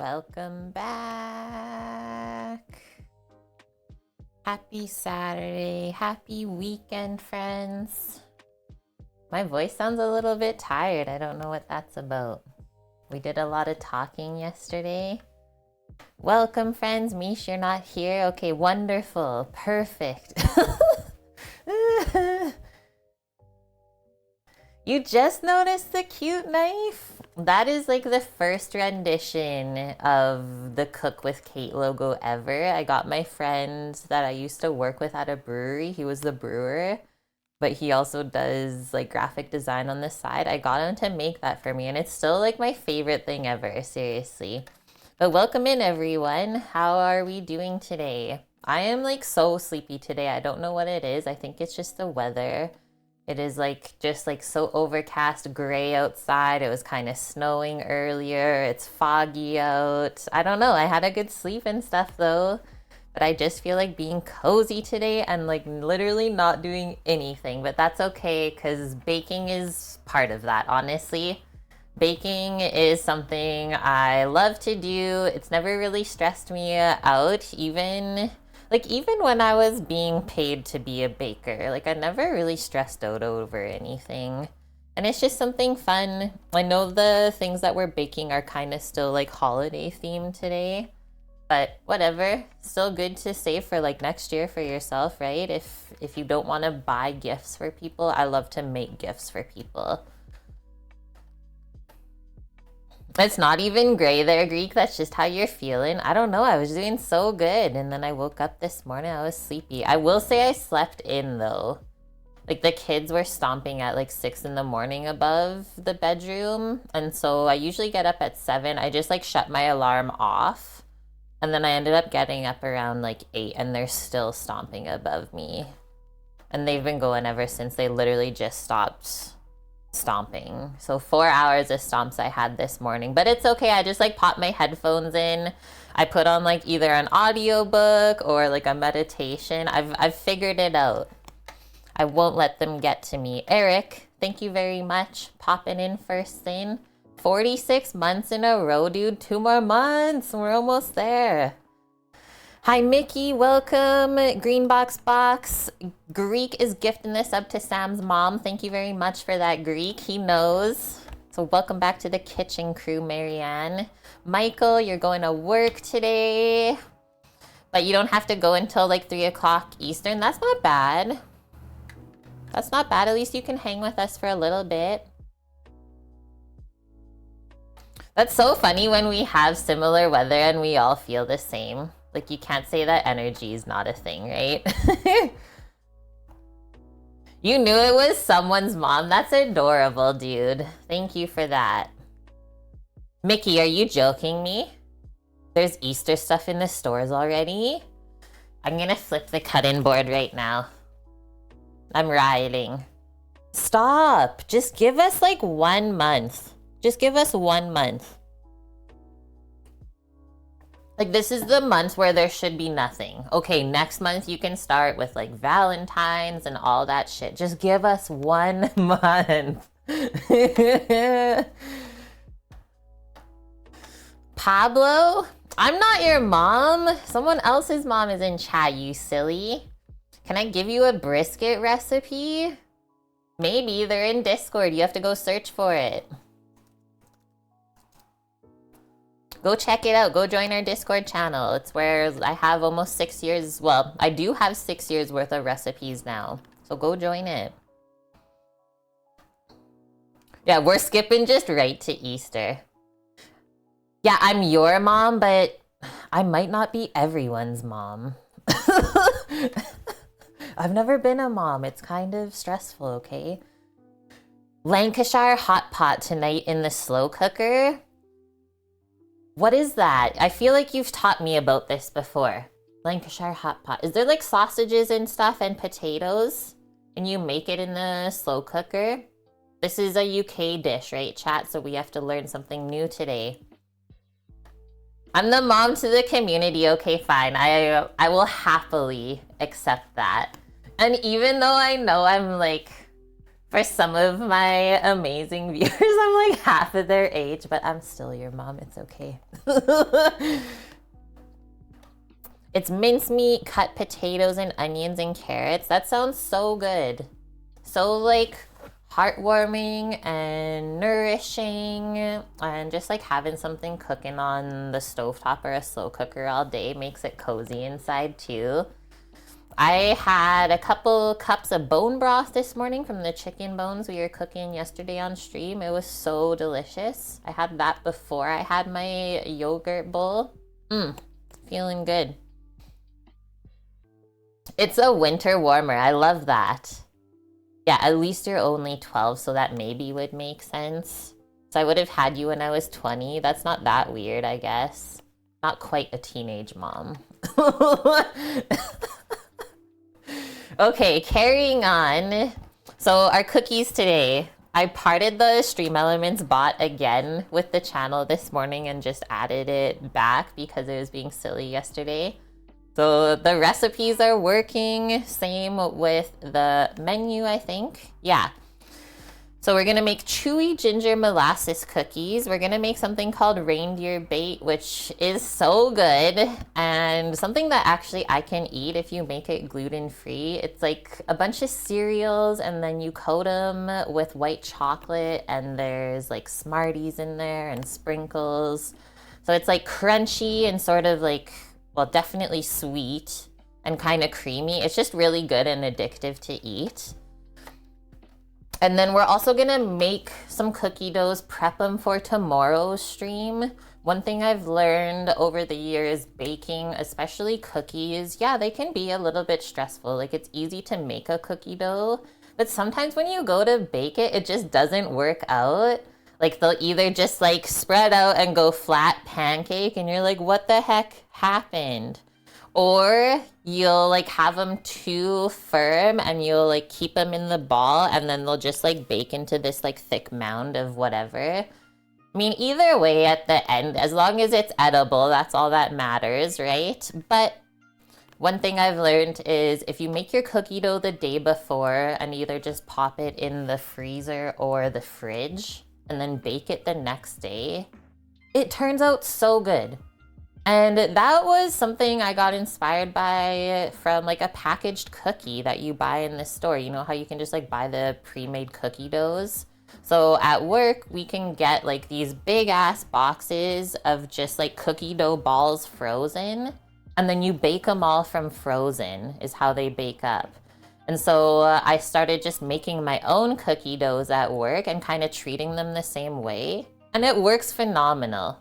Welcome back. Happy Saturday. Happy weekend, friends. My voice sounds a little bit tired. I don't know what that's about. We did a lot of talking yesterday. Welcome, friends. Mish, you're not here. Okay, wonderful. Perfect. You just noticed the cute knife? That is like the first rendition of the Cook with Kate logo ever. I got my friend that I used to work with at a brewery. He was the brewer, but he also does like graphic design on the side. I got him to make that for me, and it's still like my favorite thing ever, seriously. But welcome in, everyone. How are we doing today? I am like so sleepy today. I don't know what it is. I think it's just the weather. It is like just like so overcast, gray outside. It was kind of snowing earlier. It's foggy out. I don't know. I had a good sleep and stuff though. But I just feel like being cozy today and like literally not doing anything. But that's okay because baking is part of that, honestly. Baking is something I love to do. It's never really stressed me out, even when I was being paid to be a baker. Like I never really stressed out over anything. And it's just something fun. I know the things that we're baking are kind of still like holiday themed today. But whatever, still good to save for like next year for yourself, right? If you don't want to buy gifts for people, I love to make gifts for people. It's not even gray there, Greek. That's just how you're feeling. I don't know. I was doing so good. And then I woke up this morning. I was sleepy. I will say I slept in, though. Like, the kids were stomping at, like, 6 in the morning above the bedroom. And so I usually get up at 7. I just, like, shut my alarm off. And then I ended up getting up around, like, 8. And they're still stomping above me. And they've been going ever since. They literally just stopped stomping. So 4 hours of stomps I had this morning, but it's okay. I just like pop my headphones in. I put on like either an audiobook or like a meditation. I've figured it out. I won't let them get to me. Eric, thank you very much. Popping in first thing. 46 months in a row, dude. 2 more months. We're almost there. Hi, Mickey. Welcome. Greenbox Box. Greek is gifting this up to Sam's mom. Thank you very much for that, Greek. He knows. So welcome back to the kitchen crew, Marianne. Michael, you're going to work today, but you don't have to go until like 3 o'clock Eastern. That's not bad. That's not bad. At least you can hang with us for a little bit. That's so funny when we have similar weather and we all feel the same. Like, you can't say that energy is not a thing, right? You knew it was someone's mom. That's adorable, dude. Thank you for that. Mickey, are you joking me? There's Easter stuff in the stores already? I'm gonna flip the cut-in board right now. I'm rioting. Stop! Just give us like 1 month. Just give us 1 month. Like, this is the month where there should be nothing. Okay, next month you can start with like Valentine's and all that shit. Just give us 1 month. Pablo, I'm not your mom. Someone else's mom is in chat, you silly. Can I give you a brisket recipe? Maybe. They're in Discord. You have to go search for it. Go check it out. Go join our Discord channel. It's where I have almost 6 years. Well, I do have 6 years worth of recipes now. So go join it. Yeah, we're skipping just right to Easter. Yeah, I'm your mom, but I might not be everyone's mom. I've never been a mom. It's kind of stressful, okay? Lancashire hot pot tonight in the slow cooker. What is that? I feel like you've taught me about this before. Lancashire hot pot. Is there like sausages and stuff and potatoes? And you make it in the slow cooker? This is a UK dish, right, chat? So we have to learn something new today. I'm the mom to the community. Okay, fine. I will happily accept that. And even though I know I'm like For some of my amazing viewers, I'm like half of their age, but I'm still your mom. It's okay. It's mincemeat, cut potatoes and onions and carrots. That sounds so good. So like heartwarming and nourishing, and just like having something cooking on the stovetop or a slow cooker all day makes it cozy inside too. I had a couple cups of bone broth this morning from the chicken bones we were cooking yesterday on stream. It was so delicious. I had that before I had my yogurt bowl. Feeling good. It's a winter warmer. I love that. Yeah, at least you're only 12, so that maybe would make sense. So I would have had you when I was 20. That's not that weird, I guess. Not quite a teenage mom. Okay, carrying on. So our cookies today. I parted the Stream Elements bot again with the channel this morning and just added it back because it was being silly yesterday. So the recipes are working. Same with the menu, I think. Yeah. So we're gonna make chewy ginger molasses cookies. We're gonna make something called Reindeer Bait, which is so good, and something that actually I can eat if you make it gluten-free. It's like a bunch of cereals and then you coat them with white chocolate, and there's like Smarties in there and sprinkles. So it's like crunchy and sort of like, well, definitely sweet and kind of creamy. It's just really good and addictive to eat. And then we're also gonna make some cookie doughs, prep them for tomorrow's stream. One thing I've learned over the years baking, especially cookies, yeah, they can be a little bit stressful. Like it's easy to make a cookie dough, but sometimes when you go to bake it, it just doesn't work out. Like they'll either just like spread out and go flat pancake and you're like, what the heck happened? Or you'll like have them too firm and you'll like keep them in the ball and then they'll just like bake into this like thick mound of whatever. I mean, either way at the end, as long as it's edible, that's all that matters, right? But one thing I've learned is if you make your cookie dough the day before and either just pop it in the freezer or the fridge and then bake it the next day, it turns out so good. And that was something I got inspired by from like a packaged cookie that you buy in the store. You know how you can just like buy the pre-made cookie doughs? So at work, we can get like these big ass boxes of just like cookie dough balls frozen. And then you bake them all from frozen is how they bake up. And so I started just making my own cookie doughs at work and kind of treating them the same way. And it works phenomenal.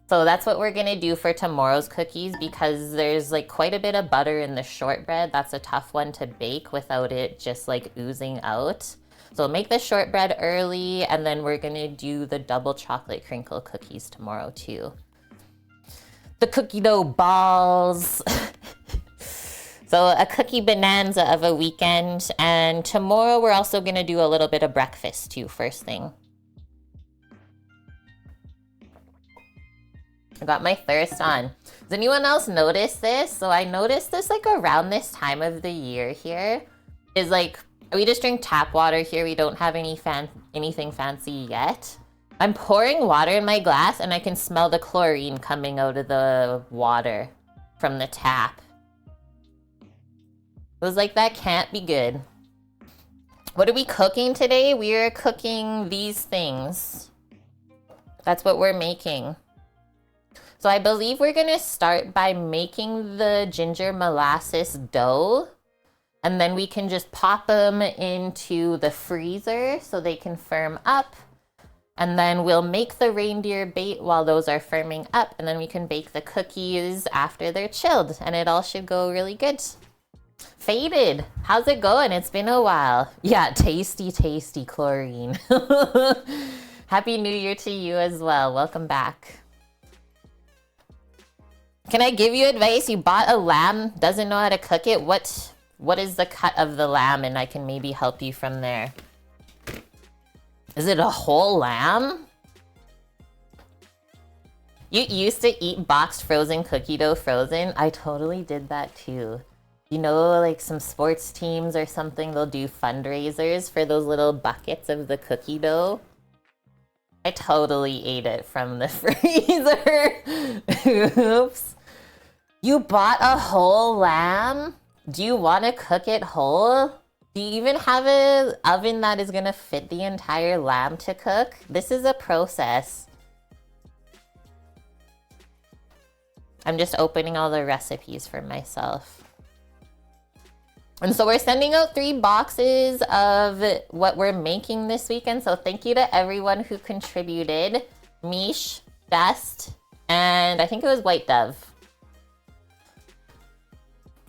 So that's what we're gonna do for tomorrow's cookies because there's like quite a bit of butter in the shortbread. That's a tough one to bake without it just like oozing out. So make the shortbread early and then we're gonna do the double chocolate crinkle cookies tomorrow too. The cookie dough balls. So a cookie bonanza of a weekend, and tomorrow we're also gonna do a little bit of breakfast too, first thing. I got my thirst on. Does anyone else notice this? So I noticed this like around this time of the year here is like, we just drink tap water here. We don't have anything fancy yet. I'm pouring water in my glass and I can smell the chlorine coming out of the water from the tap. It was like, that can't be good. What are we cooking today? We are cooking these things. That's what we're making. So I believe we're gonna start by making the ginger molasses dough, and then we can just pop them into the freezer so they can firm up. And then we'll make the reindeer bait while those are firming up, and then we can bake the cookies after they're chilled, and it all should go really good. Faded, how's it going? It's been a while. Yeah, tasty, tasty chlorine. Happy New Year to you as well. Welcome back. Can I give you advice? You bought a lamb, doesn't know how to cook it. What is the cut of the lamb? And I can maybe help you from there. Is it a whole lamb? You used to eat boxed frozen cookie dough frozen? I totally did that too. You know, like some sports teams or something, they'll do fundraisers for those little buckets of the cookie dough. I totally ate it from the freezer. Oops. You bought a whole lamb? Do you want to cook it whole? Do you even have an oven that is gonna fit the entire lamb to cook? This is a process. I'm just opening all the recipes for myself. And so we're sending out 3 boxes of what we're making this weekend. So thank you to everyone who contributed. Mish, Best, and I think it was White Dove.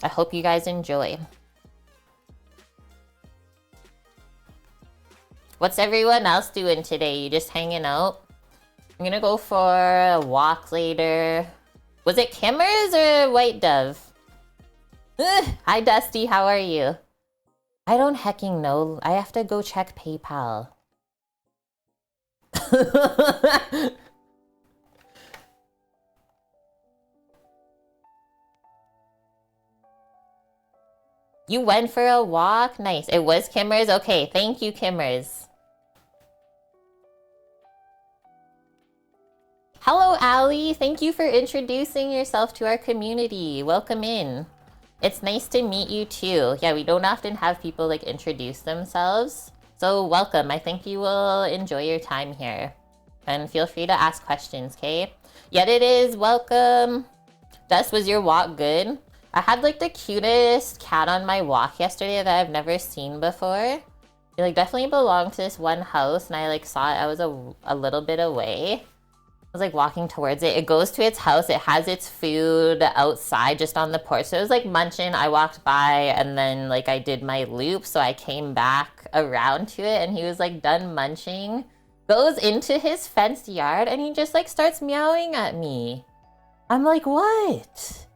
I hope you guys enjoy. What's everyone else doing today? You just hanging out? I'm gonna go for a walk later. Was it Kimmer's or White Dove? Hi, Dusty. How are you? I don't hecking know. I have to go check PayPal. You went for a walk? Nice. It was Kimmer's? Okay, thank you, Kimmer's. Hello, Allie. Thank you for introducing yourself to our community. Welcome in. It's nice to meet you too. Yeah, we don't often have people like introduce themselves. So welcome. I think you will enjoy your time here. And feel free to ask questions, okay? Yet it is. Welcome. Dust, was your walk good? I had like the cutest cat on my walk yesterday that I've never seen before. It like definitely belonged to this one house and I like saw it. I was a little bit away. I was like walking towards it. It goes to its house. It has its food outside just on the porch. So it was like munching. I walked by and then like I did my loop. So I came back around to it and he was like done munching. Goes into his fenced yard and he just like starts meowing at me. I'm like, what? So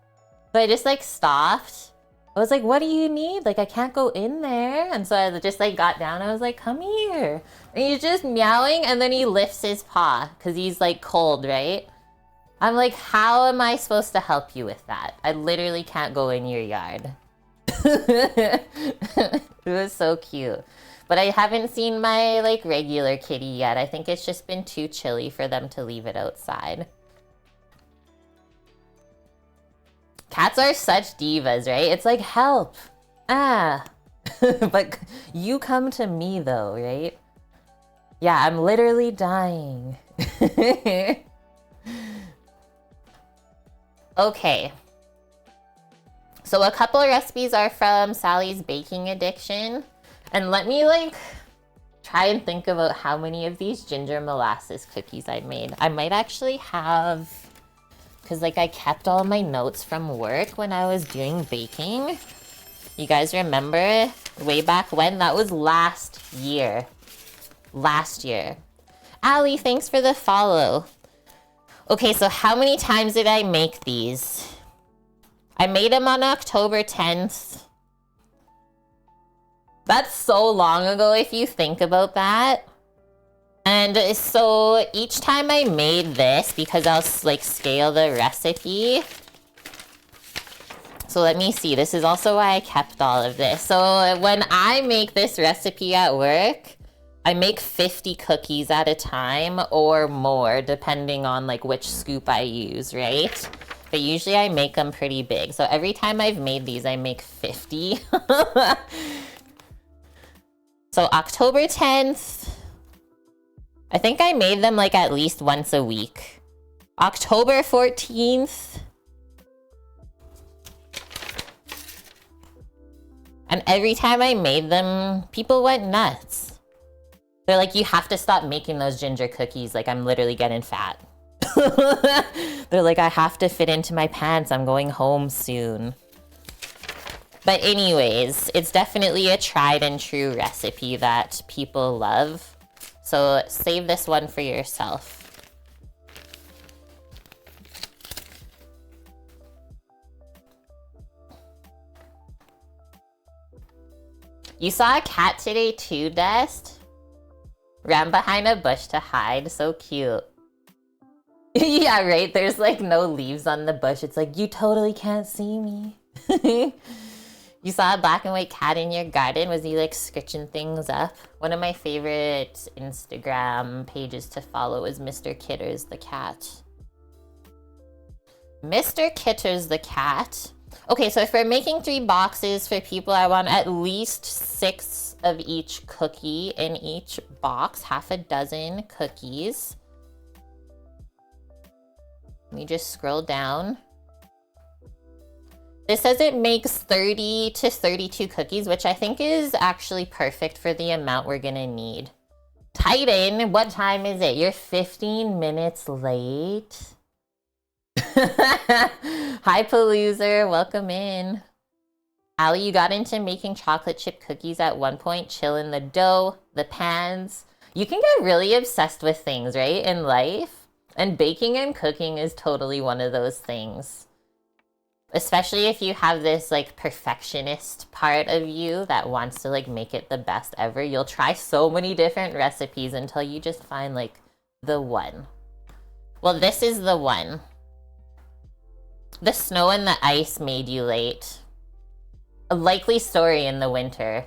I just like stopped. I was like, what do you need? Like, I can't go in there. And so I just like got down. I was like, come here. And he's just meowing and then he lifts his paw because he's like cold, right? I'm like, how am I supposed to help you with that? I literally can't go in your yard. It was so cute. But I haven't seen my like regular kitty yet. I think it's just been too chilly for them to leave it outside. Cats are such divas, right? It's like, help. Ah. But you come to me though, right? Yeah, I'm literally dying. Okay. So a couple of recipes are from Sally's Baking Addiction. And let me like try and think about how many of these ginger molasses cookies I made. I might actually have, because like I kept all my notes from work when I was doing baking. You guys remember way back when? That was last year. Last year. Allie, thanks for the follow. Okay, so how many times did I make these? I made them on October 10th. That's so long ago if you think about that. And so each time I made this, because I'll like scale the recipe. So let me see, this is also why I kept all of this. So when I make this recipe at work, I make 50 cookies at a time or more, depending on like which scoop I use, right? But usually I make them pretty big. So every time I've made these, I make 50. So October 10th, I think I made them like at least once a week. October 14th. And every time I made them, people went nuts. They're like, you have to stop making those ginger cookies. Like, I'm literally getting fat. They're like, I have to fit into my pants. I'm going home soon. But anyways, it's definitely a tried and true recipe that people love. So save this one for yourself. You saw a cat today too, Dest? Ran behind a bush to hide. So cute. Yeah, right? There's like no leaves on the bush. It's like, you totally can't see me. You saw a black and white cat in your garden? Was he like scritching things up? One of my favorite Instagram pages to follow is Mr. Kitters the cat. Mr. Kitters the cat. Okay, so if we're making 3 boxes for people, I want at least 6 of each cookie in each box, half a dozen cookies. Let me just scroll down. This says it makes 30 to 32 cookies, which I think is actually perfect for the amount we're gonna need. Titan, what time is it? You're 15 minutes late. Hi, Paloozer, welcome in. Allie, you got into making chocolate chip cookies at one point, chilling the dough, the pans. You can get really obsessed with things, right, in life? And baking and cooking is totally one of those things. Especially if you have this like perfectionist part of you that wants to like make it the best ever. You'll try so many different recipes until you just find like the one. Well, this is the one. The snow and the ice made you late. A likely story in the winter.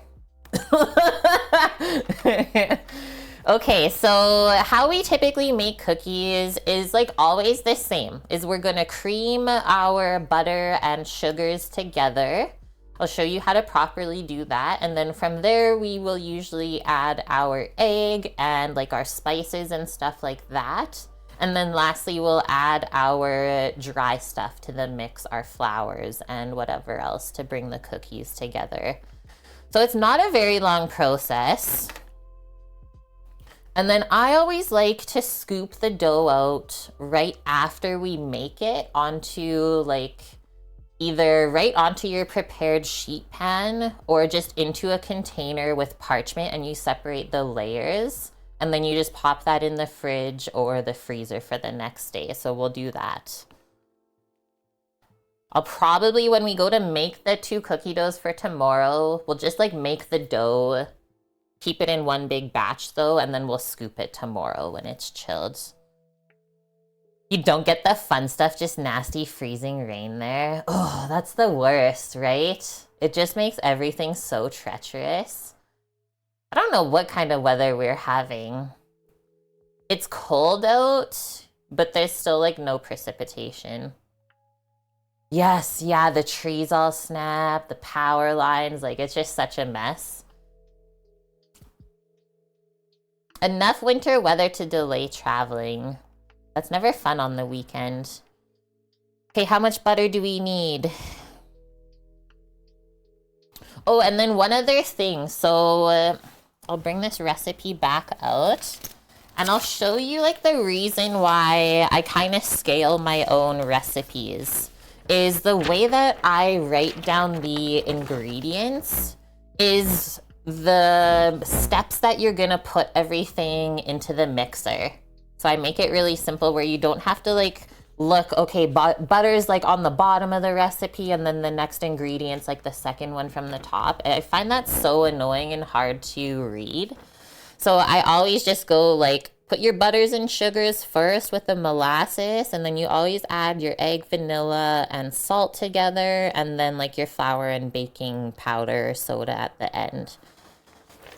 Okay, so how we typically make cookies is like always the same. Is we're gonna cream our butter and sugars together. I'll show you how to properly do that. And then from there, we will usually add our egg and like our spices and stuff like that. And then lastly, we'll add our dry stuff to the mix, our flours and whatever else to bring the cookies together. So it's not a very long process. And then I always like to scoop the dough out right after we make it onto like either right onto your prepared sheet pan or just into a container with parchment, and you separate the layers. And then you just pop that in the fridge or the freezer for the next day. So we'll do that. I'll probably, when we go to make the 2 cookie doughs for tomorrow, we'll just like make the dough, keep it in one big batch though, and then we'll scoop it tomorrow when it's chilled. You don't get the fun stuff, just nasty freezing rain there. Oh, that's the worst, right? It just makes everything so treacherous. I don't know what kind of weather we're having. It's cold out, but there's still like no precipitation. Yes, yeah, the trees all snap, the power lines, like it's just such a mess. Enough winter weather to delay traveling. That's never fun on the weekend. Okay, how much butter do we need? Oh, and then one other thing. So I'll bring this recipe back out and I'll show you like the reason why I kind of scale my own recipes is the way that I write down the ingredients is the steps that you're gonna put everything into the mixer. So I make it really simple where you don't have to like look, okay, butter's like on the bottom of the recipe and then the next ingredient's like the second one from the top. I find that so annoying and hard to read. So I always just go like, put your butters and sugars first with the molasses, and then you always add your egg, vanilla, and salt together, and then like your flour and baking powder, soda at the end.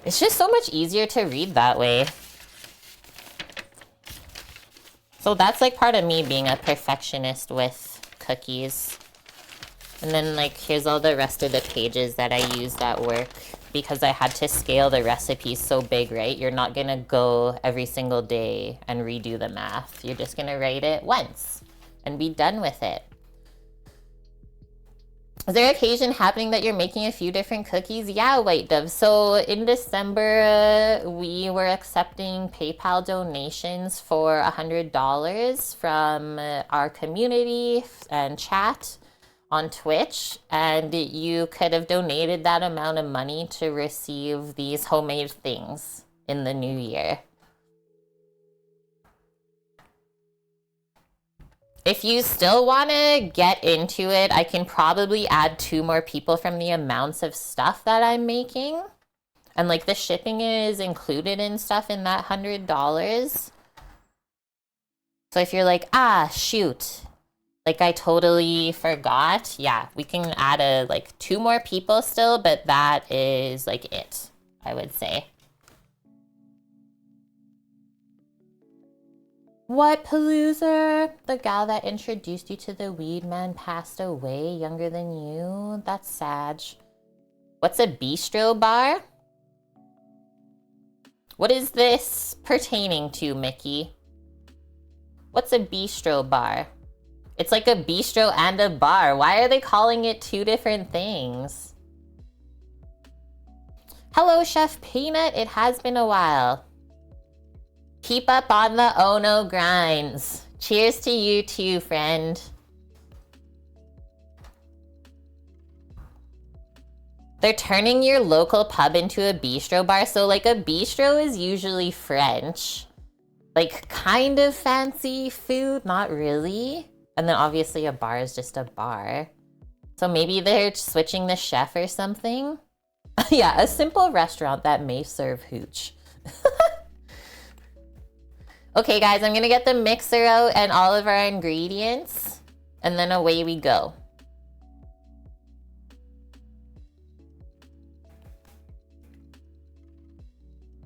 It's just so much easier to read that way. So that's like part of me being a perfectionist with cookies. And then like here's all the rest of the pages that I used at work because I had to scale the recipes so big, right? You're not gonna go every single day and redo the math. You're just gonna write it once and be done with it. Is there an occasion happening that you're making a few different cookies? Yeah, White Dove. So in December, we were accepting PayPal donations for $100 from our community and chat on Twitch. And you could have donated that amount of money to receive these homemade things in the new year. If you still want to get into it, I can probably add 2 more people from the amounts of stuff that I'm making. And like the shipping is included in stuff in that $100. So if you're like, ah, shoot, Like, I totally forgot. Yeah, we can add like 2 more people still, but that is like it, I would say. What, Palooza? The gal that introduced you to the weed man passed away, younger than you? That's sad. What's a bistro bar? What is this pertaining to, Mickey? What's a bistro bar? It's like a bistro and a bar. Why are they calling it 2 different things? Hello, Chef Peanut. It has been a while. Keep up on the Ono grinds. Cheers to you too, friend. They're turning your local pub into a bistro bar. So like a bistro is usually French. Like kind of fancy food, not really. And then obviously a bar is just a bar. So maybe they're switching the chef or something. Yeah, a simple restaurant that may serve hooch. Okay guys, I'm gonna get the mixer out and all of our ingredients, and then away we go.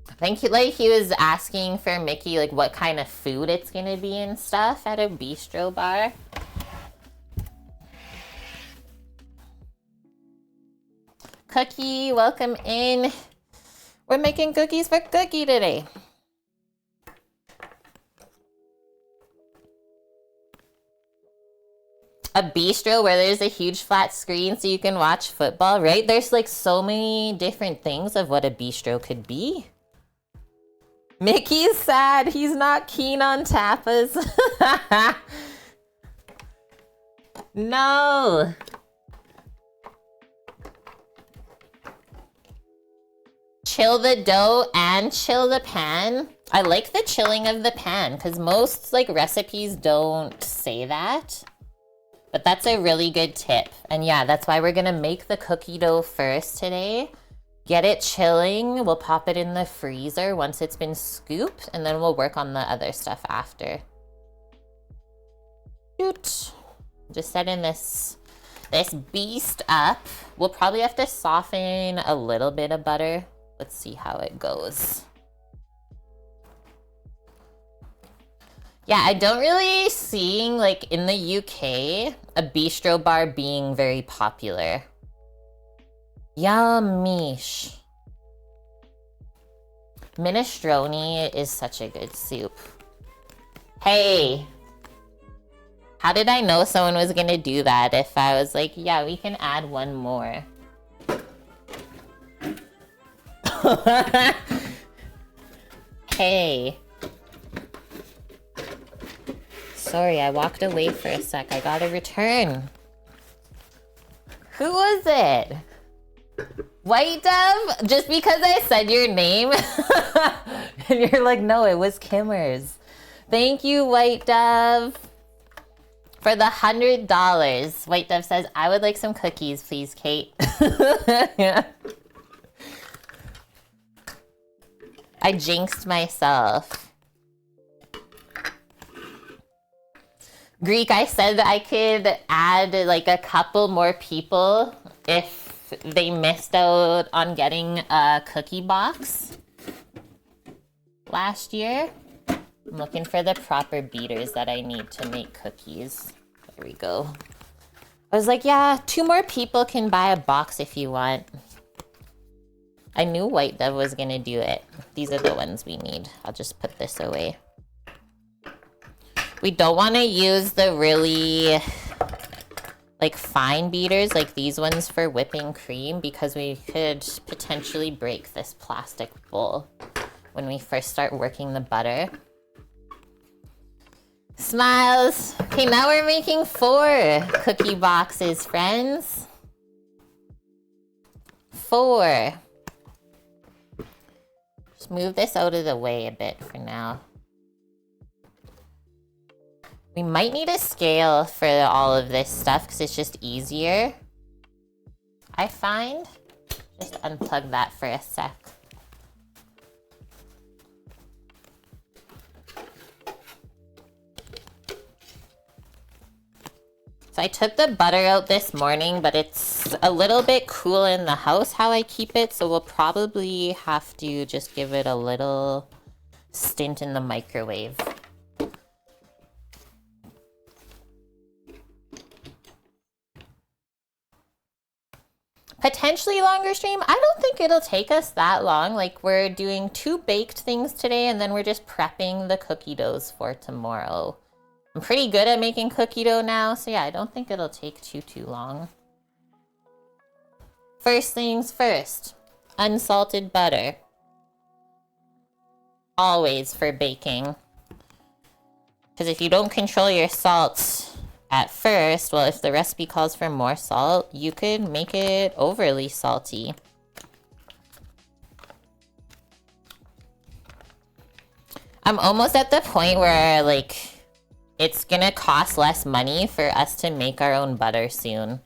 I think like he was asking for Mickey like what kind of food it's gonna be and stuff at a bistro bar. Cookie, welcome in. We're making cookies for Cookie today. A bistro where there's a huge flat screen so you can watch football, right? There's like so many different things of what a bistro could be. Mickey's sad. He's not keen on tapas. No. Chill the dough and chill the pan. I like the chilling of the pan because most like recipes don't say that. But that's a really good tip. And yeah, that's why we're gonna make the cookie dough first today. Get it chilling. We'll pop it in the freezer once it's been scooped, and then we'll work on the other stuff after. Shoot. Just setting this beast up. We'll probably have to soften a little bit of butter. Let's see how it goes. Yeah, I don't really seeing like in the UK a bistro bar being very popular. Yummish. Minestrone is such a good soup. Hey, how did I know someone was gonna do that if I was like, yeah, we can add one more? Hey. Sorry, I walked away for a sec. I gotta return. Who was it? White Dove? Just because I said your name? And you're like, no, it was Kimmers. Thank you, White Dove, for the $100. White Dove says, I would like some cookies, please, Kate. Yeah. I jinxed myself. Greek, I said that I could add like a couple more people if they missed out on getting a cookie box last year. I'm looking for the proper beaters that I need to make cookies. There we go. I was like, yeah, 2 more people can buy a box if you want. I knew White Dove was gonna do it. These are the ones we need. I'll just put this away. We don't want to use the really like fine beaters like these ones for whipping cream because we could potentially break this plastic bowl when we first start working the butter. Smiles. Okay, now we're making 4 cookie boxes, friends. 4. Just move this out of the way a bit for now. We might need a scale for all of this stuff because it's just easier, I find. Just unplug that for a sec. So I took the butter out this morning, but it's a little bit cool in the house how I keep it, so we'll probably have to just give it a little stint in the microwave. Potentially longer stream. I don't think it'll take us that long. Like, we're doing 2 baked things today, and then we're just prepping the cookie doughs for tomorrow. I'm pretty good at making cookie dough now, so yeah, I don't think it'll take too long. First things first, unsalted butter. Always for baking. Because if you don't control your salt at first, well, if the recipe calls for more salt, you could make it overly salty. I'm almost at the point where, like, it's gonna cost less money for us to make our own butter soon.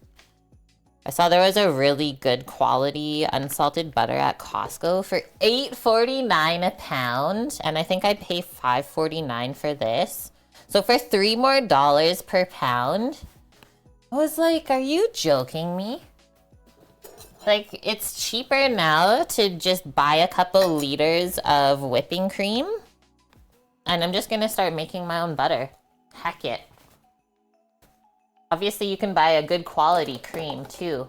I saw there was a really good quality unsalted butter at Costco for $8.49 a pound, and I think I'd pay $5.49 for this. So for $3 more per pound, I was like, are you joking me? Like, it's cheaper now to just buy a couple liters of whipping cream, and I'm just gonna start making my own butter. Heck it. Obviously, you can buy a good quality cream, too.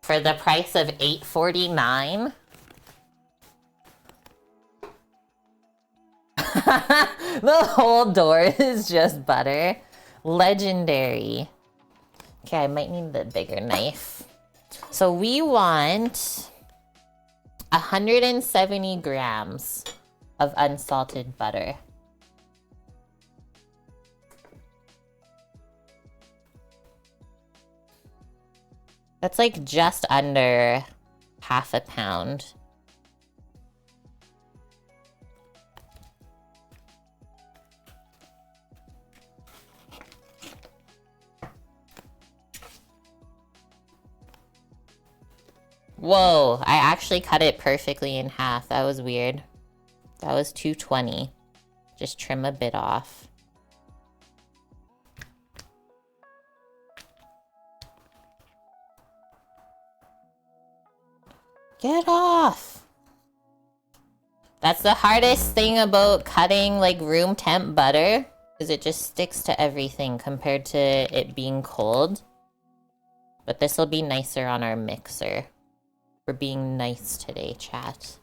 For the price of $8.49. The whole door is just butter. Legendary. Okay, I might need the bigger knife. So we want 170 grams of unsalted butter. That's like just under half a pound. Whoa, I actually cut it perfectly in half. That was weird. That was 220. Just trim a bit off. Get off! That's the hardest thing about cutting like room temp butter, is it just sticks to everything compared to it being cold. But this will be nicer on our mixer. We're being nice today, chat.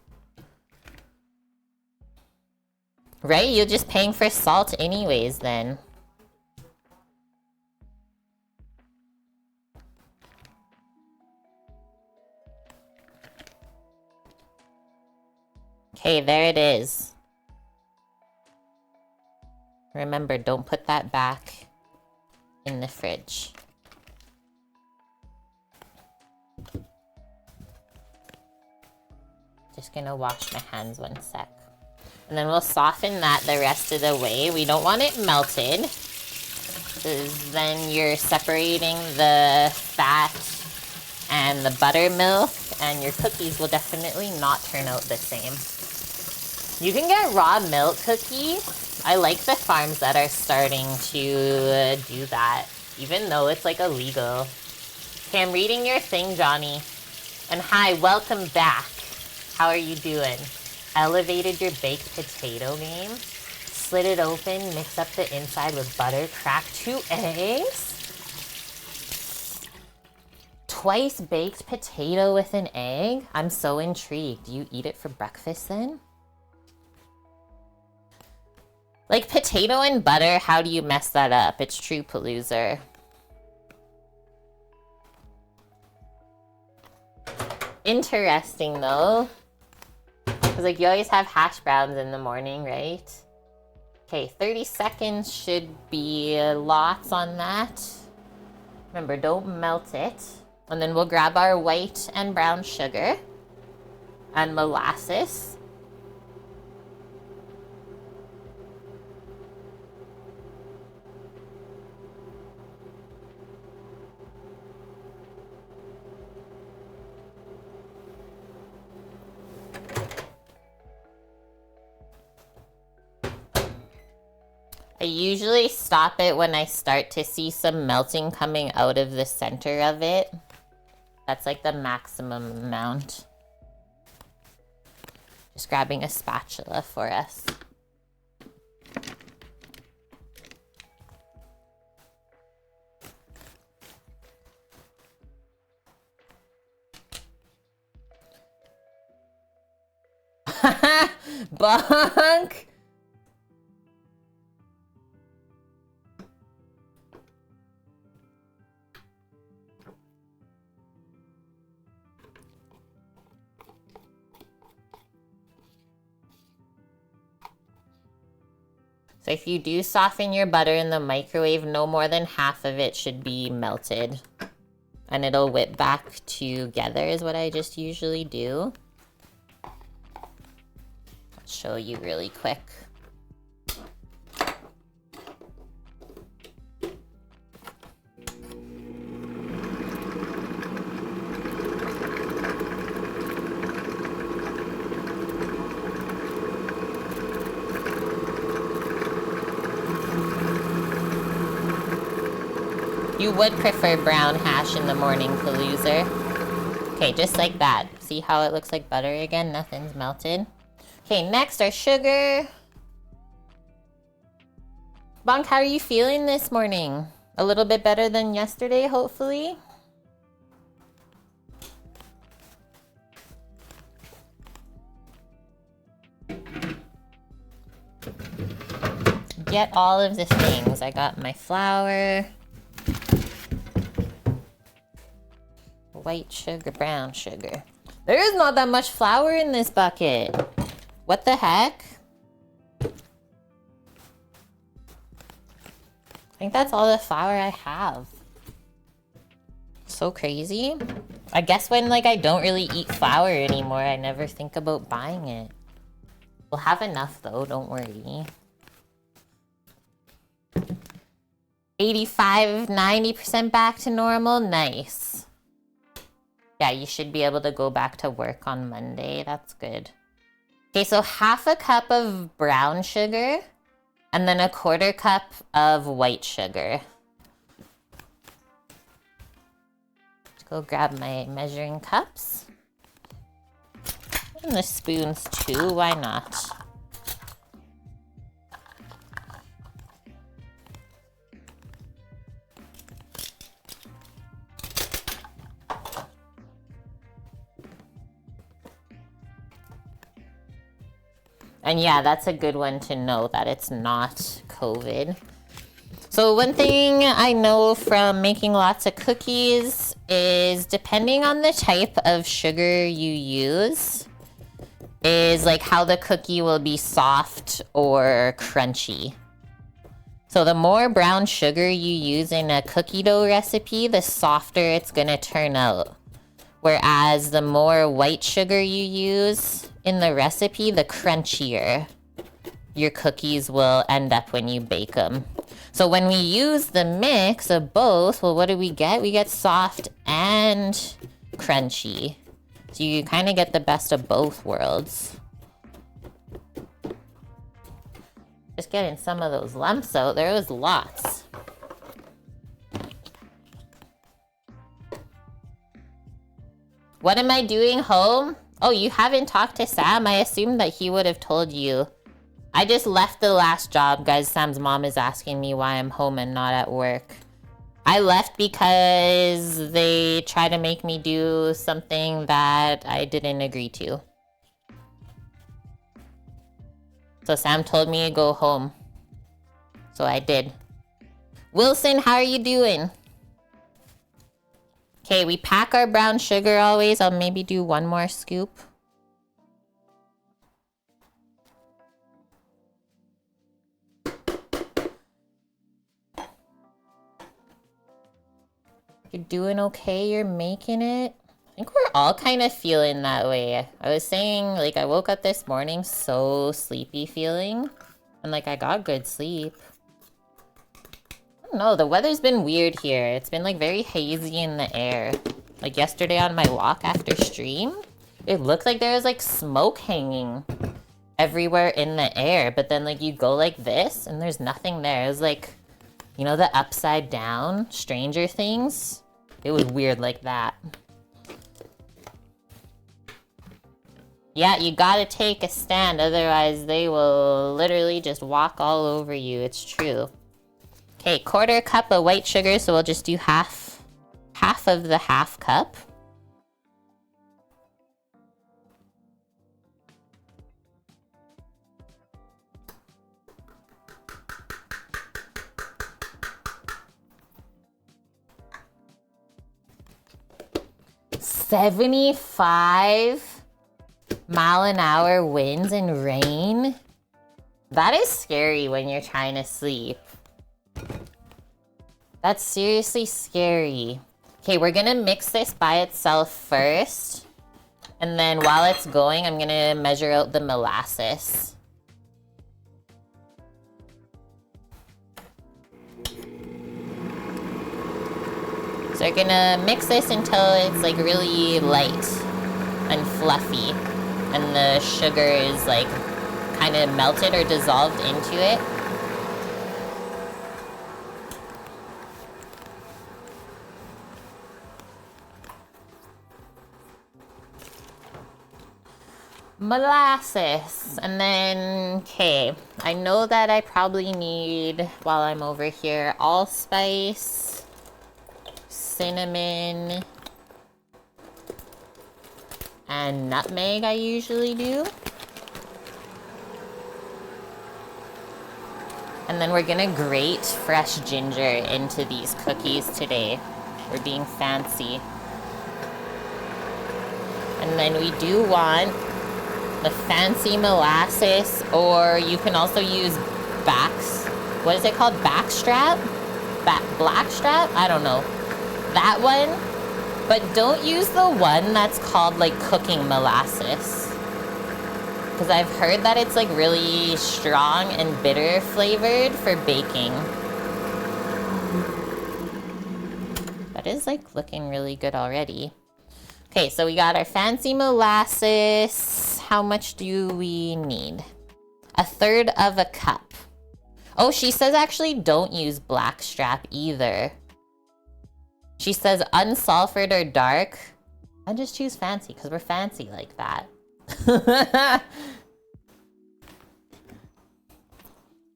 Right? You're just paying for salt anyways then. Okay, there it is. Remember, don't put that back in the fridge. Just gonna wash my hands 1 sec. And then we'll soften that the rest of the way. We don't want it melted, because then you're separating the fat and the buttermilk, and your cookies will definitely not turn out the same. You can get raw milk cookies. I like the farms that are starting to do that, even though it's like illegal. Okay, I'm reading your thing, Johnny. And hi, welcome back. How are you doing? Elevated your baked potato game. Slit it open, mix up the inside with butter, crack 2 eggs. Twice baked potato with an egg? I'm so intrigued. Do you eat it for breakfast then? Like, potato and butter, how do you mess that up? It's true, Paloozer. Interesting, though. Because, like, you always have hash browns in the morning, right? Okay, 30 seconds should be lots on that. Remember, don't melt it. And then we'll grab our white and brown sugar and molasses. I usually stop it when I start to see some melting coming out of the center of it. That's like the maximum amount. Just grabbing a spatula for us. Bunk! So if you do soften your butter in the microwave, no more than half of it should be melted. And it'll whip back together is what I just usually do. I'll show you really quick. You would prefer brown hash in the morning, Paloozer. Okay, just like that. See how it looks like butter again? Nothing's melted. Okay, next our sugar. Bonk, how are you feeling this morning? A little bit better than yesterday, hopefully? Get all of the things. I got my flour. White sugar, brown sugar. There is not that much flour in this bucket. What the heck? I think that's all the flour I have. So crazy. I guess when like I don't really eat flour anymore, I never think about buying it. We'll have enough though, don't worry. 85, 90% back to normal, nice. Yeah, you should be able to go back to work on Monday. That's good. Okay, so half a cup of brown sugar and then a quarter cup of white sugar. Let's go grab my measuring cups. And the spoons too, why not? And yeah, that's a good one to know that it's not COVID. So one thing I know from making lots of cookies is depending on the type of sugar you use is like how the cookie will be soft or crunchy. So the more brown sugar you use in a cookie dough recipe, the softer it's gonna turn out. Whereas the more white sugar you use in the recipe, the crunchier your cookies will end up when you bake them. So when we use the mix of both, well, what do we get? We get soft and crunchy. So you kind of get the best of both worlds. Just getting some of those lumps out. There was lots. What am I doing home? Oh, you haven't talked to Sam? I assumed that he would have told you. I just left the last job, guys. Sam's mom is asking me why I'm home and not at work. I left because they tried to make me do something that I didn't agree to. So Sam told me to go home. So I did. Wilson, how are you doing? Okay, we pack our brown sugar always. I'll maybe do one more scoop. You're doing okay, you're making it. I think we're all kind of feeling that way. I was saying, like, I woke up this morning so sleepy feeling. And, like, I got good sleep. I don't know, the weather's been weird here. It's been, like, very hazy in the air. Like, yesterday on my walk after stream, it looked like there was, like, smoke hanging everywhere in the air, but then like you go like this and there's nothing there. It was like, you know, the upside down Stranger Things? It was weird like that. Yeah, you gotta take a stand, otherwise they will literally just walk all over you. It's true. Okay, 1/4 cup of white sugar, so we'll just do half of the half cup. $75-mile-an-hour winds and rain? That is scary when you're trying to sleep. That's seriously scary. Okay, we're gonna mix this by itself first. And then while it's going, I'm gonna measure out the molasses. So we're gonna mix this until it's like really light and fluffy. And the sugar is like kind of melted or dissolved into it. Molasses. And then, okay, I know that I probably need, while I'm over here, allspice, cinnamon, and nutmeg I usually do. And then we're gonna grate fresh ginger into these cookies today. We're being fancy. And then we do want the fancy molasses, or you can also use what is it called? Backstrap? Blackstrap? I don't know. That one. But don't use the one that's called like cooking molasses. Because I've heard that it's like really strong and bitter flavored for baking. That is like looking really good already. Okay, so we got our fancy molasses. How much do we need? 1/3 of a cup. Oh, she says actually don't use blackstrap either. She says unsulfured or dark. I just choose fancy because we're fancy like that.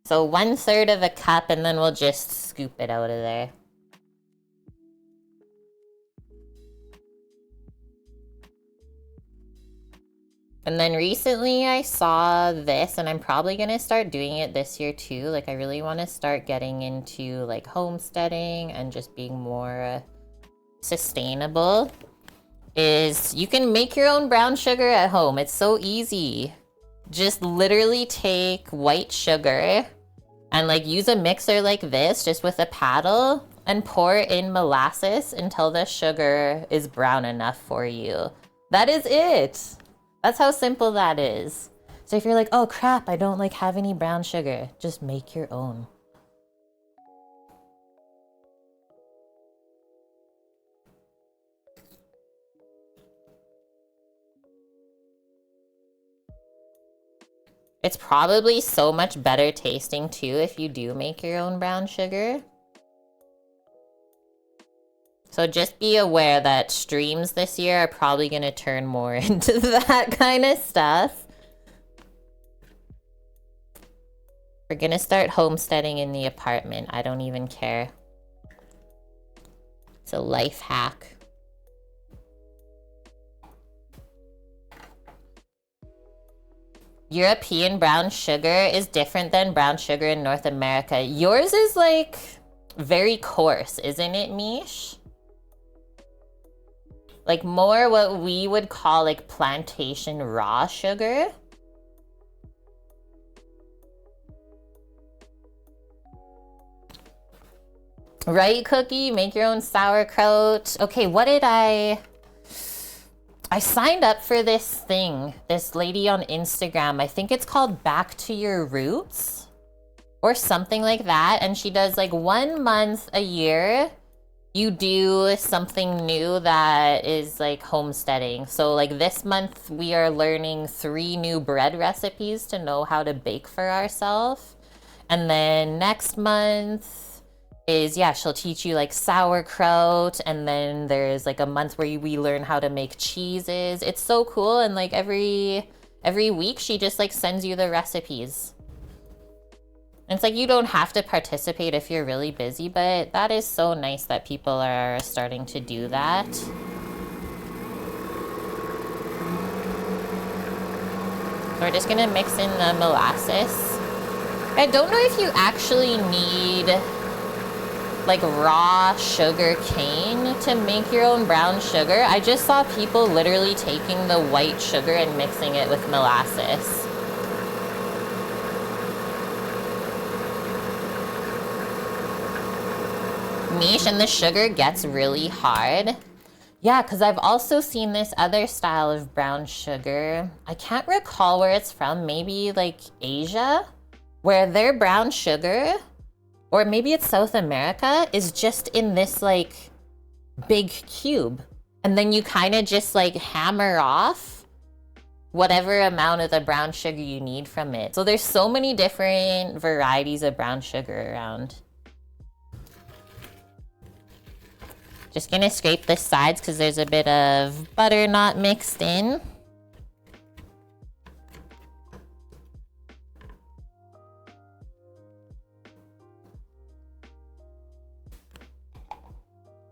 So 1/3 of a cup, and then we'll just scoop it out of there. And then recently I saw this, and I'm probably gonna start doing it this year too. Like I really want to start getting into like homesteading and just being more sustainable. Is you can make your own brown sugar at home. It's so easy. Just literally take white sugar and like use a mixer like this just with a paddle and pour in molasses until the sugar is brown enough for you. That is it. That's how simple that is. So if you're like, oh crap, I don't like have any brown sugar, just make your own. It's probably so much better tasting too if you do make your own brown sugar. So just be aware that streams this year are probably going to turn more into that kind of stuff. We're going to start homesteading in the apartment. I don't even care. It's a life hack. European brown sugar is different than brown sugar in North America. Yours is like very coarse, isn't it, Mish? Like more what we would call like plantation raw sugar. Right, Cookie? Make your own sauerkraut. Okay, what did I signed up for this thing, this lady on Instagram. I think it's called Back to Your Roots or something like that. And she does like 1 month a year you do something new that is like homesteading. So like this month we are learning 3 new bread recipes to know how to bake for ourselves. And then next month is, yeah, she'll teach you like sauerkraut. And then there's like a month where we learn how to make cheeses. It's so cool. And like every week she just like sends you the recipes. And it's like you don't have to participate if you're really busy, but that is so nice that people are starting to do that. So we're just gonna mix in the molasses. I don't know if you actually need like raw sugar cane to make your own brown sugar. I just saw people literally taking the white sugar and mixing it with molasses. Niche, and the sugar gets really hard. Yeah, because I've also seen this other style of brown sugar. I can't recall where it's from, maybe like Asia, where their brown sugar, or maybe it's South America, is just in this like big cube. And then you kind of just like hammer off whatever amount of the brown sugar you need from it. So there's so many different varieties of brown sugar around. Just gonna scrape the sides because there's a bit of butter not mixed in.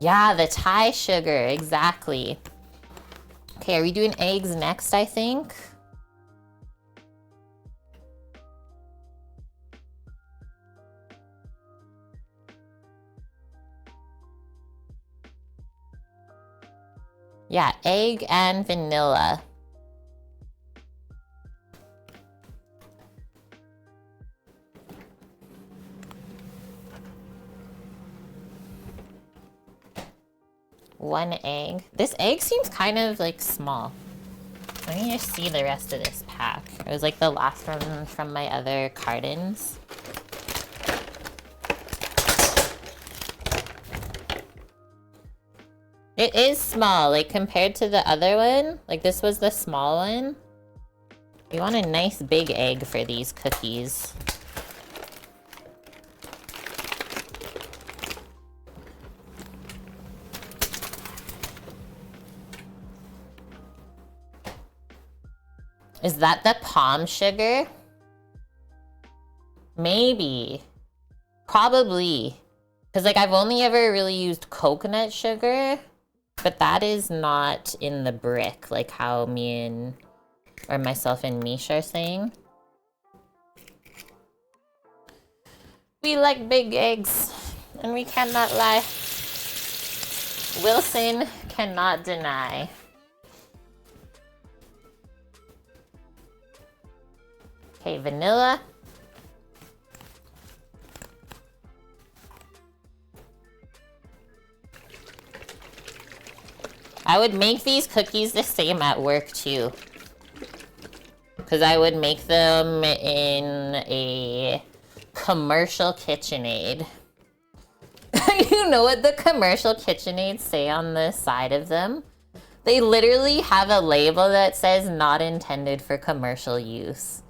Yeah, the Thai sugar, exactly. Okay, are we doing eggs next, I think? Yeah, egg and vanilla. One egg. This egg seems kind of like small. Let me just see the rest of this pack. It was like the last one from my other cartons. It is small, like compared to the other one. Like this was the small one. You want a nice big egg for these cookies. Is that the palm sugar? Maybe. Probably. Because like I've only ever really used coconut sugar. But that is not in the brick, like how me and, or myself and Misha are saying. We like big eggs, and we cannot lie. Wilson cannot deny. Okay, vanilla. I would make these cookies the same at work too. Because I would make them in a commercial KitchenAid. You know what the commercial KitchenAids say on the side of them? They literally have a label that says not intended for commercial use.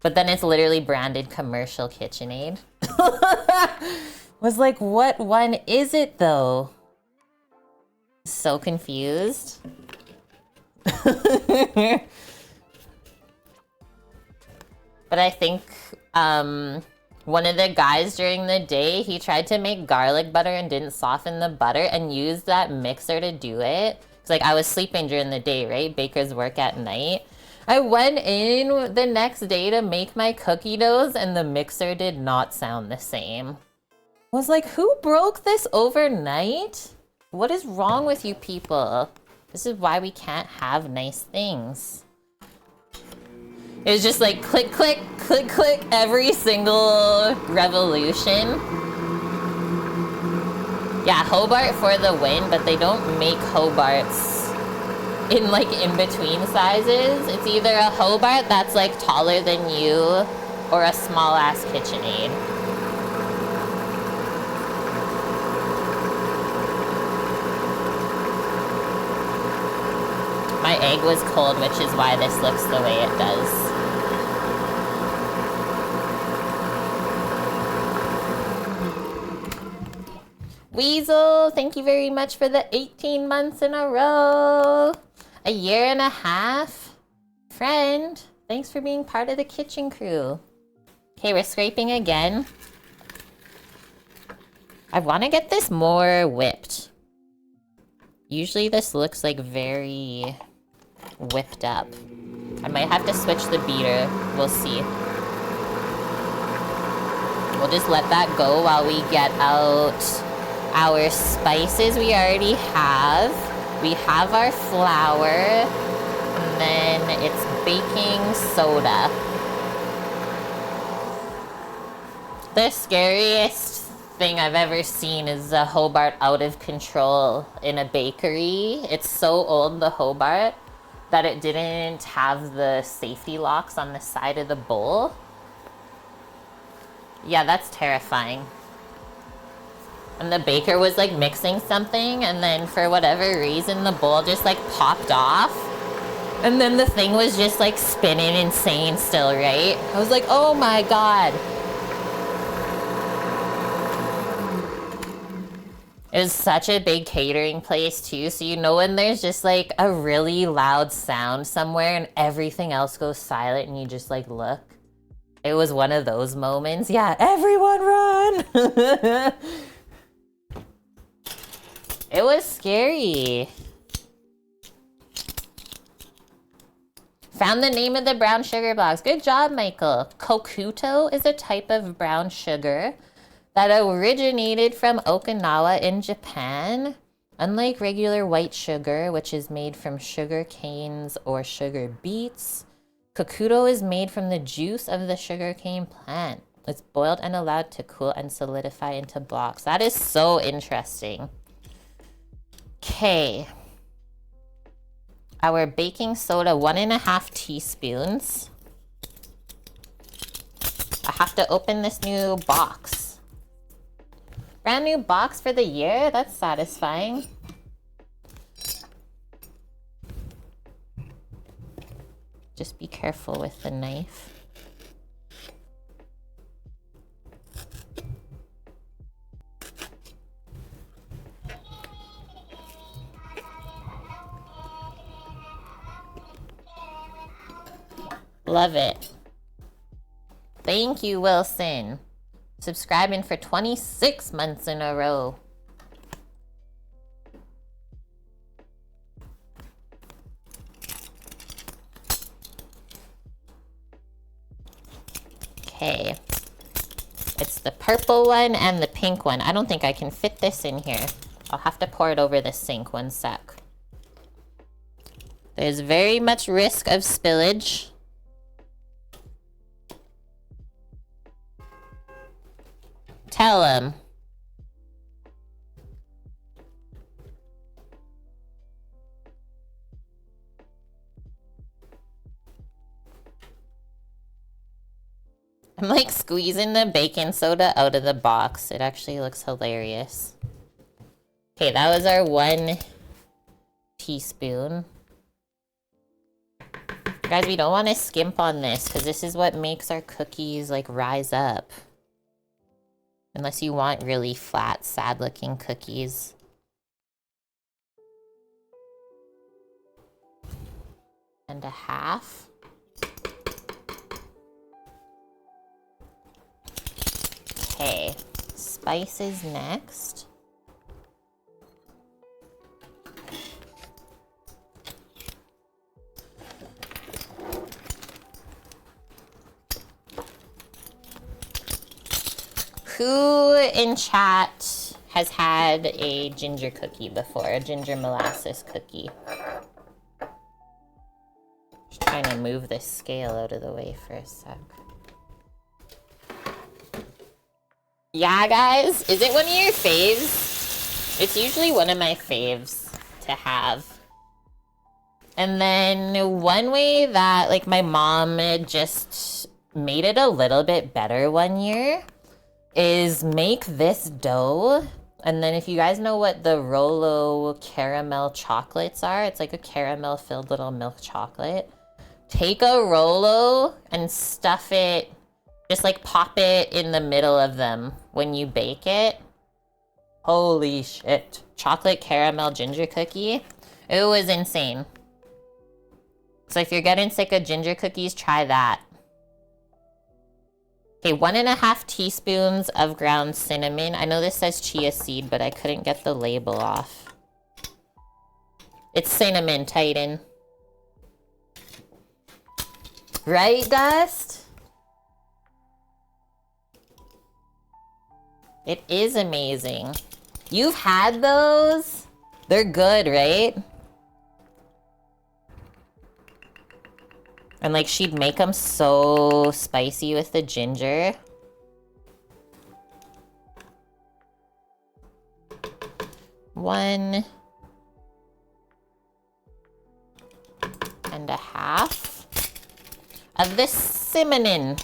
But then it's literally branded commercial KitchenAid. Was like, what one is it though? So confused. But I think one of the guys during the day, he tried to make garlic butter and didn't soften the butter and used that mixer to do it. It's like I was sleeping during the day, right? Bakers work at night. I went in the next day to make my cookie doughs and the mixer did not sound the same. I was like, who broke this overnight? What is wrong with you people? This is why we can't have nice things. It was just like click, click, click, click every single revolution. Yeah, Hobart for the win, but they don't make Hobarts in like in-between sizes. It's either a Hobart that's like taller than you or a small-ass KitchenAid. egg was cold, which is why this looks the way it does. Weasel, thank you very much for the 18 months in a row. A year and a half. Friend, thanks for being part of the kitchen crew. Okay, we're scraping again. I want to get this more whipped. Usually this looks like very whipped up. I might have to switch the beater. We'll see. We'll just let that go while we get out our spices we already have. We have our flour, and then it's baking soda. The scariest thing I've ever seen is a Hobart out of control in a bakery. It's so old, the Hobart, that it didn't have the safety locks on the side of the bowl. Yeah, that's terrifying. And the baker was like mixing something, and then for whatever reason the bowl just like popped off, and then the thing was just like spinning insane still, right? I was like, oh my god. It was such a big catering place too, so you know when there's just like a really loud sound somewhere and everything else goes silent and you just like look? It was one of those moments. Yeah, everyone run! It was scary. Found the name of the brown sugar blocks. Good job, Michael. Kokuto is a type of brown sugar that originated from Okinawa in Japan. Unlike regular white sugar, which is made from sugar canes or sugar beets, kokuto is made from the juice of the sugarcane plant. It's boiled and allowed to cool and solidify into blocks. That is so interesting. Okay. Our baking soda, 1.5 teaspoons. I have to open this new box. Brand new box for the year? That's satisfying. Just be careful with the knife. Love it. Thank you, Wilson. Subscribing for 26 months in a row. Okay. It's the purple one and the pink one. I don't think I can fit this in here. I'll have to pour it over the sink. One sec. There's very much risk of spillage. Tell him. I'm like squeezing the baking soda out of the box. It actually looks hilarious. Okay, that was our 1 teaspoon. Guys, we don't want to skimp on this because this is what makes our cookies like rise up. Unless you want really flat, sad-looking cookies. And a half. Okay, spices next. Who in chat has had a ginger cookie before? A ginger molasses cookie? Just trying to move this scale out of the way for a sec. Yeah, guys, is it one of your faves? It's usually one of my faves to have. And then one way that like my mom just made it a little bit better one year is make this dough And then if you guys know what the Rolo caramel chocolates are, it's like a caramel filled little milk chocolate. Take a Rolo and stuff it, just like pop it in the middle of them when you bake it. Holy shit. Chocolate caramel ginger cookie. It was insane. So if you're getting sick of ginger cookies, try that. Okay, 1.5 teaspoons of ground cinnamon. I know this says chia seed, but I couldn't get the label off. It's cinnamon, Titan. Right, Dust? It is amazing. You've had those? They're good, right? And like she'd make them so spicy with the ginger. One and a half of the cinnamon.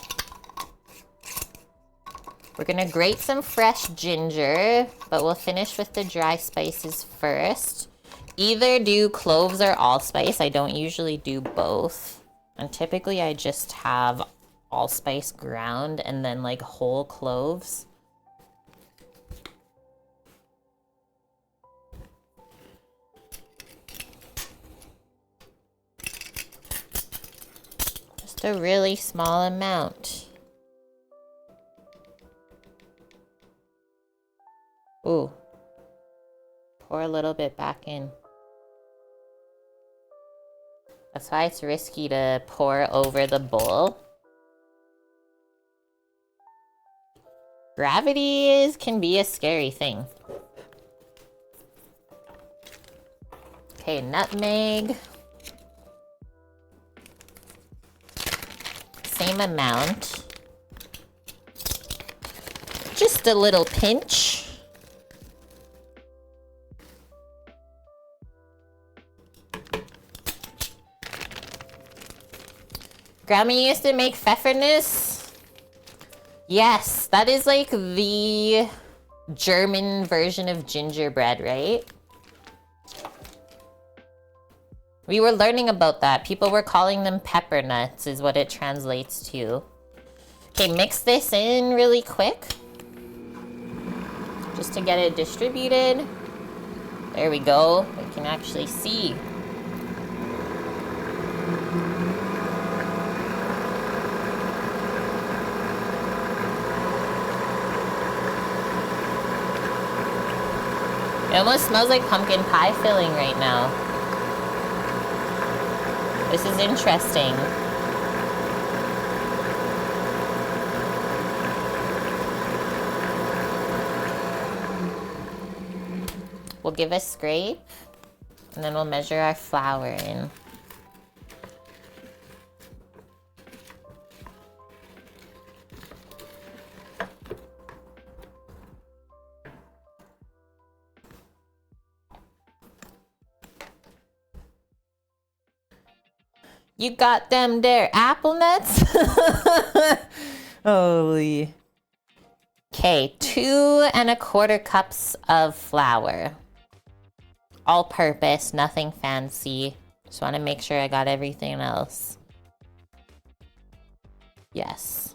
We're gonna grate some fresh ginger, but we'll finish with the dry spices first. Either do cloves or allspice. I don't usually do both. And typically I just have allspice ground and then like whole cloves. Just a really small amount. Ooh. Pour a little bit back in. That's why it's risky to pour over the bowl. Gravity can be a scary thing. Okay, nutmeg. Same amount. Just a little pinch. Grammy used to make pfeffernuss. Yes, that is like the German version of gingerbread, right? We were learning about that. People were calling them pepper nuts is what it translates to. Okay, mix this in really quick. Just to get it distributed. There we go. We can actually see. It almost smells like pumpkin pie filling right now. This is interesting. We'll give a scrape, and then we'll measure our flour in. You got them there apple nuts? Holy. Okay, 2 1/4 cups of flour. All purpose, nothing fancy. Just want to make sure I got everything else. Yes.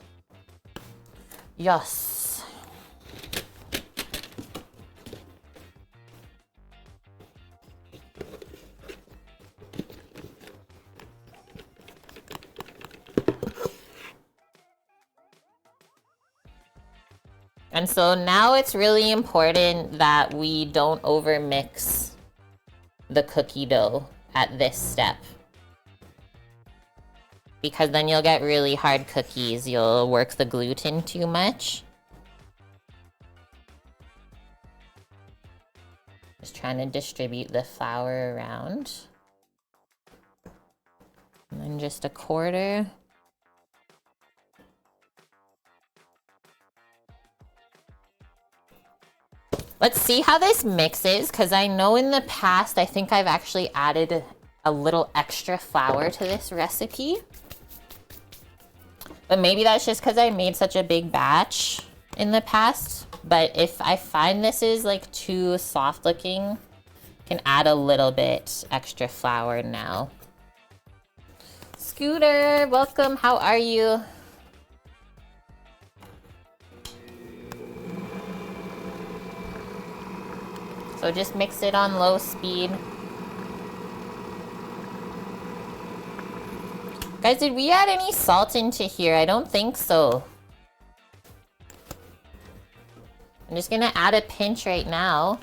Yes. And so now it's really important that we don't overmix the cookie dough at this step. Because then you'll get really hard cookies. You'll work the gluten too much. Just trying to distribute the flour around. And then just 1/4. Let's see how this mixes, because I know in the past, I think I've actually added a little extra flour to this recipe. But maybe that's just because I made such a big batch in the past. but if I find this is like too soft looking, can add a little bit extra flour now. Scooter, welcome. How are you? So just mix it on low speed. Guys, did we add any salt into here? I don't think so. I'm just gonna add a pinch right now.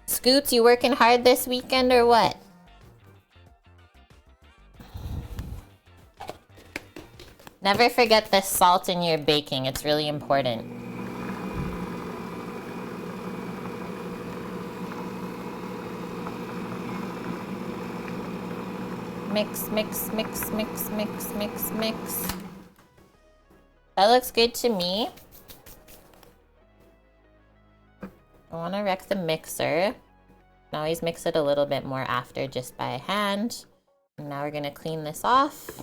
Scoots, you working hard this weekend or what? Never forget the salt in your baking. It's really important. Mix, mix, mix, mix, mix, mix, mix. That looks good to me. I want to wreck the mixer. Now always mix it a little bit more after just by hand. And now we're gonna clean this off.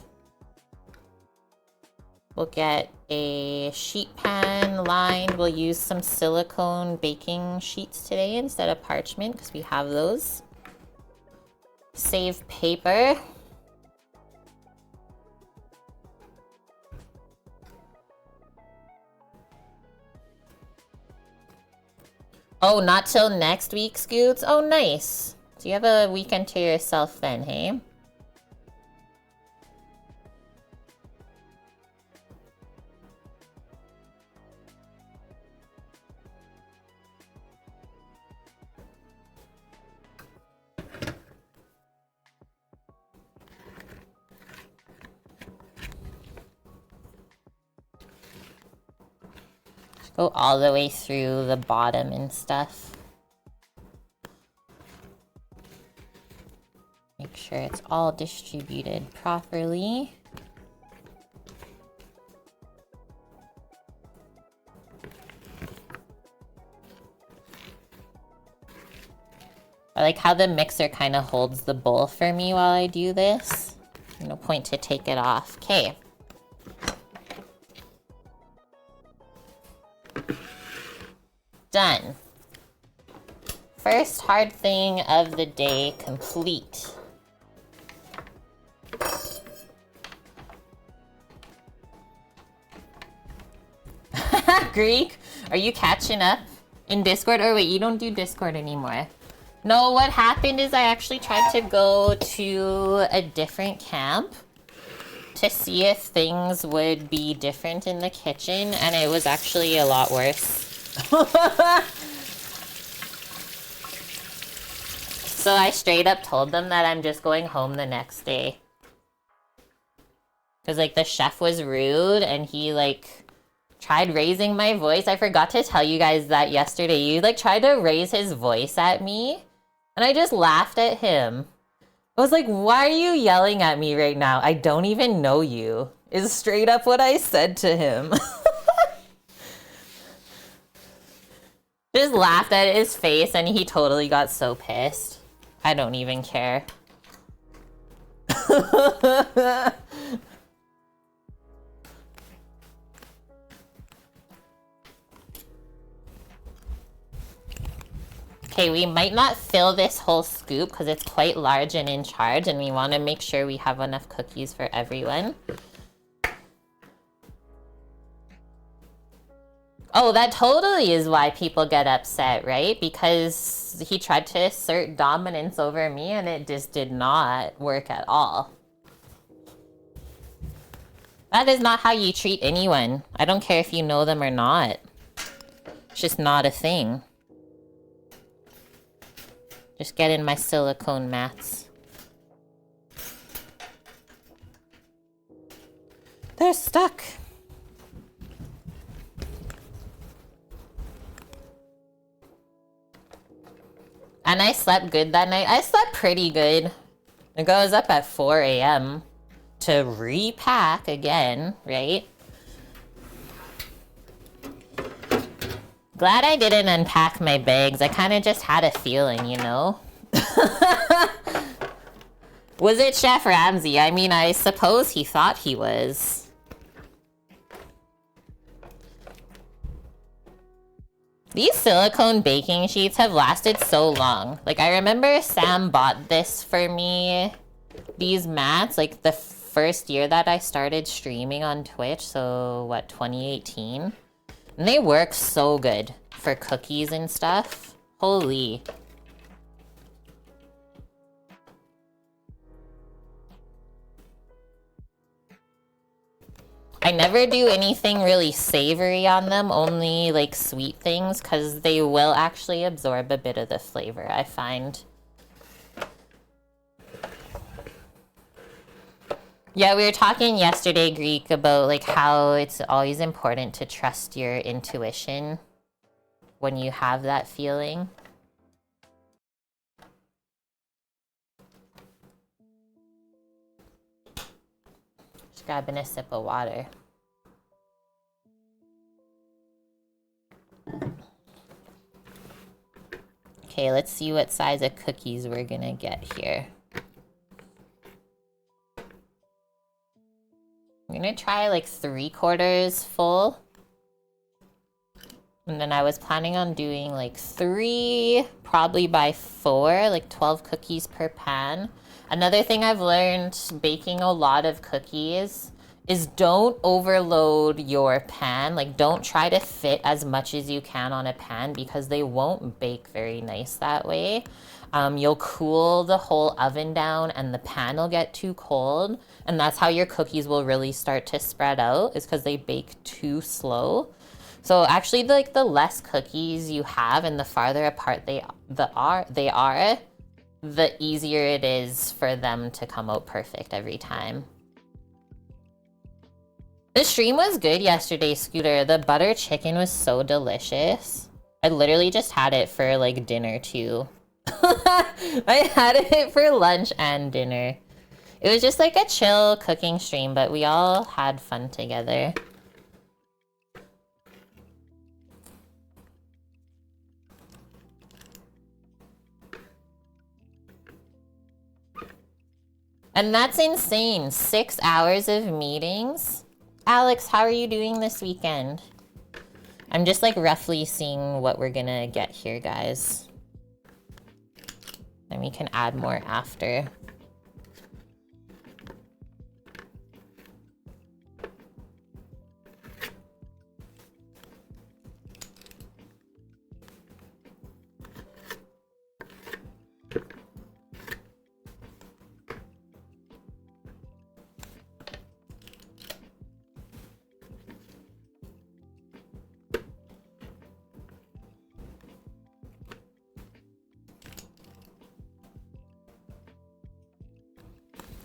We'll get a sheet pan lined. We'll use some silicone baking sheets today instead of parchment because we have those. Save paper. Oh, not till next week, Scoots? Oh, nice. So you have a weekend to yourself then, hey? Go all the way through the bottom and stuff. Make sure it's all distributed properly. I like how the mixer kind of holds the bowl for me while I do this. No point to take it off. Okay. Done. First hard thing of the day complete. Greek, are you catching up in Discord? Or wait, you don't do Discord anymore. No, what happened is I actually tried to go to a different camp to see if things would be different in the kitchen, and it was actually a lot worse. So I straight up told them that I'm just going home the next day. Because, like, the chef was rude, and he, like, tried raising my voice. I forgot to tell you guys that yesterday. He, like, tried to raise his voice at me, and I just laughed at him. I was like, why are you yelling at me right now? I don't even know you, is straight up what I said to him. Just laughed at his face, and he totally got so pissed. I don't even care. Okay, we might not fill this whole scoop because it's quite large and in charge, and we want to make sure we have enough cookies for everyone. Oh, that totally is why people get upset, right? Because he tried to assert dominance over me and it just did not work at all. That is not how you treat anyone. I don't care if you know them or not. It's just not a thing. Just get in my silicone mats. They're stuck. And I slept good that night. I slept pretty good. I was up at 4 a.m. to repack again, right? Glad I didn't unpack my bags. I kind of just had a feeling, you know? Was it Chef Ramsay? I mean, I suppose he thought he was. These silicone baking sheets have lasted so long. Like, I remember Sam bought this for me, these mats, like the first year that I started streaming on Twitch, so what, 2018? And they work so good for cookies and stuff. Holy. I never do anything really savory on them, only like sweet things, because they will actually absorb a bit of the flavor, I find. Yeah, we were talking yesterday, Greek, about like how it's always important to trust your intuition when you have that feeling. Grabbing a sip of water. Okay, let's see what size of cookies we're gonna get here. I'm gonna try like 3/4 full. And then I was planning on doing like 3, probably by 4, like 12 cookies per pan. Another thing I've learned baking a lot of cookies is don't overload your pan. Like, don't try to fit as much as you can on a pan because they won't bake very nice that way. You'll cool the whole oven down and the pan will get too cold. And that's how your cookies will really start to spread out, is because they bake too slow. So actually, like, the less cookies you have and the farther apart they are, the easier it is for them to come out perfect every time. The stream was good yesterday, Scooter. The butter chicken was so delicious. I literally just had it for like dinner too. I had it for lunch and dinner. It was just like a chill cooking stream, but we all had fun together. And that's insane. 6 hours of meetings. Alex, how are you doing this weekend? I'm just like roughly seeing what we're gonna get here, guys. Then we can add more after.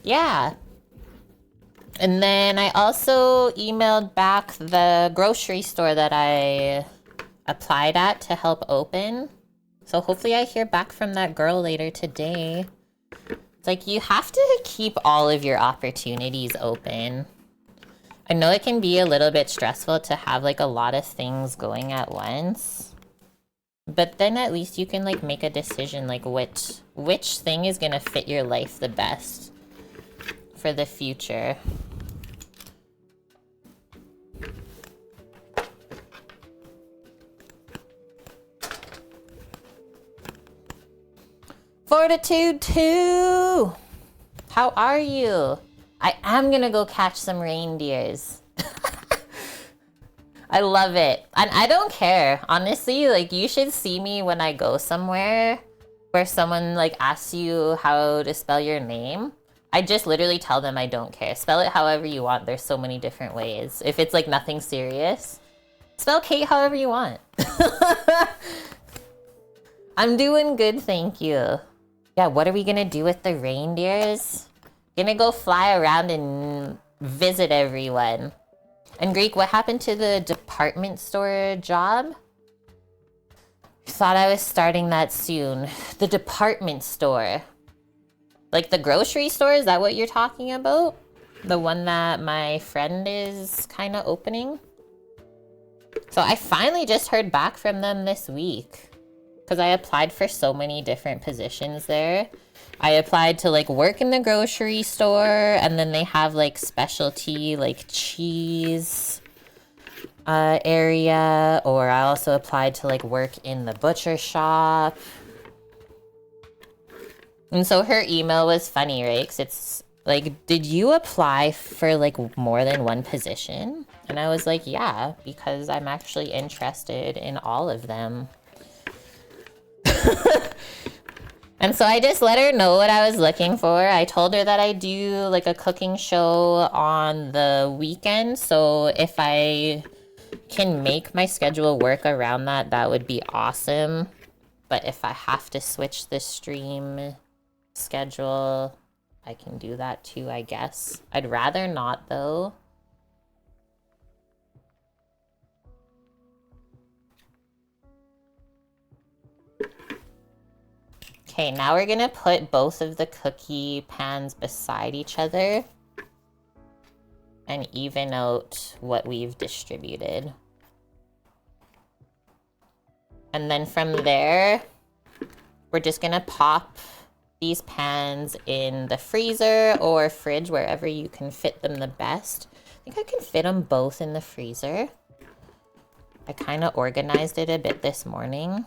Yeah. And then I also emailed back the grocery store that I applied at to help open. So hopefully I hear back from that girl later today. It's like, you have to keep all of your opportunities open. I know it can be a little bit stressful to have like a lot of things going at once. But then at least you can like make a decision like which thing is gonna fit your life the best for the future. Fortitude 2! How are you? I am gonna go catch some reindeers. I love it. And I don't care. Honestly, like, you should see me when I go somewhere where someone like asks you how to spell your name. I just literally tell them I don't care. Spell it however you want. There's so many different ways. If it's like nothing serious, spell Kate however you want. I'm doing good, thank you. Yeah, what are we gonna do with the reindeers? Gonna go fly around and visit everyone. And Greek, what happened to the department store job? Thought I was starting that soon. The department store. Like the grocery store, is that what you're talking about? The one that my friend is kind of opening? So I finally just heard back from them this week. Because I applied for so many different positions there. I applied to like work in the grocery store, and then they have like specialty like cheese, area, or I also applied to like work in the butcher shop. And so her email was funny, right? 'Cause it's like, did you apply for like more than one position? And I was like, yeah, because I'm actually interested in all of them. And so I just let her know what I was looking for. I told her that I do like a cooking show on the weekend. So if I can make my schedule work around that, that would be awesome. But if I have to switch the stream schedule, I can do that too, I guess. I'd rather not though. Okay, now we're gonna put both of the cookie pans beside each other and even out what we've distributed. And then from there, we're just gonna pop these pans in the freezer or fridge, wherever you can fit them the best. I think I can fit them both in the freezer. I kind of organized it a bit this morning.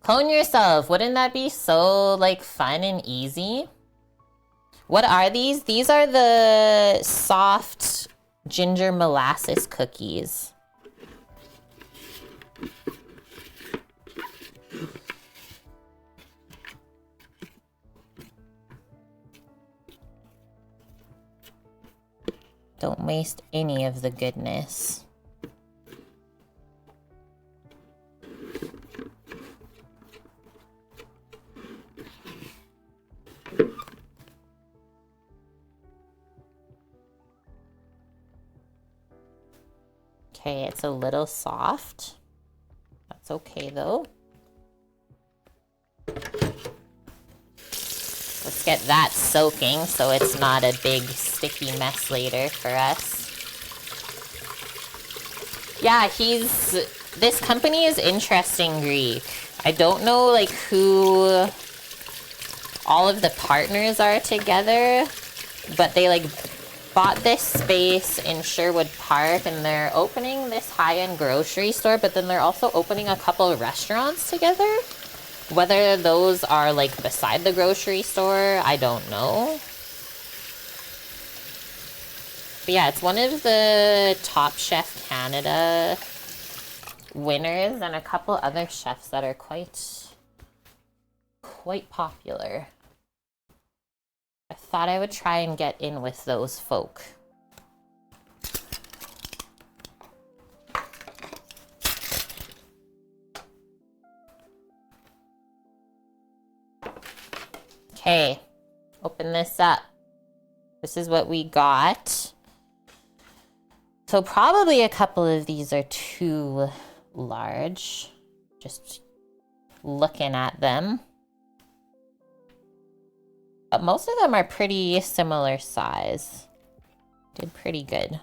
Clone yourself. Wouldn't that be so like fun and easy? What are these? These are the soft ginger molasses cookies. Don't waste any of the goodness. Okay, it's a little soft. That's okay though. Let's get that soaking so it's not a big sticky mess later for us. Yeah, this company is interesting, Greek. I don't know like who all of the partners are together, but they like bought this space in Sherwood Park and they're opening this high-end grocery store, but then they're also opening a couple of restaurants together. Whether those are like beside the grocery store, I don't know. But yeah, it's one of the Top Chef Canada winners and a couple other chefs that are quite popular. I thought I would try and get in with those folk. Okay, open this up. This is what we got. So probably a couple of these are too large. Just looking at them. But most of them are pretty similar size. Did pretty good.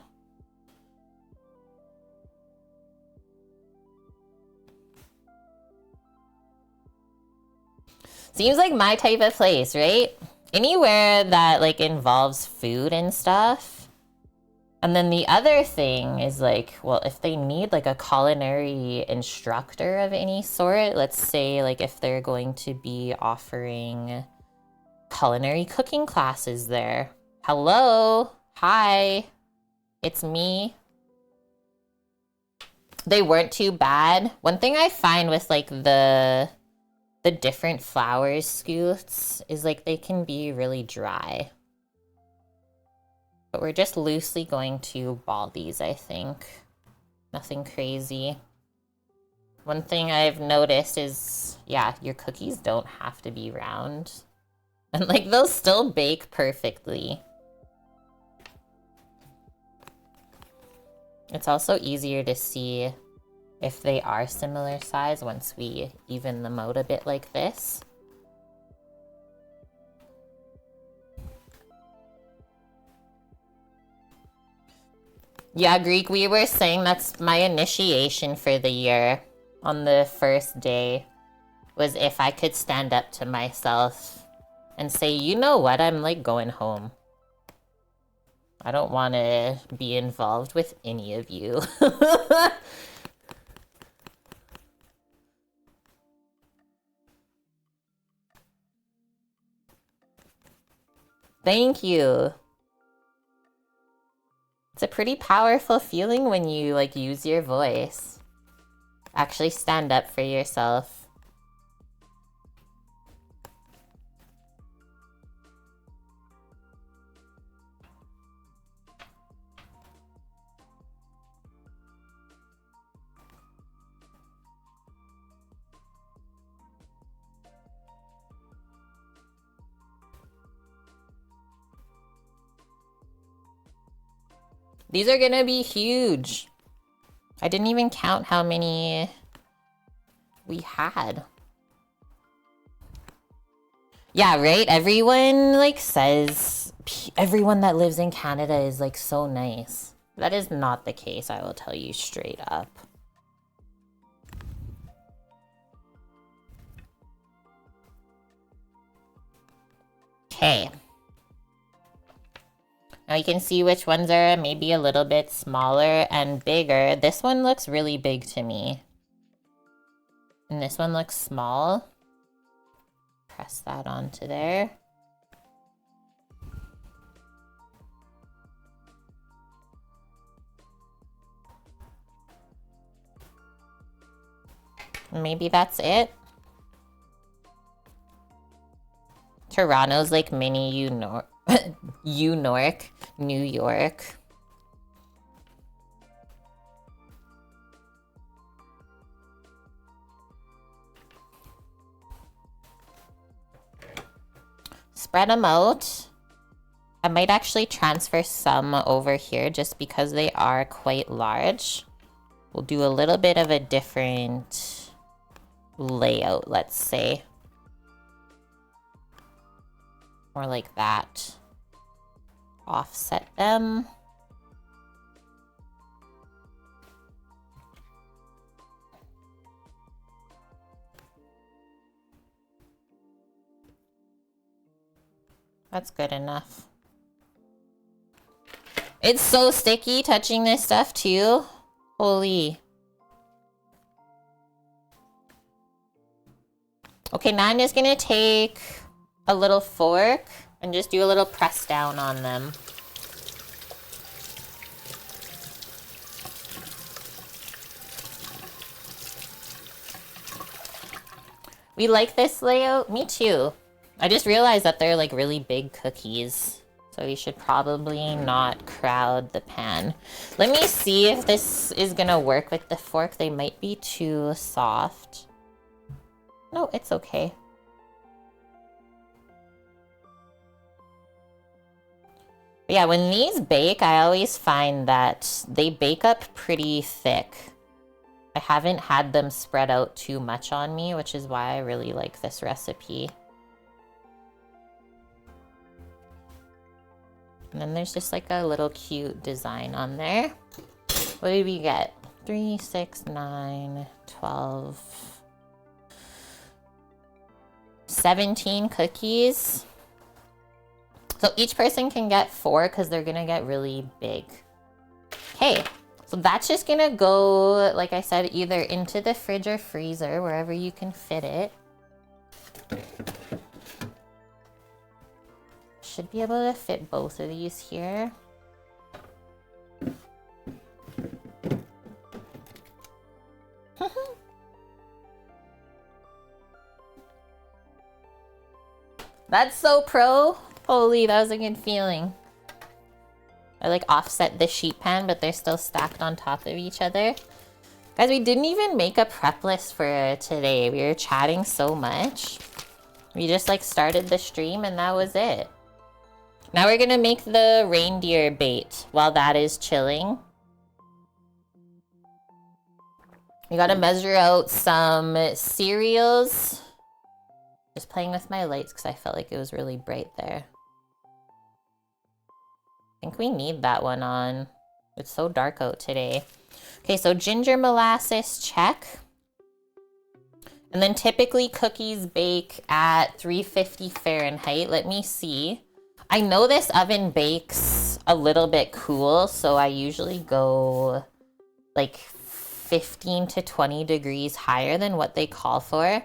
Seems like my type of place, right? Anywhere that like involves food and stuff. And then the other thing is like, well, if they need like a culinary instructor of any sort, let's say like if they're going to be offering culinary cooking classes there. Hello, hi, it's me. They weren't too bad. One thing I find with like the different flowers scoots is like they can be really dry. But we're just loosely going to ball these, I think. Nothing crazy. One thing I've noticed is, yeah, your cookies don't have to be round. And like they'll still bake perfectly. It's also easier to see if they are similar size once we even them out a bit like this. Yeah, Greek, we were saying that's my initiation for the year on the first day, was if I could stand up to myself and say, you know what, I'm like going home. I don't want to be involved with any of you. Thank you. It's a pretty powerful feeling when you like use your voice. Actually stand up for yourself. These are gonna be huge. I didn't even count how many we had. Yeah, right? Everyone like says, everyone that lives in Canada is like so nice. That is not the case, I will tell you straight up. Okay. Now you can see which ones are maybe a little bit smaller and bigger. This one looks really big to me. And this one looks small. Press that onto there. Maybe that's it. Toronto's like mini New York. Spread them out. I might actually transfer some over here just because they are quite large. We'll do a little bit of a different layout, let's say. More like that. Offset them. That's good enough. It's so sticky touching this stuff too. Holy. Okay, now I'm just gonna take a little fork and just do a little press down on them. We like this layout? Me too. I just realized that they're like really big cookies. So we should probably not crowd the pan. Let me see if this is gonna work with the fork. They might be too soft. No, it's okay. But yeah, when these bake, I always find that they bake up pretty thick. I haven't had them spread out too much on me, which is why I really like this recipe. And then there's just like a little cute design on there. What did we get? 3, 6, 9, 12, 17 cookies. So each person can get 4 because they're gonna get really big. Okay, so that's just gonna go, like I said, either into the fridge or freezer, wherever you can fit it. Should be able to fit both of these here. That's so pro. Holy, that was a good feeling. I like offset the sheet pan, but they're still stacked on top of each other. Guys, we didn't even make a prep list for today. We were chatting so much. We just like started the stream and that was it. Now we're gonna make the reindeer bait while that is chilling. We gotta measure out some cereals. Just playing with my lights because I felt like it was really bright there. I think we need that one on. It's so dark out today. Okay, so ginger molasses, check. And then typically cookies bake at 350 Fahrenheit. Let me see. I know this oven bakes a little bit cool, so I usually go like 15 to 20 degrees higher than what they call for.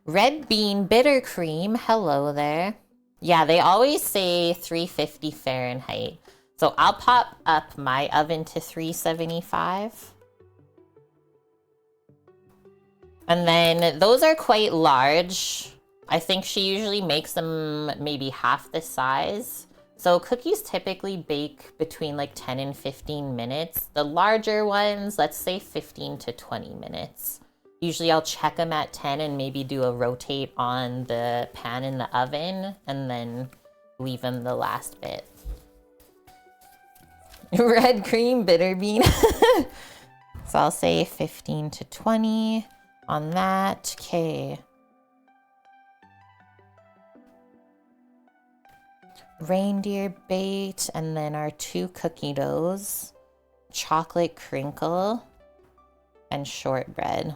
Red bean bitter cream, hello there. Yeah, they always say 350 Fahrenheit. So I'll pop up my oven to 375. And then those are quite large. I think she usually makes them maybe half the size. So cookies typically bake between like 10 and 15 minutes. The larger ones, let's say 15 to 20 minutes. Usually I'll check them at 10 and maybe do a rotate on the pan in the oven and then leave them the last bit. Red cream bitter bean. So I'll say 15 to 20 on that. Okay. Reindeer Bait, and then our 2 cookie doughs, chocolate crinkle, and shortbread.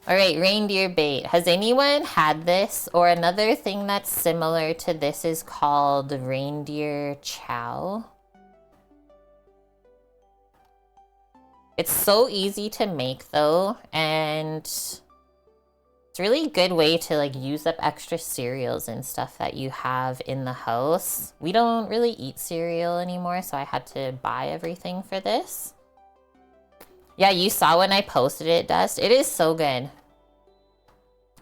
All right, Reindeer Bait. Has anyone had this? Or another thing that's similar to this is called reindeer chow. It's so easy to make though, and it's a really good way to like use up extra cereals and stuff that you have in the house. We don't really eat cereal anymore, so I had to buy everything for this. Yeah, you saw when I posted it, Dust. It is so good.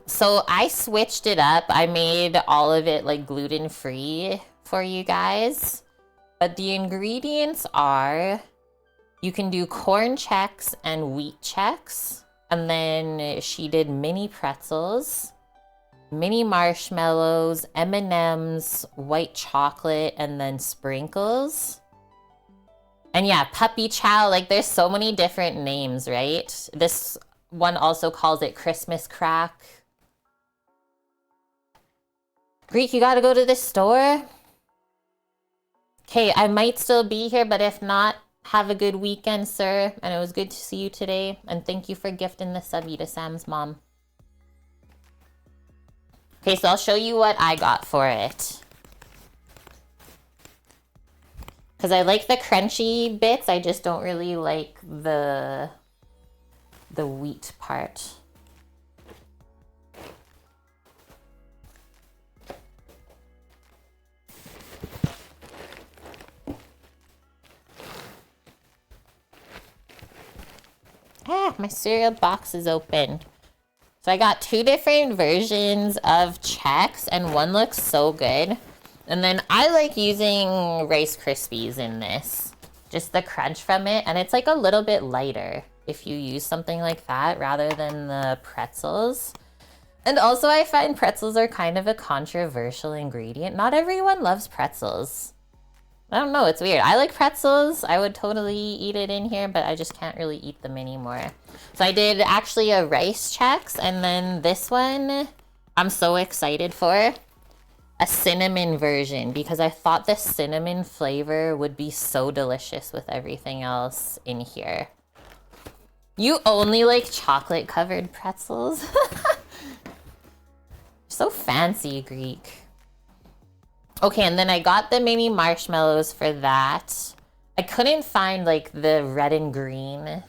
So I switched it up. I made all of it like gluten-free for you guys. But the ingredients are, you can do corn checks and wheat checks. And then she did mini pretzels, mini marshmallows, M&Ms, white chocolate, and then sprinkles. And yeah, puppy chow, like there's so many different names, right? This one also calls it Christmas crack. Greek, you gotta go to the store? Okay, I might still be here, but if not, have a good weekend, sir. And it was good to see you today. And thank you for gifting the subby to Sam's mom. Okay, so I'll show you what I got for it. Because I like the crunchy bits, I just don't really like the wheat part. Ah, my cereal box is open. So I got 2 different versions of checks, and one looks so good. And then I like using Rice Krispies in this. Just the crunch from it, and it's like a little bit lighter if you use something like that rather than the pretzels. And also I find pretzels are kind of a controversial ingredient. Not everyone loves pretzels. I don't know, it's weird. I like pretzels. I would totally eat it in here, but I just can't really eat them anymore. So I did actually a rice checks, and then this one I'm so excited for. A cinnamon version, because I thought the cinnamon flavor would be so delicious with everything else in here. You only like chocolate covered pretzels? So fancy, Greek. Okay, and then I got the mini marshmallows for that. I couldn't find like the red and green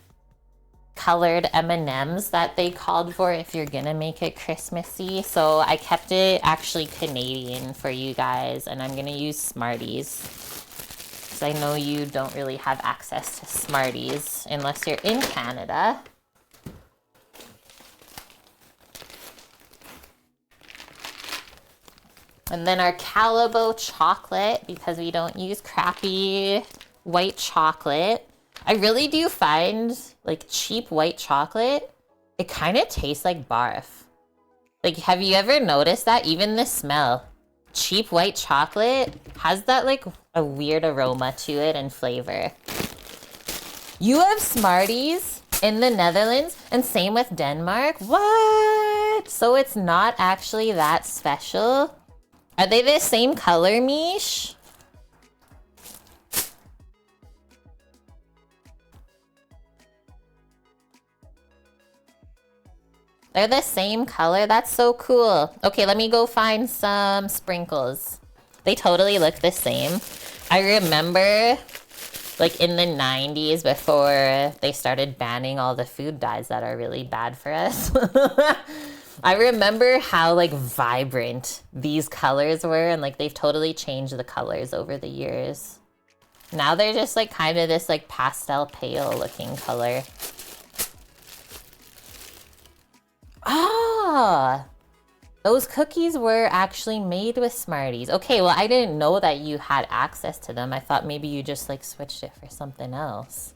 colored M&Ms that they called for if you're gonna make it Christmassy. So I kept it actually Canadian for you guys, and I'm gonna use Smarties. Because I know you don't really have access to Smarties unless you're in Canada. And then our Calabo chocolate, because we don't use crappy white chocolate. I really do find like cheap white chocolate, it kind of tastes like barf. Like, have you ever noticed that? Even the smell. Cheap white chocolate has that like a weird aroma to it and flavor. You have Smarties in the Netherlands, and same with Denmark? What? So it's not actually that special? Are they the same color, Mish? They're the same color. That's so cool. Okay, let me go find some sprinkles. They totally look the same. I remember, like, in the 90s, before they started banning all the food dyes that are really bad for us. I remember how, like, vibrant these colors were, and, like, they've totally changed the colors over the years. Now they're just, like, kind of this, like, pastel pale looking color. Ah! Those cookies were actually made with Smarties. Okay, well, I didn't know that you had access to them. I thought maybe you just, like, switched it for something else.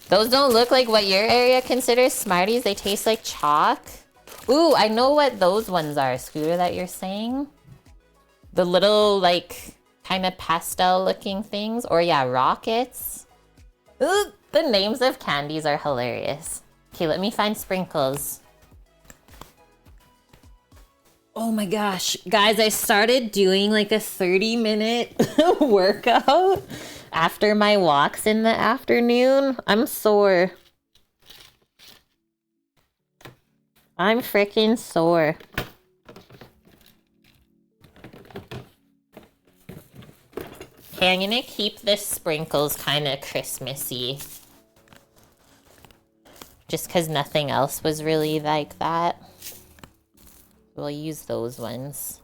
Those don't look like what your area considers Smarties. They taste like chalk. Ooh, I know what those ones are, Scooter, that you're saying. The little, like, kind of pastel-looking things. Or, yeah, rockets. Ooh, the names of candies are hilarious. Okay, let me find sprinkles. Oh my gosh. Guys, I started doing, like, a 30-minute workout after my walks in the afternoon. I'm sore. I'm freaking sore. Okay, I'm gonna keep the sprinkles kind of Christmassy. Just because nothing else was really like that. We'll use those ones.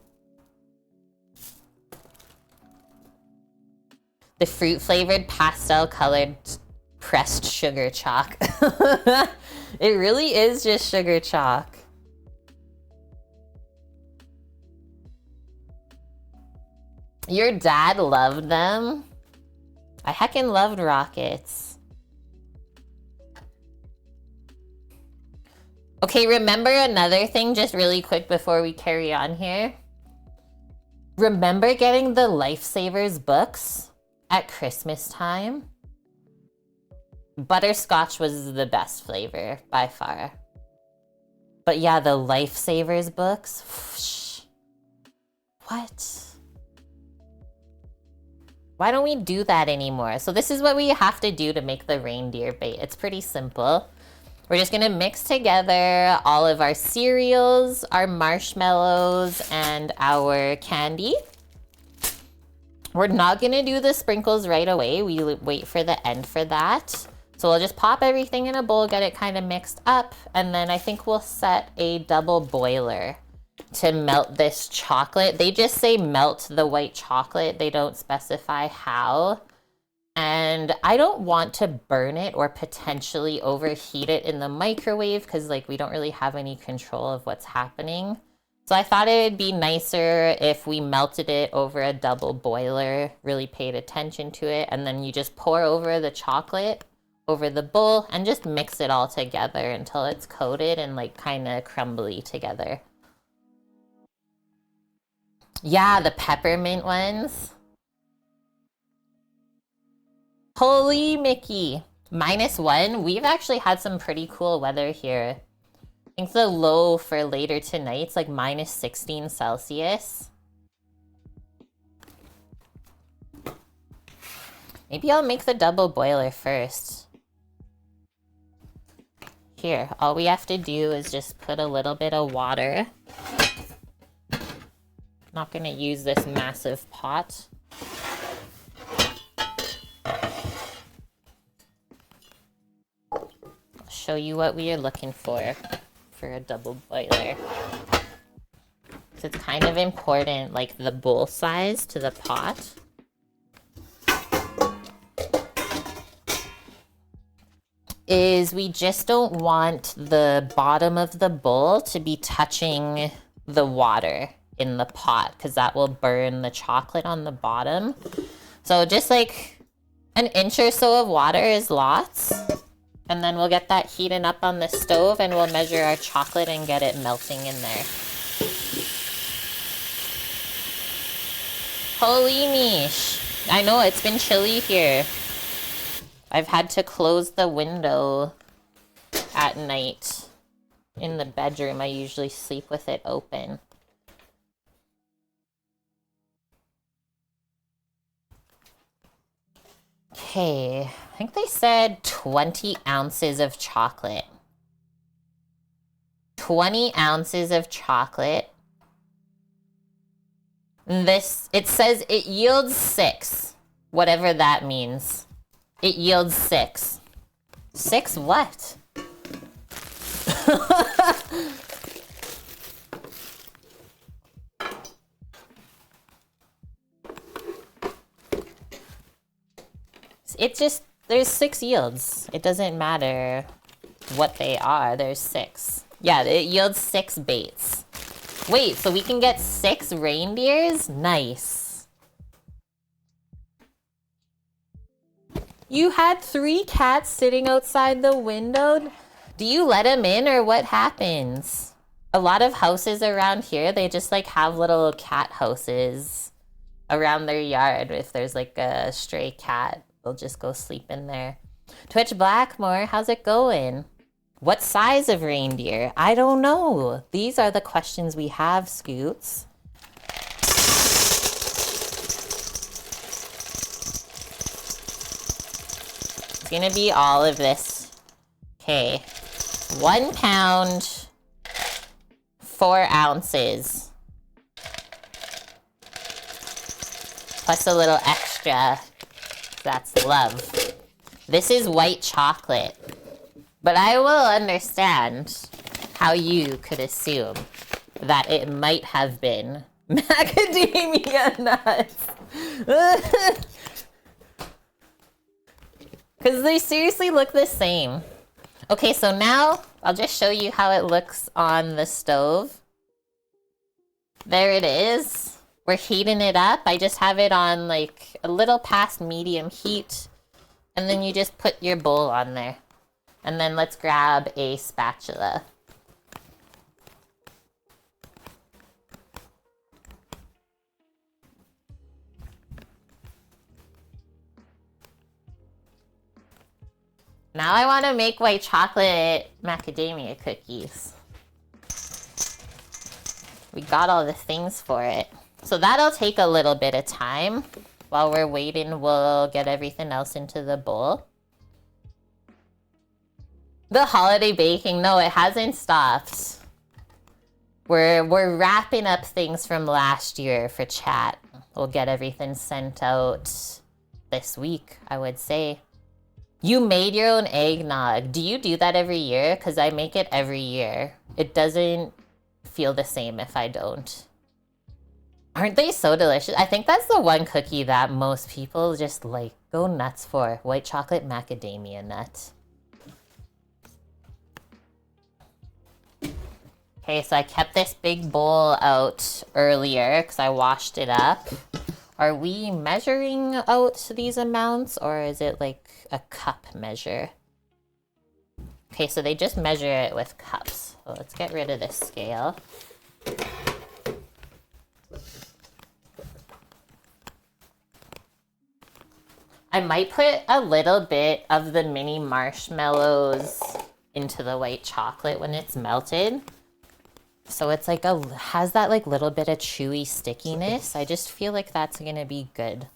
The fruit flavored pastel colored pressed sugar chalk. It really is just sugar chalk. Your dad loved them? I heckin' loved rockets. Okay, remember another thing just really quick before we carry on here? Remember getting the Lifesavers books at Christmas time? Butterscotch was the best flavor by far. But yeah, the Lifesavers books. Whoosh. What? Why don't we do that anymore? So this is what we have to do to make the reindeer bait. It's pretty simple. We're just gonna mix together all of our cereals, our marshmallows, and our candy. We're not gonna do the sprinkles right away. We wait for the end for that. So we'll just pop everything in a bowl, get it kind of mixed up, and then I think we'll set a double boiler to melt this chocolate. They just say melt the white chocolate. They don't specify how. And I don't want to burn it or potentially overheat it in the microwave because, like, we don't really have any control of what's happening. So I thought it would be nicer if we melted it over a double boiler, really paid attention to it, and then you just pour over the chocolate over the bowl and just mix it all together until it's coated and, like, kind of crumbly together. Yeah, the peppermint ones. Holy Mickey. -1. We've actually had some pretty cool weather here. I think the low for later tonight's like -16 Celsius. Maybe I'll make the double boiler first. Here, all we have to do is just put a little bit of water. Not gonna use this massive pot. Show you what we are looking for a double boiler. So it's kind of important, like the bowl size to the pot. Is we just don't want the bottom of the bowl to be touching the water in the pot because that will burn the chocolate on the bottom. So just like an inch or so of water is lots. And then we'll get that heating up on the stove and we'll measure our chocolate and get it melting in there. Holy meesh. I know, it's been chilly here. I've had to close the window at night. In the bedroom, I usually sleep with it open. Okay, I think they said 20 ounces of chocolate. 20 ounces of chocolate. This, it says it yields 6, whatever that means. It yields 6. 6 what? It just, there's 6 yields. It doesn't matter what they are, there's 6. Yeah, it yields 6 baits. Wait, so we can get 6 reindeers? Nice. You had 3 cats sitting outside the window? Do you let them in or what happens? A lot of houses around here, they just like have little cat houses around their yard. If there's like a stray cat, they'll just go sleep in there. Twitch Blackmore, how's it going? What size of reindeer? I don't know. These are the questions we have, Scoots. It's gonna be all of this. Okay. 1 pound, 4 ounces. Plus a little extra. That's love. This is white chocolate. But I will understand how you could assume that it might have been macadamia nuts. Because they seriously look the same. Okay, so now I'll just show you how it looks on the stove. There it is. We're heating it up. I just have it on like a little past medium heat. And then you just put your bowl on there. And then let's grab a spatula. Now I want to make white chocolate macadamia cookies. We got all the things for it. So that'll take a little bit of time. While we're waiting, we'll get everything else into the bowl. The holiday baking, no, it hasn't stopped. We're wrapping up things from last year for chat. We'll get everything sent out this week, I would say. You made your own eggnog. Do you do that every year? Because I make it every year. It doesn't feel the same if I don't. Aren't they so delicious? I think that's the one cookie that most people just like go nuts for. White chocolate macadamia nut. Okay, so I kept this big bowl out earlier because I washed it up. Are we measuring out these amounts or is it like a cup measure? Okay, so they just measure it with cups. So let's get rid of this scale. I might put a little bit of the mini marshmallows into the white chocolate when it's melted. So it's like has that like little bit of chewy stickiness. I just feel like that's gonna be good.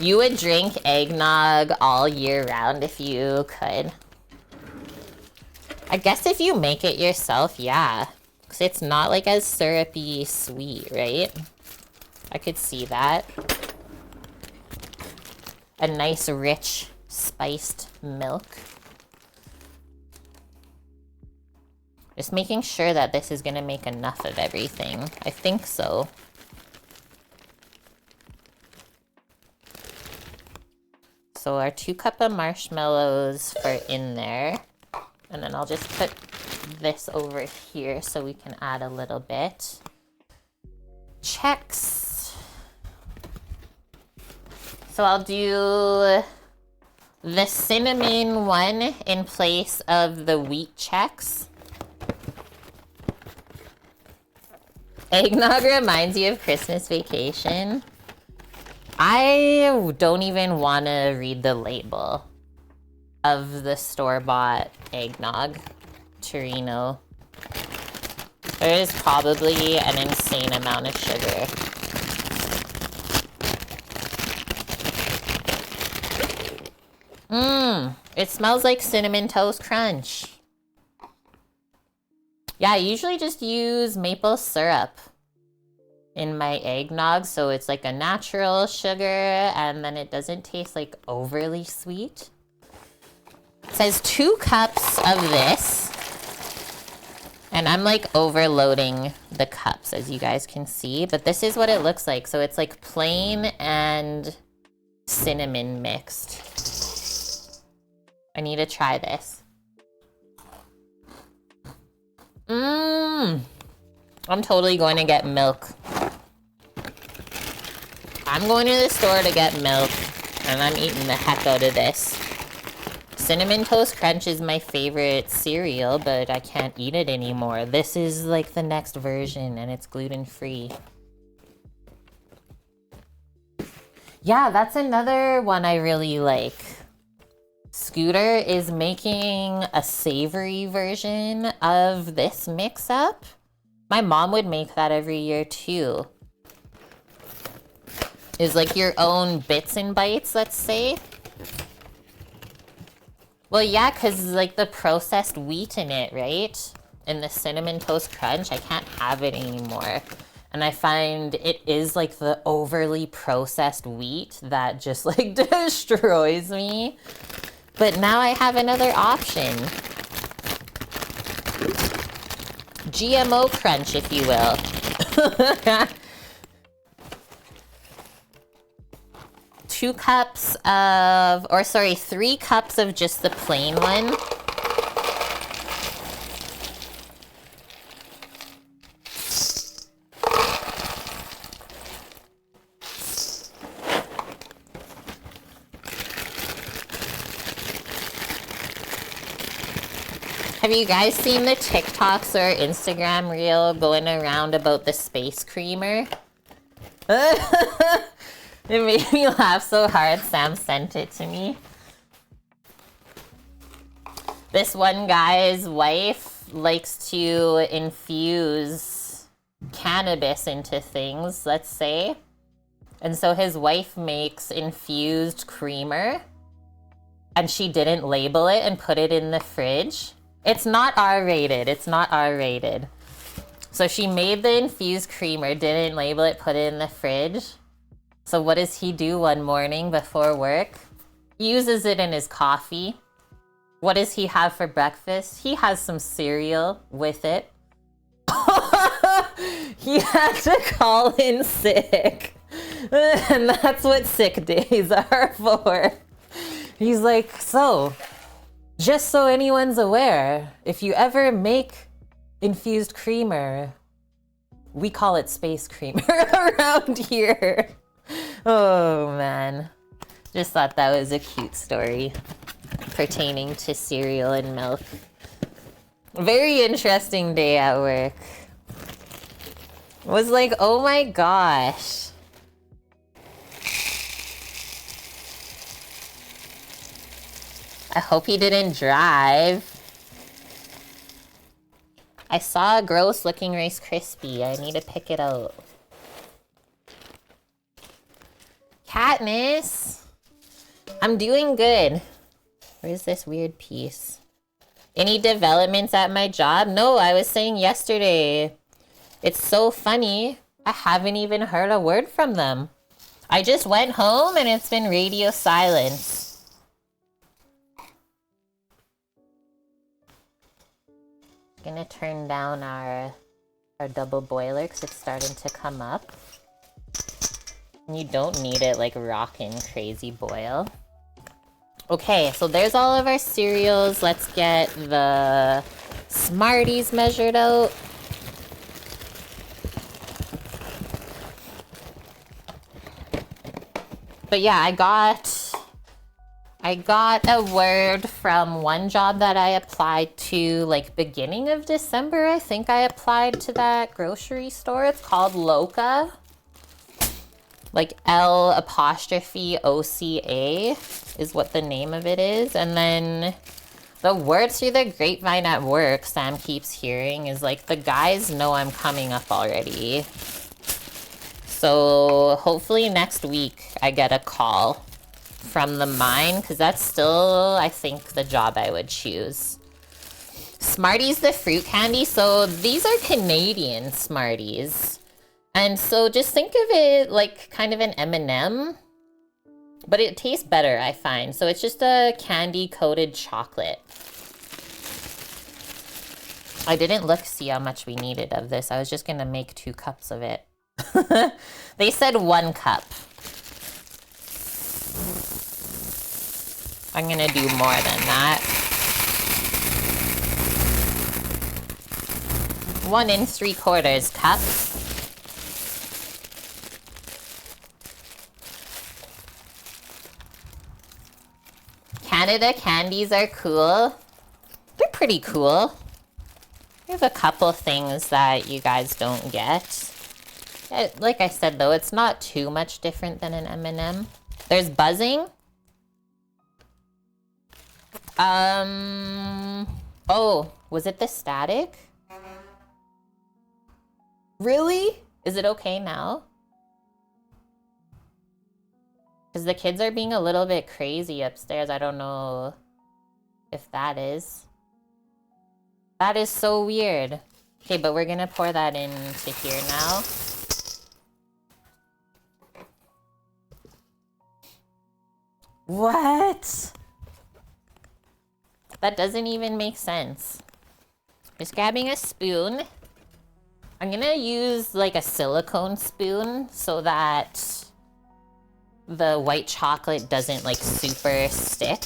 You would drink eggnog all year round if you could. I guess if you make it yourself, yeah. Because it's not like as syrupy sweet, right? I could see that. A nice, rich, spiced milk. Just making sure that this is gonna make enough of everything. I think so. So our 2 cups of marshmallows are in there. And then I'll just put this over here so we can add a little bit. Checks. So I'll do the cinnamon one in place of the wheat checks. Eggnog reminds you of Christmas Vacation. I don't even want to read the label of the store-bought eggnog, Torino. There is probably an insane amount of sugar. It smells like Cinnamon Toast Crunch. Yeah, I usually just use maple syrup in my eggnog, so it's like a natural sugar, and then it doesn't taste like overly sweet. It says 2 cups of this, and I'm like overloading the cups, as you guys can see, but this is what it looks like. So it's like plain and cinnamon mixed. I need to try this. I'm totally going to get milk. I'm going to the store to get milk, and I'm eating the heck out of this. Cinnamon Toast Crunch is my favorite cereal, but I can't eat it anymore. This is like the next version, and it's gluten-free. Yeah, that's another one I really like. Scooter is making a savory version of this mix-up. My mom would make that every year too. Is like your own bits and bites, let's say. Well, yeah, because like the processed wheat in it, right? In the Cinnamon Toast Crunch, I can't have it anymore. And I find it is like the overly processed wheat that just like destroys me. But now I have another option. GMO crunch, if you will. 2 cups of, or sorry, 3 cups of just the plain one. Have you guys seen the TikToks or Instagram reel going around about the space creamer? It made me laugh so hard. Sam sent it to me. This one guy's wife likes to infuse cannabis into things, let's say. And so his wife makes infused creamer, and she didn't label it and put it in the fridge. It's not R-rated. It's not R-rated. So she made the infused creamer, didn't label it, put it in the fridge. So what does he do one morning before work? He uses it in his coffee. What does he have for breakfast? He has some cereal with it. He had to call in sick. And that's what sick days are for. He's like, so, just so anyone's aware, if you ever make infused creamer, we call it space creamer around here. Oh man. Just thought that was a cute story pertaining to cereal and milk. Very interesting day at work. Was like, oh my gosh. I hope he didn't drive. I saw a gross looking Rice Krispie. I need to pick it out. Katniss! I'm doing good. Where's this weird piece? Any developments at my job? No, I was saying yesterday. It's so funny. I haven't even heard a word from them. I just went home and it's been radio silence. Gonna turn down our double boiler because it's starting to come up. You don't need it like rockin' crazy boil. Okay, so there's all of our cereals. Let's get the Smarties measured out. But yeah, I got a word from one job that I applied to like beginning of December. I think I applied to that grocery store. It's called Loca. Like L''OCA is what the name of it is. And then the word through the grapevine at work, Sam keeps hearing, is like the guys know I'm coming up already. So hopefully next week I get a call. from the mine, because that's still, I think, the job I would choose. Smarties the fruit candy. So these are Canadian Smarties. And so just think of it like kind of an M&M. But it tastes better, I find. So it's just a candy-coated chocolate. I didn't look to see how much we needed of this. I was just gonna make 2 cups of it. They said 1 cup. I'm gonna do more than that. 1 3/4 cups. Canada candies are cool. They're pretty cool. We have a couple things that you guys don't get. Like I said though, it's not too much different than an M&M. There's buzzing. Oh, was it the static? Really? Is it okay now? Because the kids are being a little bit crazy upstairs. I don't know if that is. That is so weird. Okay, but we're gonna pour that into here now. What? That doesn't even make sense. Just grabbing a spoon. I'm gonna use like a silicone spoon so that the white chocolate doesn't like super stick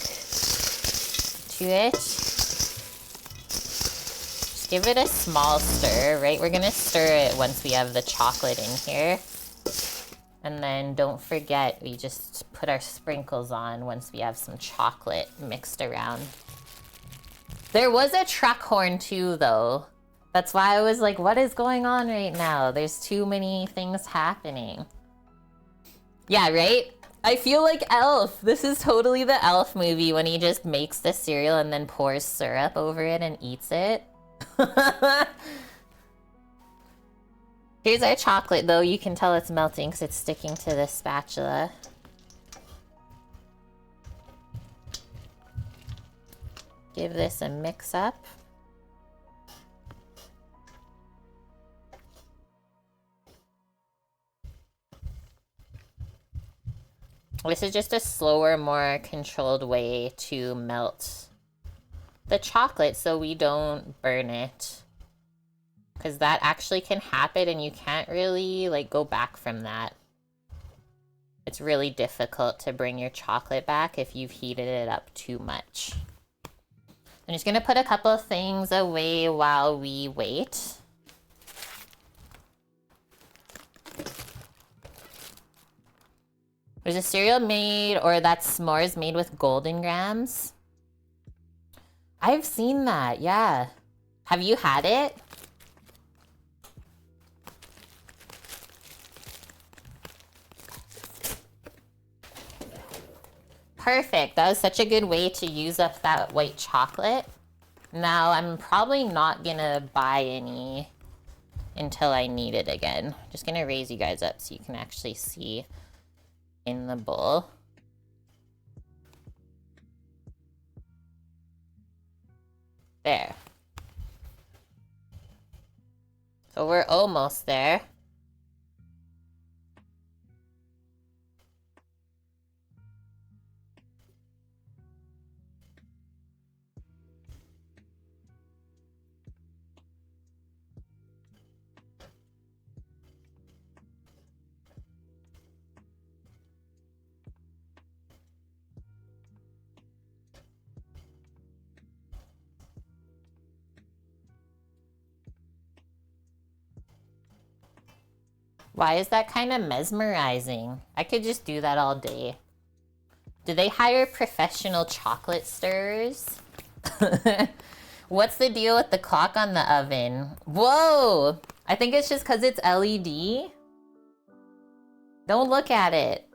to it. Just give it a small stir, right? We're gonna stir it once we have the chocolate in here. And then don't forget, we just put our sprinkles on once we have some chocolate mixed around. There was a truck horn too, though. That's why I was like, what is going on right now? There's too many things happening. Yeah, right? I feel like Elf. This is totally the Elf movie when he just makes the cereal and then pours syrup over it and eats it. Here's our chocolate, though. You can tell it's melting because it's sticking to the spatula. Give this a mix up. This is just a slower, more controlled way to melt the chocolate so we don't burn it. Because that actually can happen and you can't really like go back from that. It's really difficult to bring your chocolate back if you've heated it up too much. I'm just gonna put a couple of things away while we wait. There's a cereal made, or that's s'mores made with golden grams. I've seen that, yeah. Have you had it? Perfect. That was such a good way to use up that white chocolate. Now, I'm probably not gonna buy any until I need it again. Just gonna raise you guys up so you can actually see in the bowl. There. So we're almost there. Why is that kind of mesmerizing? I could just do that all day. Do they hire professional chocolate stirrers? What's the deal with the clock on the oven? Whoa! I think it's just because it's LED. Don't look at it.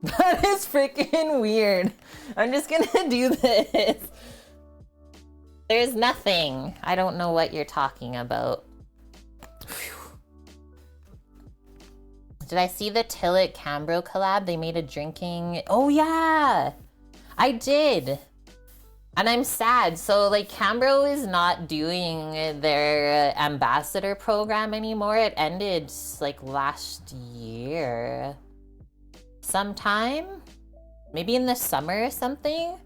That is freaking weird. I'm just gonna do this. There's nothing. I don't know what you're talking about. Did I see the Tillit Cambro collab? They made a drinking... Oh yeah! I did! And I'm sad. So like Cambro is not doing their ambassador program anymore. It ended like last year. Sometime? Maybe in the summer or something?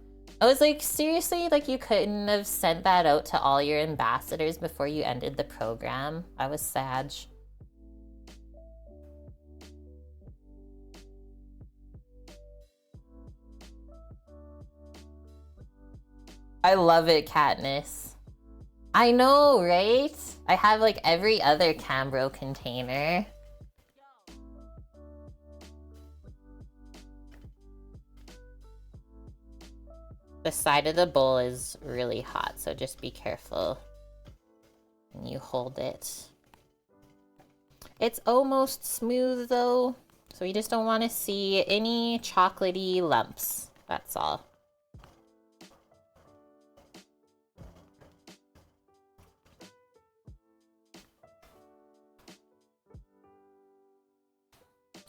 I was like, seriously? Like you couldn't have sent that out to all your ambassadors before you ended the program? I was sad. I love it, Katniss. I know, right? I have like every other Cambro container. The side of the bowl is really hot, so just be careful when you hold it. It's almost smooth though, so you just don't want to see any chocolatey lumps. That's all.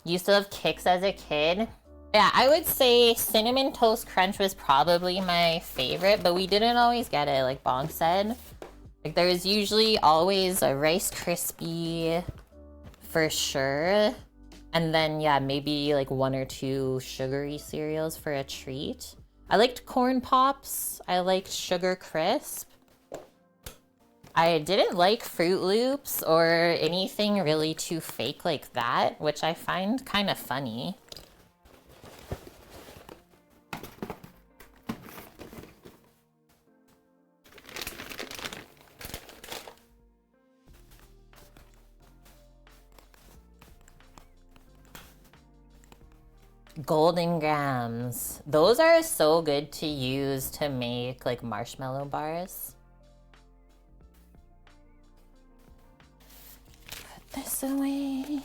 Used to have Kix as a kid. Yeah, I would say Cinnamon Toast Crunch was probably my favorite, but we didn't always get it, like Bong said. Like there was usually always a Rice Krispie for sure. And then yeah, maybe like 1 or 2 sugary cereals for a treat. I liked Corn Pops. I liked Sugar Crisp. I didn't like Fruit Loops or anything really too fake like that, which I find kind of funny. Golden Grams. Those are so good to use to make like marshmallow bars. Put this away.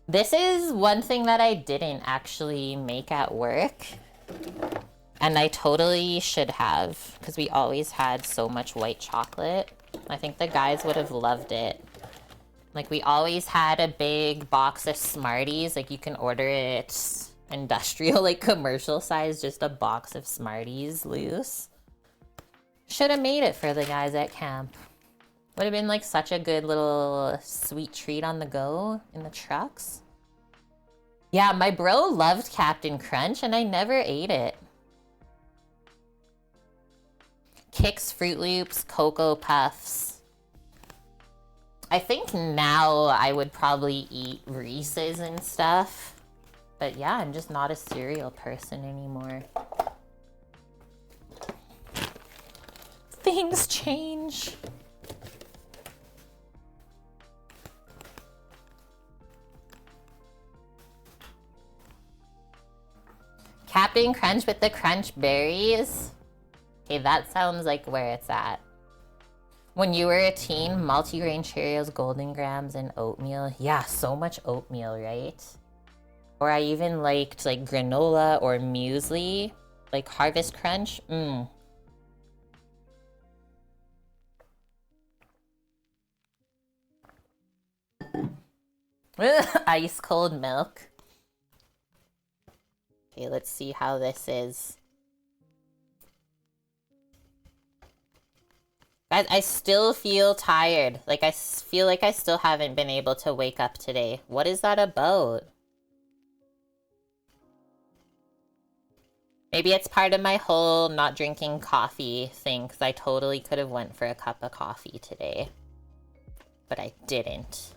This is one thing that I didn't actually make at work. And I totally should have, because we always had so much white chocolate. I think the guys would have loved it. Like we always had a big box of Smarties. Like you can order it industrial, like commercial size, just a box of Smarties loose. Should have made it for the guys at camp. Would have been like such a good little sweet treat on the go in the trucks. Yeah, my bro loved Captain Crunch and I never ate it. Kix, Fruit Loops, Cocoa Puffs. I think now I would probably eat Reese's and stuff. But yeah, I'm just not a cereal person anymore. Things change. Captain Crunch with the crunch berries. Okay, that sounds like where it's at. When you were a teen, multigrain Cheerios, Golden Grams, and oatmeal. Yeah, so much oatmeal, right? Or I even liked like granola or muesli, like Harvest Crunch. Ice cold milk. Okay, let's see how this is. Guys, I still feel tired. Like, I feel like I still haven't been able to wake up today. What is that about? Maybe it's part of my whole not drinking coffee thing, because I totally could have went for a cup of coffee today. But I didn't.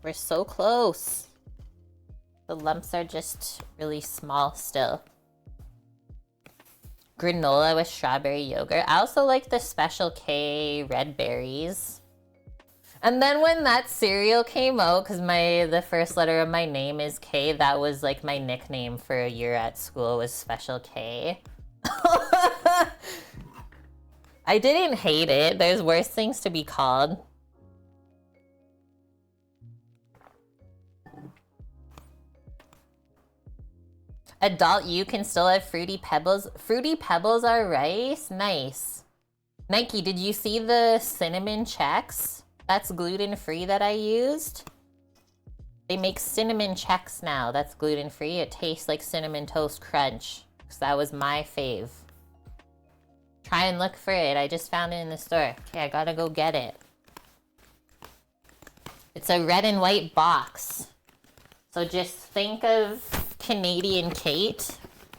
We're so close. The lumps are just really small still. Granola with strawberry yogurt. I also like the Special K red berries. And then when that cereal came out, because the first letter of my name is K, that was like my nickname for a year at school was Special K. I didn't hate it. There's worse things to be called. Adult you can still have Fruity Pebbles. Fruity Pebbles are rice? Nice. Nike, did you see the cinnamon Chex? That's gluten-free that I used. They make cinnamon Chex now. That's gluten-free. It tastes like Cinnamon Toast Crunch. Because that was my fave. Try and look for it. I just found it in the store. Okay, I gotta go get it. It's a red and white box. So just think of Canadian Kate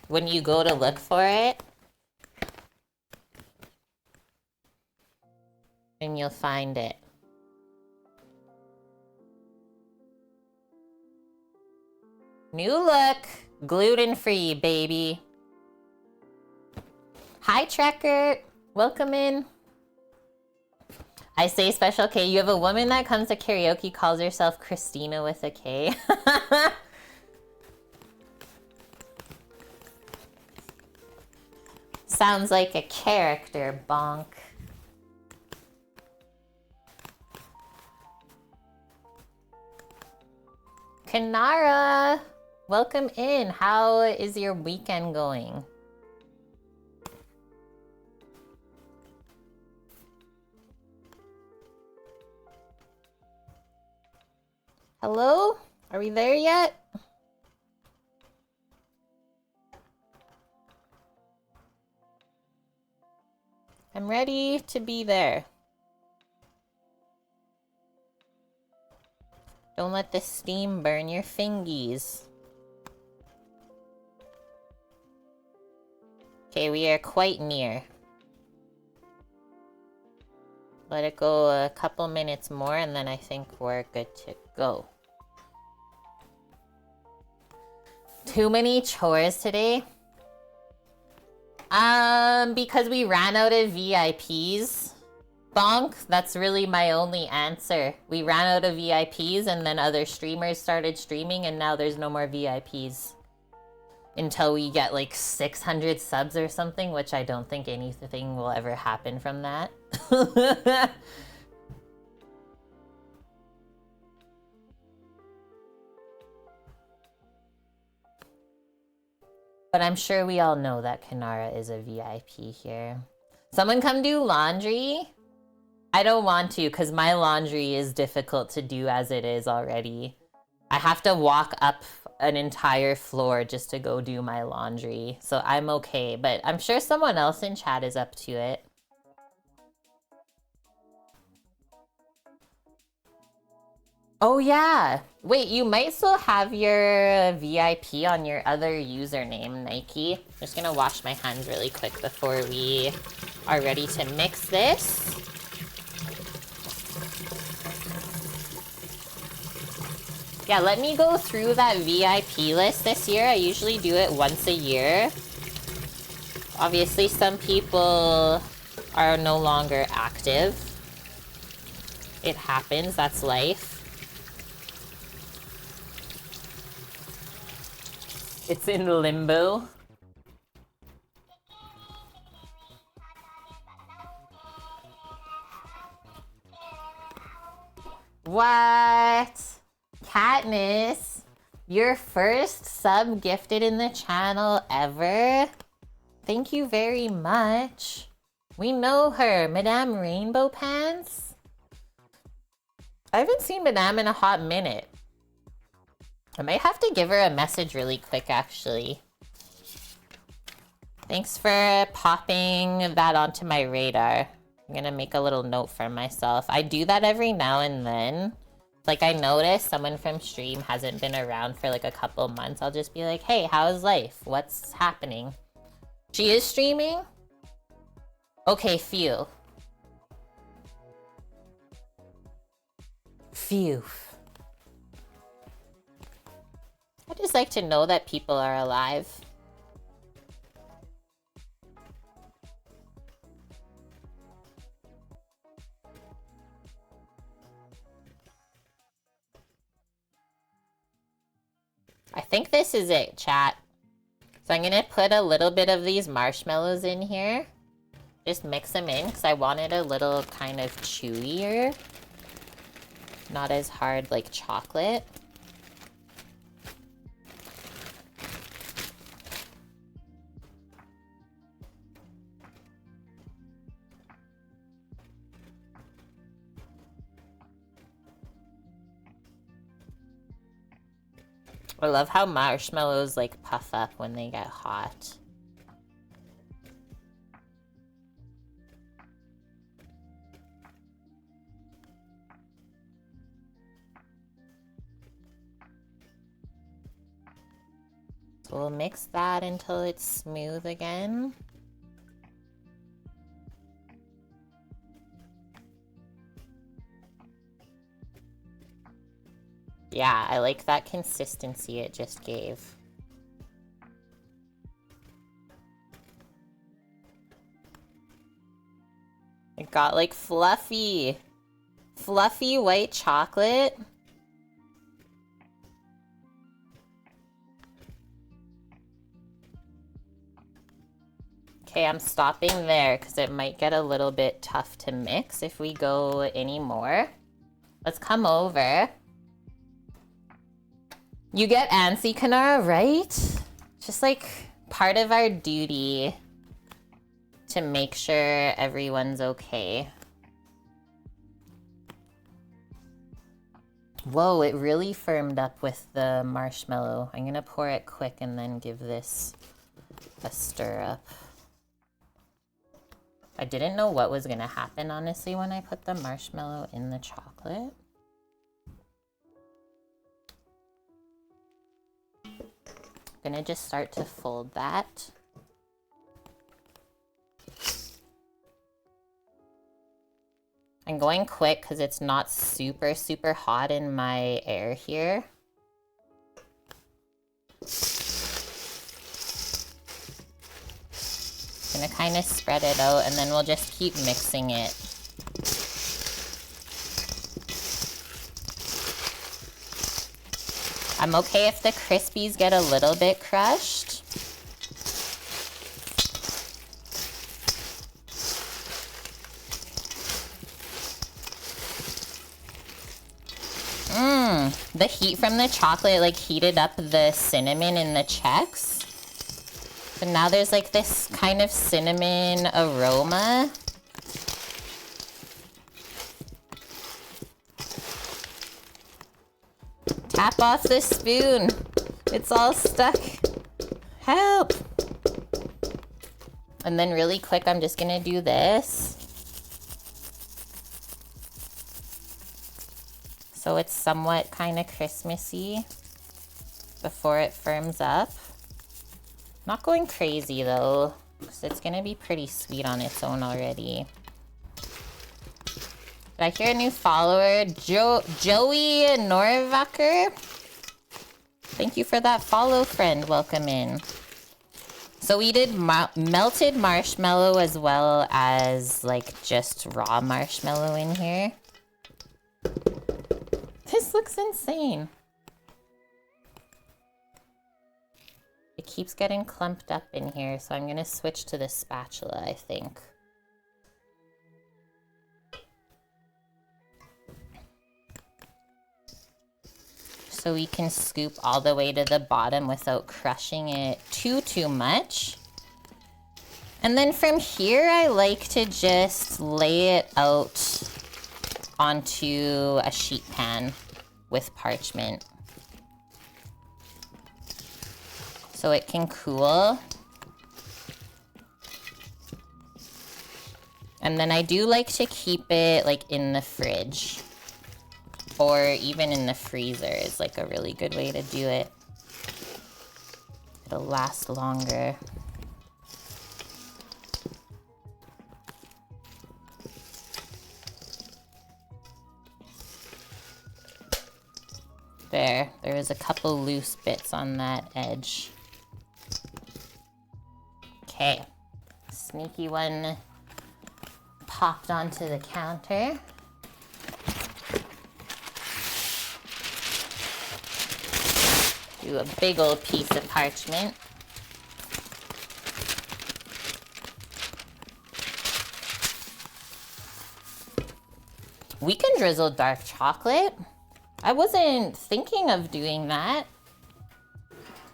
when you go to look for it. And you'll find it. New look. Gluten-free, baby. Hi, Trekker. Welcome in. I say Special K. You have a woman that comes to karaoke, calls herself Christina with a K. Sounds like a character, bonk. Kanara, welcome in. How is your weekend going? Hello? Are we there yet? I'm ready to be there. Don't let the steam burn your fingies. Okay, we are quite near. Let it go a couple minutes more and then I think we're good to go. Too many chores today? Because we ran out of VIPs. Bonk, that's really my only answer. We ran out of VIPs and then other streamers started streaming and now there's no more VIPs. Until we get like 600 subs or something, which I don't think anything will ever happen from that. But I'm sure we all know that Kanara is a VIP here. Someone come do laundry? I don't want to because my laundry is difficult to do as it is already. I have to walk up an entire floor just to go do my laundry. So I'm okay, but I'm sure someone else in chat is up to it. Oh yeah. Wait, you might still have your VIP on your other username, Nike. I'm just gonna wash my hands really quick before we are ready to mix this. Yeah, let me go through that VIP list this year. I usually do it once a year. Obviously, some people are no longer active. It happens, that's life. It's in limbo. What? Katniss, your first sub gifted in the channel ever? Thank you very much. We know her, Madame Rainbow Pants. I haven't seen Madame in a hot minute. I might have to give her a message really quick, actually. Thanks for popping that onto my radar. I'm gonna make a little note for myself. I do that every now and then. Like, I notice someone from stream hasn't been around for like a couple months. I'll just be like, hey, how's life? What's happening? She is streaming? Okay, phew. Phew. I just like to know that people are alive. I think this is it, chat. So I'm gonna put a little bit of these marshmallows in here. Just mix them in because I want it a little kind of chewier. Not as hard like chocolate. I love how marshmallows like puff up when they get hot. So we'll mix that until it's smooth again. Yeah, I like that consistency it just gave. It got like fluffy white chocolate. Okay, I'm stopping there because it might get a little bit tough to mix if we go any more. Let's come over. You get antsy, Kanara, right? It's just like part of our duty to make sure everyone's okay. Whoa, it really firmed up with the marshmallow. I'm gonna pour it quick and then give this a stir up. I didn't know what was gonna happen, honestly, when I put the marshmallow in the chocolate. I'm gonna just start to fold that. I'm going quick because it's not super hot in my air here. Gonna kind of spread it out and then we'll just keep mixing it. I'm okay if the Crispies get a little bit crushed. The heat from the chocolate like heated up the cinnamon in the checks. So now there's like this kind of cinnamon aroma. Tap off the spoon. It's all stuck. Help. And then really quick, I'm just gonna do this. So it's somewhat kind of Christmassy before it firms up. Not going crazy though, because it's gonna be pretty sweet on its own already. Did I hear a new follower? Joey Norvacker? Thank you for that follow, friend. Welcome in. So we did melted marshmallow as well as like just raw marshmallow in here. This looks insane. It keeps getting clumped up in here, so I'm gonna switch to the spatula, I think. So we can scoop all the way to the bottom without crushing it too much. And then from here, I like to just lay it out onto a sheet pan with parchment so it can cool. And then I do like to keep it like in the fridge or even in the freezer is like a really good way to do it. It'll last longer. There is a couple loose bits on that edge. Okay, sneaky one popped onto the counter. Do a big old piece of parchment. We can drizzle dark chocolate. I wasn't thinking of doing that,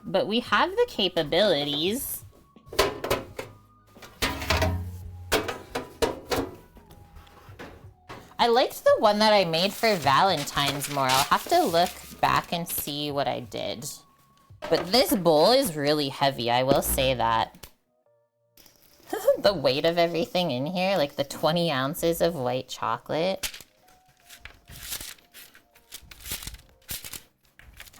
but we have the capabilities. I liked the one that I made for Valentine's more. I'll have to look back and see what I did. But this bowl is really heavy, I will say that. The weight of everything in here, like the 20 ounces of white chocolate.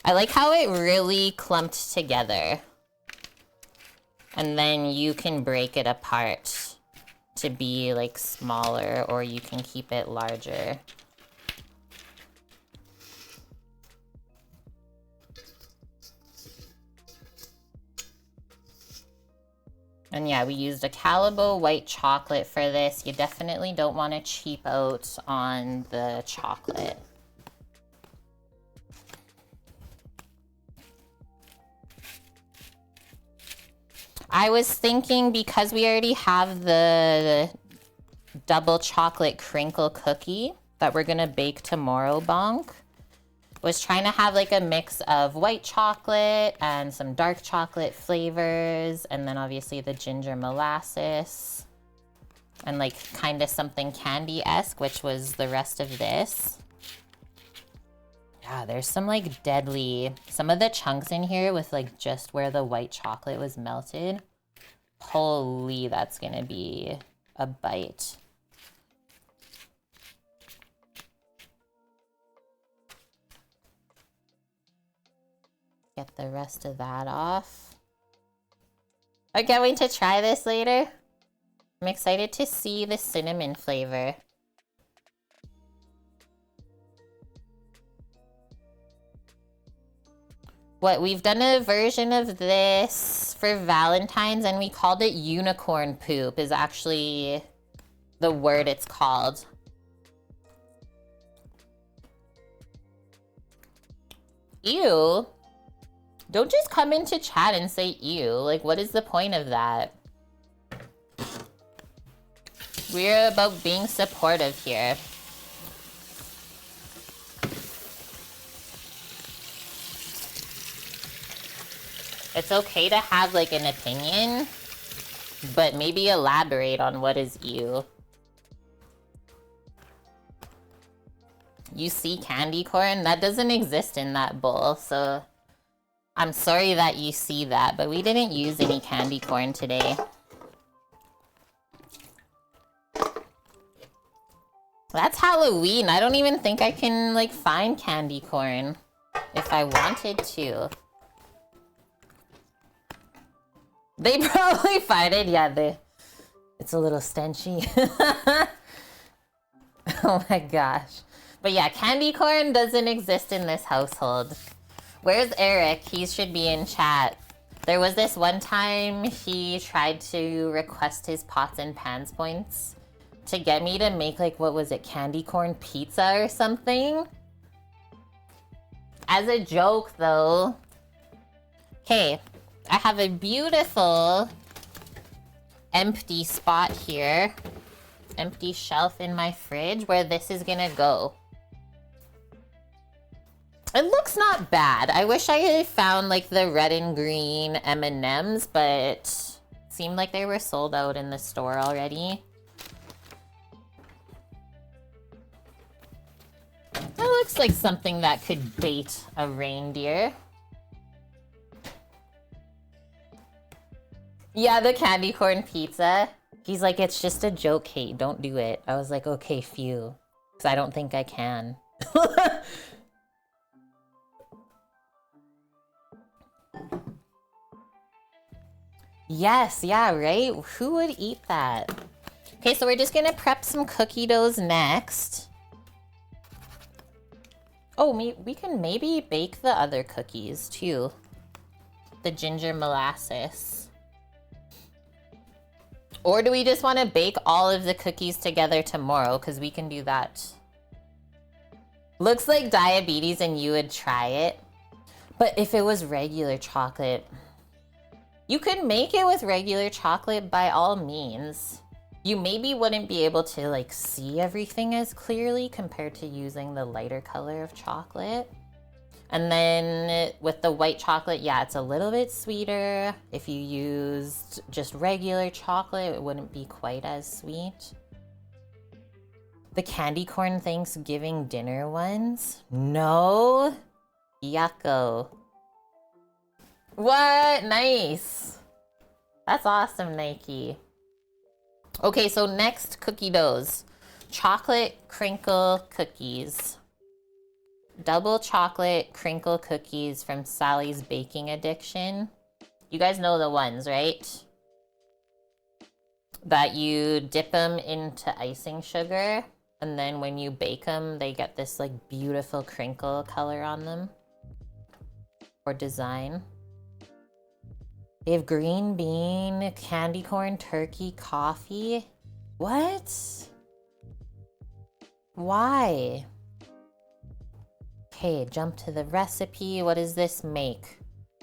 I like how it really clumped together. And then you can break it apart to be like smaller, or you can keep it larger. And yeah, we used a Calibo white chocolate for this. You definitely don't want to cheap out on the chocolate. I was thinking, because we already have the double chocolate crinkle cookie that we're gonna bake tomorrow, bonk, was trying to have like a mix of white chocolate and some dark chocolate flavors, and then obviously the ginger molasses, and like kind of something candy-esque, which was the rest of this. Yeah, there's some like deadly, some of the chunks in here with like just where the white chocolate was melted. Holy, that's gonna be a bite. Get the rest of that off. I can't wait to try this later. I'm excited to see the cinnamon flavor. What, we've done a version of this for Valentine's and we called it unicorn poop, is actually the word it's called. Ew. Don't just come into chat and say ew. Like, what is the point of that? We're about being supportive here. It's okay to have like an opinion, but maybe elaborate on what is ew. You see candy corn? That doesn't exist in that bowl, so I'm sorry that you see that, but we didn't use any candy corn today. That's Halloween. I don't even think I can like find candy corn if I wanted to. They probably find it. Yeah, it's a little stenchy. Oh my gosh. But yeah, candy corn doesn't exist in this household. Where's Eric? He should be in chat. There was this one time he tried to request his pots and pans points to get me to make like, what was it, candy corn pizza or something? As a joke though. Okay, I have a beautiful empty spot here. Empty shelf in my fridge where this is gonna go. It looks not bad. I wish I had found like the red and green M&Ms, but it seemed like they were sold out in the store already. That looks like something that could bait a reindeer. Yeah, the candy corn pizza. He's like, it's just a joke, Kate. Don't do it. I was like, okay, phew. Because I don't think I can. Yes, yeah, right? Who would eat that? Okay, so we're just gonna prep some cookie doughs next. Oh, we can maybe bake the other cookies too. The ginger molasses. Or do we just want to bake all of the cookies together tomorrow? Because we can do that. Looks like diabetes and you would try it. But if it was regular chocolate... You could make it with regular chocolate by all means. You maybe wouldn't be able to like see everything as clearly compared to using the lighter color of chocolate. And then with the white chocolate, yeah, it's a little bit sweeter. If you used just regular chocolate, it wouldn't be quite as sweet. The candy corn Thanksgiving dinner ones? No. Yucko. What? Nice. That's awesome, Nike. Okay, so next cookie doughs. Chocolate crinkle cookies. Double chocolate crinkle cookies from Sally's Baking Addiction. You guys know the ones, right? That you dip them into icing sugar, and then when you bake them, they get this like beautiful crinkle color on them. Or design. They have green bean, candy corn, turkey, coffee. What? Why? Okay, jump to the recipe. What does this make?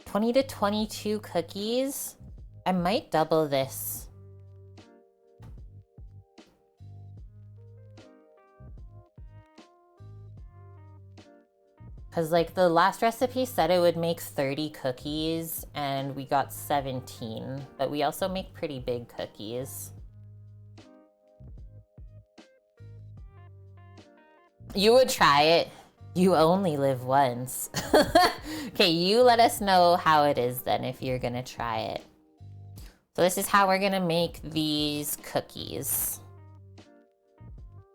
20 to 22 cookies? I might double this. Because like the last recipe said it would make 30 cookies and we got 17, but we also make pretty big cookies. You would try it. You only live once. Okay, you let us know how it is then if you're gonna try it. So this is how we're gonna make these cookies.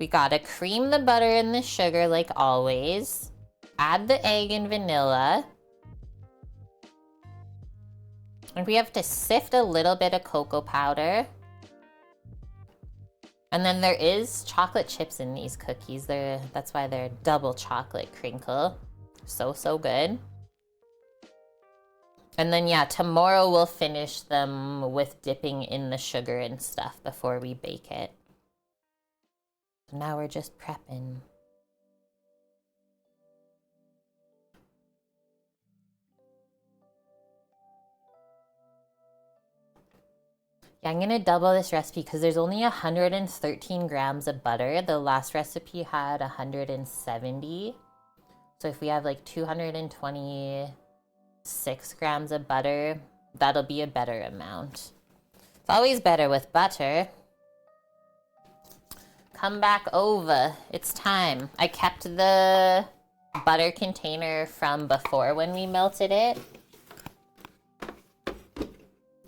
We gotta cream the butter and the sugar like always. Add the egg and vanilla. And we have to sift a little bit of cocoa powder. And then there is chocolate chips in these cookies. That's why they're double chocolate crinkle. So good. And then yeah, tomorrow we'll finish them with dipping in the sugar and stuff before we bake it. So now we're just prepping. Yeah, I'm gonna double this recipe because there's only 113 grams of butter. The last recipe had 170. So if we have like 226 grams of butter, that'll be a better amount. It's always better with butter. Come back over. It's time. I kept the butter container from before when we melted it.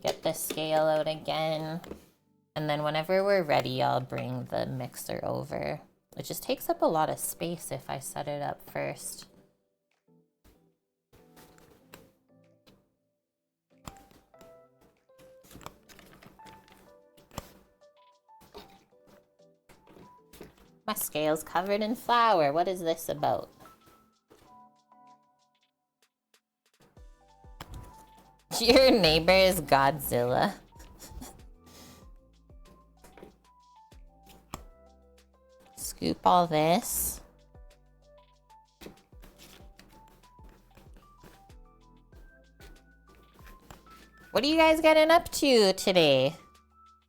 Get the scale out again. And then whenever we're ready, I'll bring the mixer over. It just takes up a lot of space if I set it up first. My scale's covered in flour. What is this about? Your neighbor is Godzilla. Scoop all this. What are you guys getting up to today?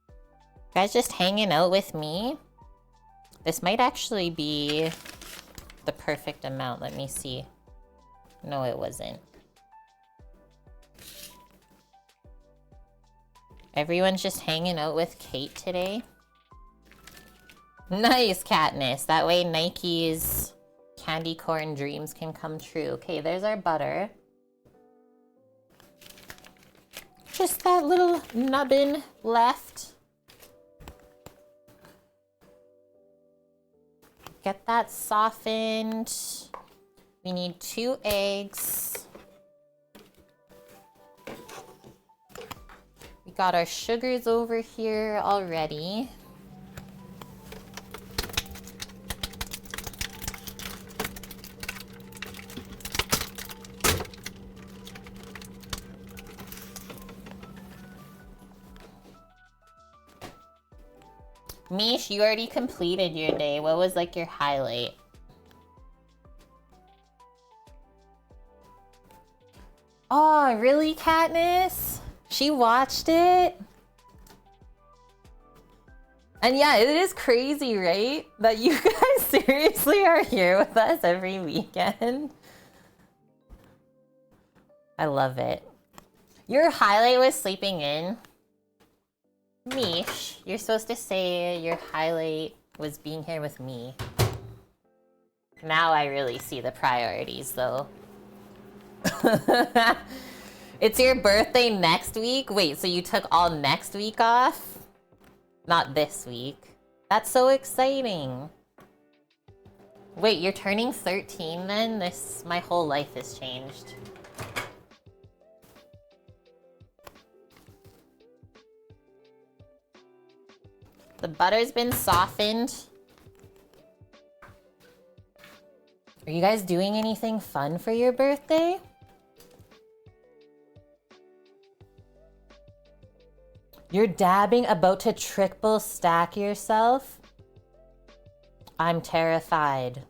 You guys just hanging out with me? This might actually be the perfect amount. Let me see. No, it wasn't. Everyone's just hanging out with Kate today. Nice, Katniss. That way Nike's candy corn dreams can come true. Okay, there's our butter. Just that little nubbin left. Get that softened. We need 2 eggs. We got our sugars over here already. Mish, you already completed your day. What was like your highlight? Oh, really, Katniss? She watched it? And yeah, it is crazy, right? That you guys seriously are here with us every weekend. I love it. Your highlight was sleeping in. Mish, you're supposed to say your highlight was being here with me. Now I really see the priorities, though. It's your birthday next week? Wait, so you took all next week off? Not this week. That's so exciting. Wait, you're turning 13 then? My whole life has changed. The butter's been softened. Are you guys doing anything fun for your birthday? You're dabbing, about to triple stack yourself? I'm terrified.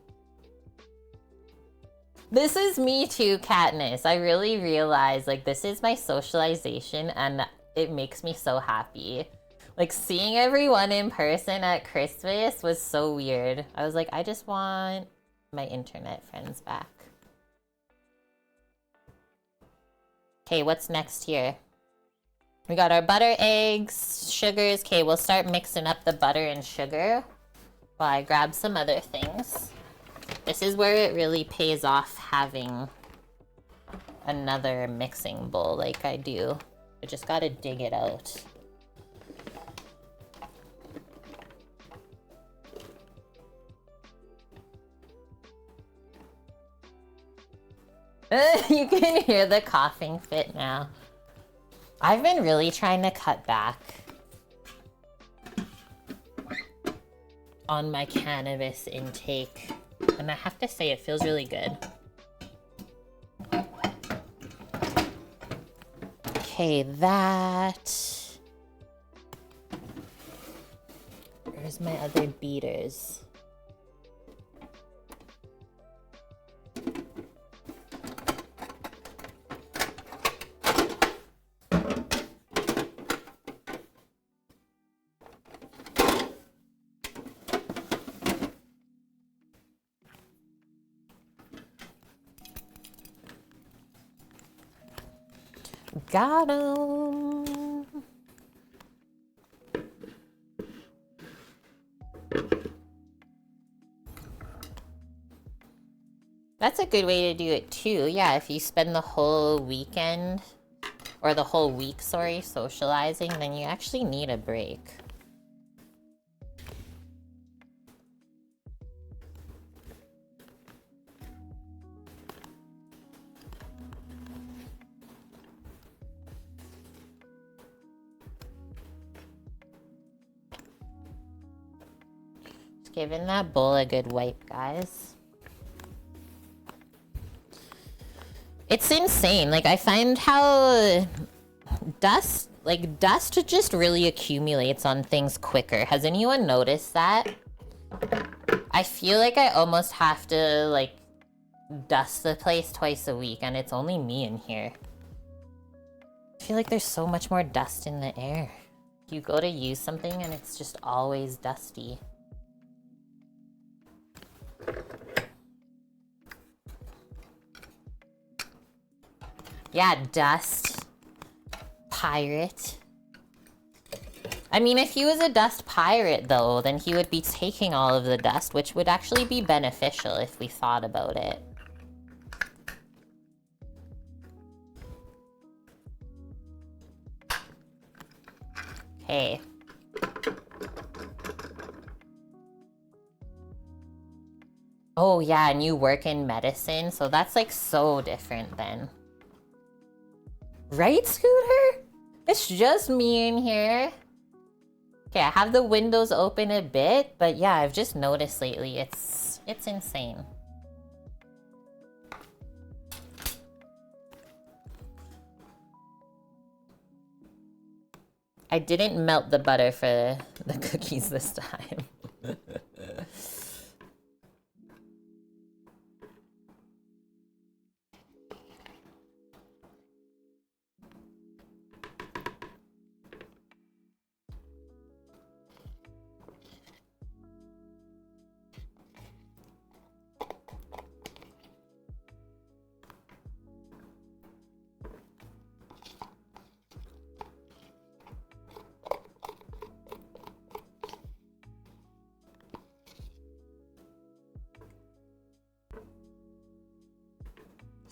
This is me too, Katniss. I really realize, like, this is my socialization and it makes me so happy. Like, seeing everyone in person at Christmas was so weird. I was like, I just want my internet friends back. Okay, what's next here? We got our butter, eggs, sugars. Okay, we'll start mixing up the butter and sugar while I grab some other things. This is where it really pays off having another mixing bowl like I do. I just gotta dig it out. You can hear the coughing fit now. I've been really trying to cut back on my cannabis intake, and I have to say it feels really good. Okay, that. Where's my other beaters? Got 'em. That's a good way to do it too. Yeah, if you spend the whole weekend, or the whole week, sorry, socializing, then you actually need a break. Just giving that bowl a good wipe, guys. It's insane. Like, I find how dust just really accumulates on things quicker. Has anyone noticed that? I feel like I almost have to, like, dust the place twice a week, and it's only me in here. I feel like there's so much more dust in the air. You go to use something and it's just always dusty. Yeah, dust. Pirate. I mean, if he was a dust pirate, though, then he would be taking all of the dust, which would actually be beneficial if we thought about it. Okay. Oh, yeah, and you work in medicine, so that's, like, so different then. Right, Scooter? It's just me in here. Okay, I have the windows open a bit, but yeah, I've just noticed lately it's insane. I didn't melt the butter for the cookies this time.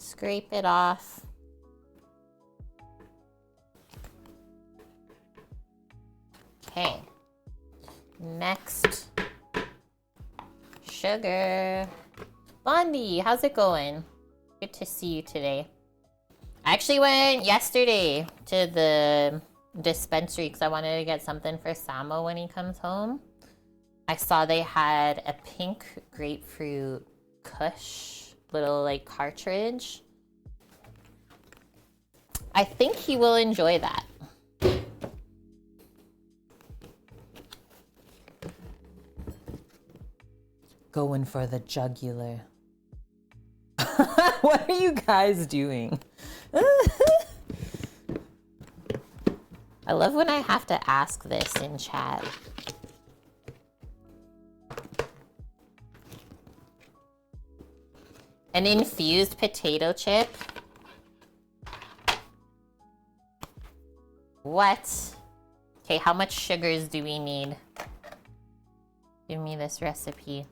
Scrape it off. Okay. Next. Sugar. Blondie, how's it going? Good to see you today. I actually went yesterday to the dispensary because I wanted to get something for Samo when he comes home. I saw they had a pink grapefruit Kush little like cartridge. I think he will enjoy that. Going for the jugular. What are you guys doing? I love when I have to ask this in chat. An infused potato chip? What? Okay, how much sugars do we need? Give me this recipe.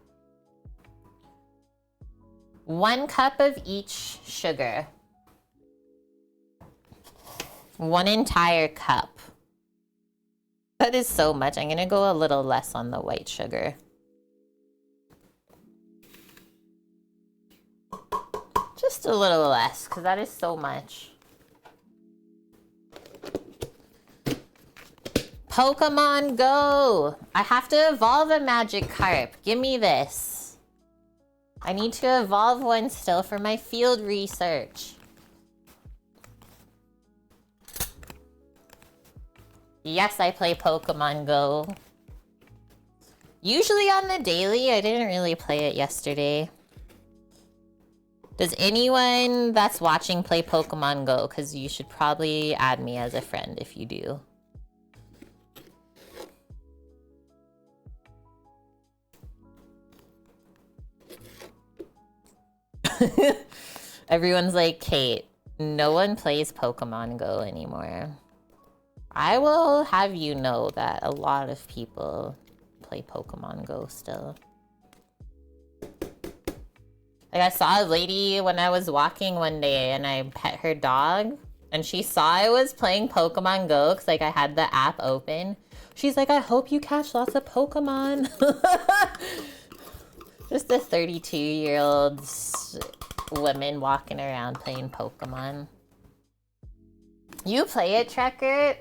1 cup of each sugar. 1 entire cup. That is so much. I'm gonna go a little less on the white sugar. Just a little less, because that is so much. Pokemon Go! I have to evolve a Magikarp. Give me this. I need to evolve one still for my field research. Yes, I play Pokemon Go. Usually on the daily. I didn't really play it yesterday. Does anyone that's watching play Pokemon Go? Because you should probably add me as a friend if you do. Everyone's like, Kate, no one plays Pokemon Go anymore. I will have you know that a lot of people play Pokemon Go still. Like I saw a lady when I was walking one day and I pet her dog and she saw I was playing Pokemon Go because like I had the app open. She's like, I hope you catch lots of Pokemon. Just a 32-year-old woman walking around playing Pokemon. You play it, Trekker?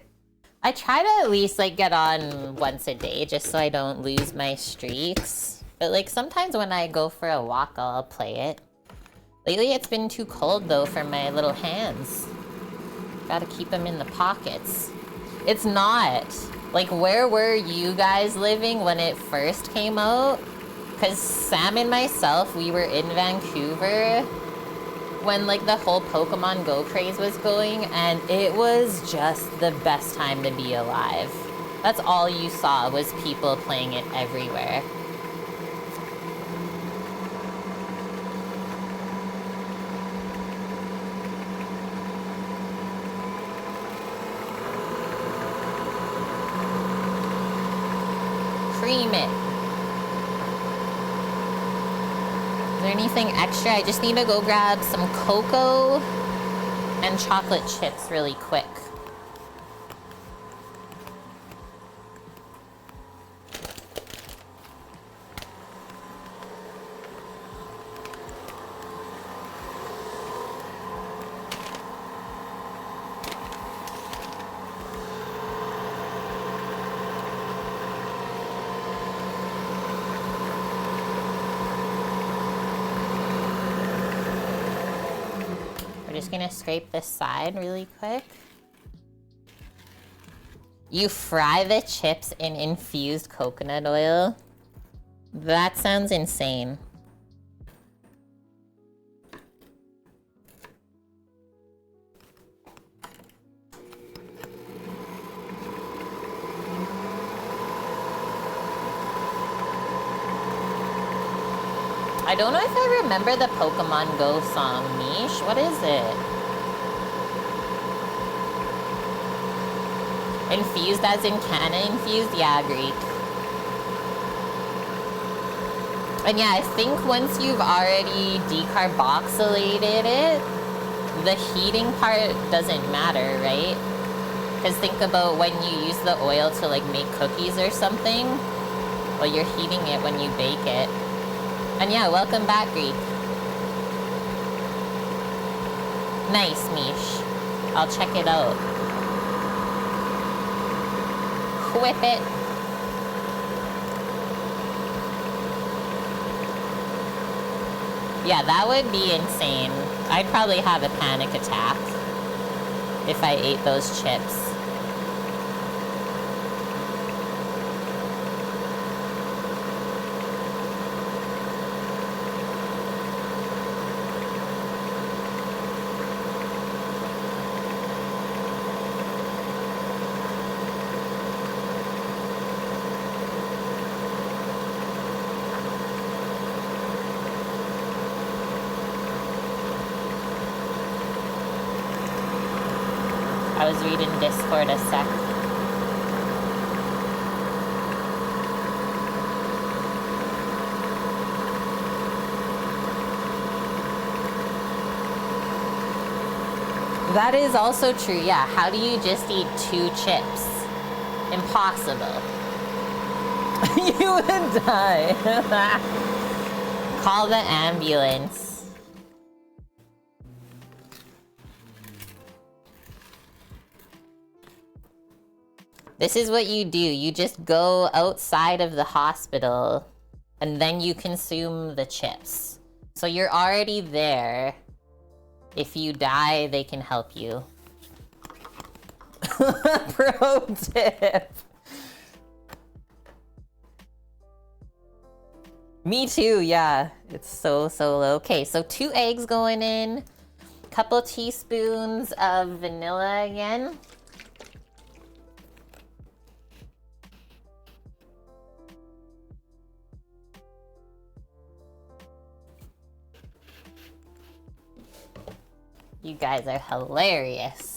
I try to at least like get on once a day just so I don't lose my streaks. But like sometimes when I go for a walk, I'll play it. Lately it's been too cold though for my little hands. Gotta keep them in the pockets. It's not. Like where were you guys living when it first came out? Because Sam and myself, we were in Vancouver when like the whole Pokemon Go craze was going and it was just the best time to be alive. That's all you saw was people playing it everywhere. Cream it. Is there anything extra? I just need to go grab some cocoa and chocolate chips really quick. Just gonna scrape this side really quick. You fry the chips in infused coconut oil? That sounds insane. I don't know if I remember the Pokemon Go song, Mish. What is it? Infused as in canna infused? Yeah, Greek. And yeah, I think once you've already decarboxylated it, the heating part doesn't matter, right? Because think about when you use the oil to like make cookies or something. Well, you're heating it when you bake it. And yeah, welcome back, Greek. Nice, Mish. I'll check it out. Whip it. Yeah, that would be insane. I'd probably have a panic attack if I ate those chips. I was reading Discord a sec. That is also true, yeah. How do you just eat 2 chips? Impossible. You would die. Call the ambulance. This is what you do. You just go outside of the hospital and then you consume the chips. So you're already there. If you die, they can help you. Pro tip. Me too, yeah. It's so low. Okay, so 2 eggs going in. Couple teaspoons of vanilla again. You guys are hilarious.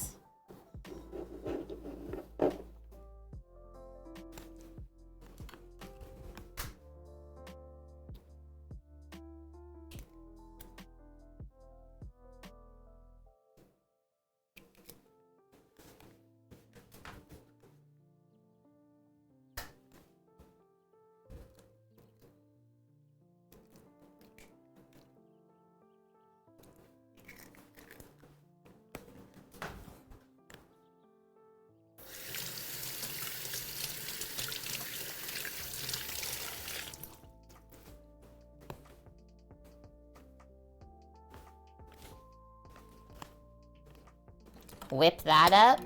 Whip that up.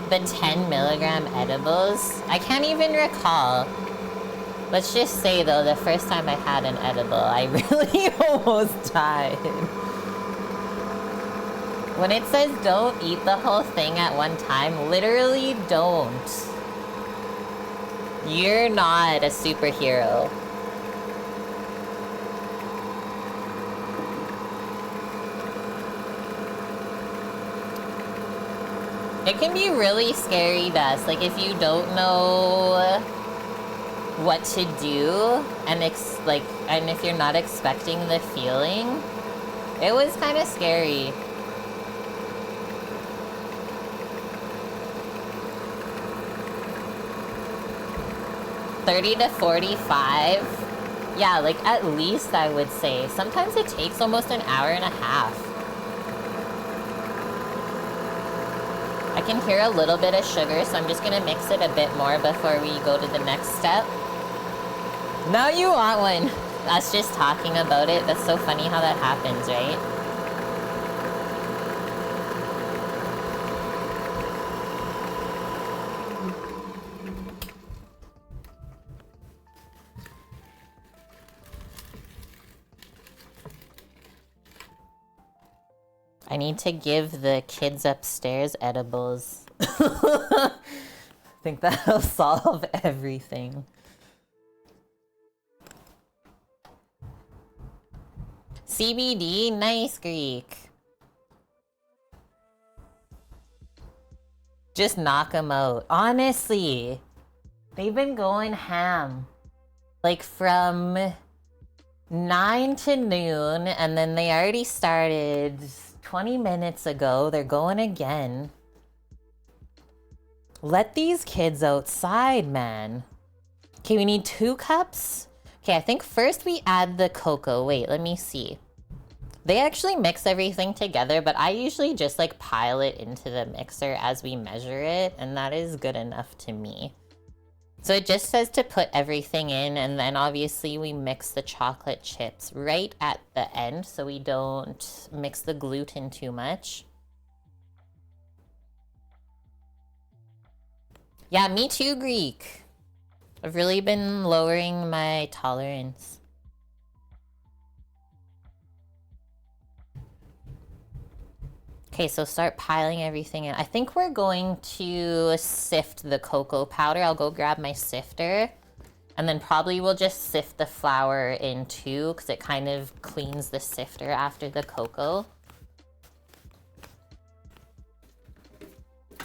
The 10 milligram edibles? I can't even recall. Let's just say though, the first time I had an edible, I really almost died. When it says don't eat the whole thing at one time, literally don't. You're not a superhero. It can be really scary, Dust. Like if you don't know what to do and if you're not expecting the feeling, it was kind of scary. $30 to $45. Yeah, like at least I would say. Sometimes it takes almost an hour and a half. I can hear a little bit of sugar, so I'm just gonna mix it a bit more before we go to the next step. Now you want one. Us just talking about it. That's so funny how that happens, right? I need to give the kids upstairs edibles. I think that'll solve everything. CBD, nice, Greek. Just knock them out. Honestly, they've been going ham. like from 9 to noon, and then they already started 20 minutes ago. They're going again. Let these kids outside, man. Okay, we need 2 cups. Okay, I think first we add the cocoa. Wait, let me see. They actually mix everything together, but I usually just like pile it into the mixer as we measure it, and that is good enough to me. So it just says to put everything in, and then obviously we mix the chocolate chips right at the end so we don't mix the gluten too much. Yeah, me too, Greek. I've really been lowering my tolerance. Okay, so start piling everything in. I think we're going to sift the cocoa powder. I'll go grab my sifter. And then probably we'll just sift the flour in too, because it kind of cleans the sifter after the cocoa.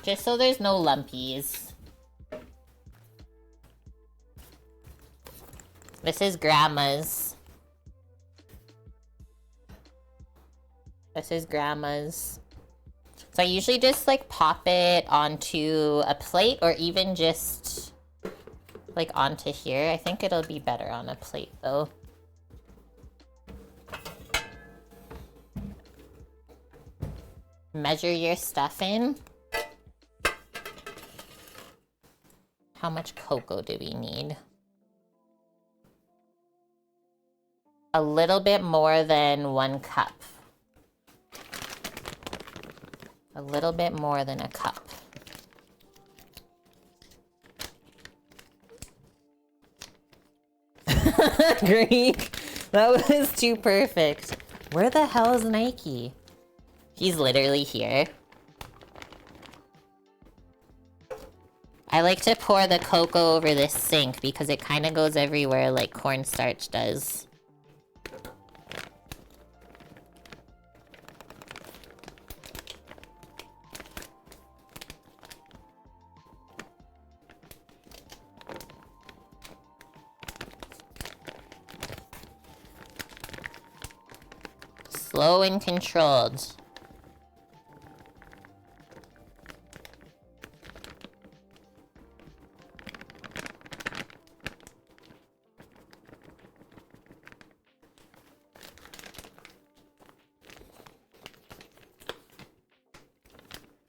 Just so there's no lumpies. This is grandma's. This is grandma's. So I usually just like pop it onto a plate, or even just like onto here. I think it'll be better on a plate though. Measure your stuff in. How much cocoa do we need? A little bit more than 1 cup. A little bit more than a cup. Greek, that was too perfect. Where the hell is Nike? He's literally here. I like to pour the cocoa over this sink because it kind of goes everywhere like cornstarch does. Slow and controlled.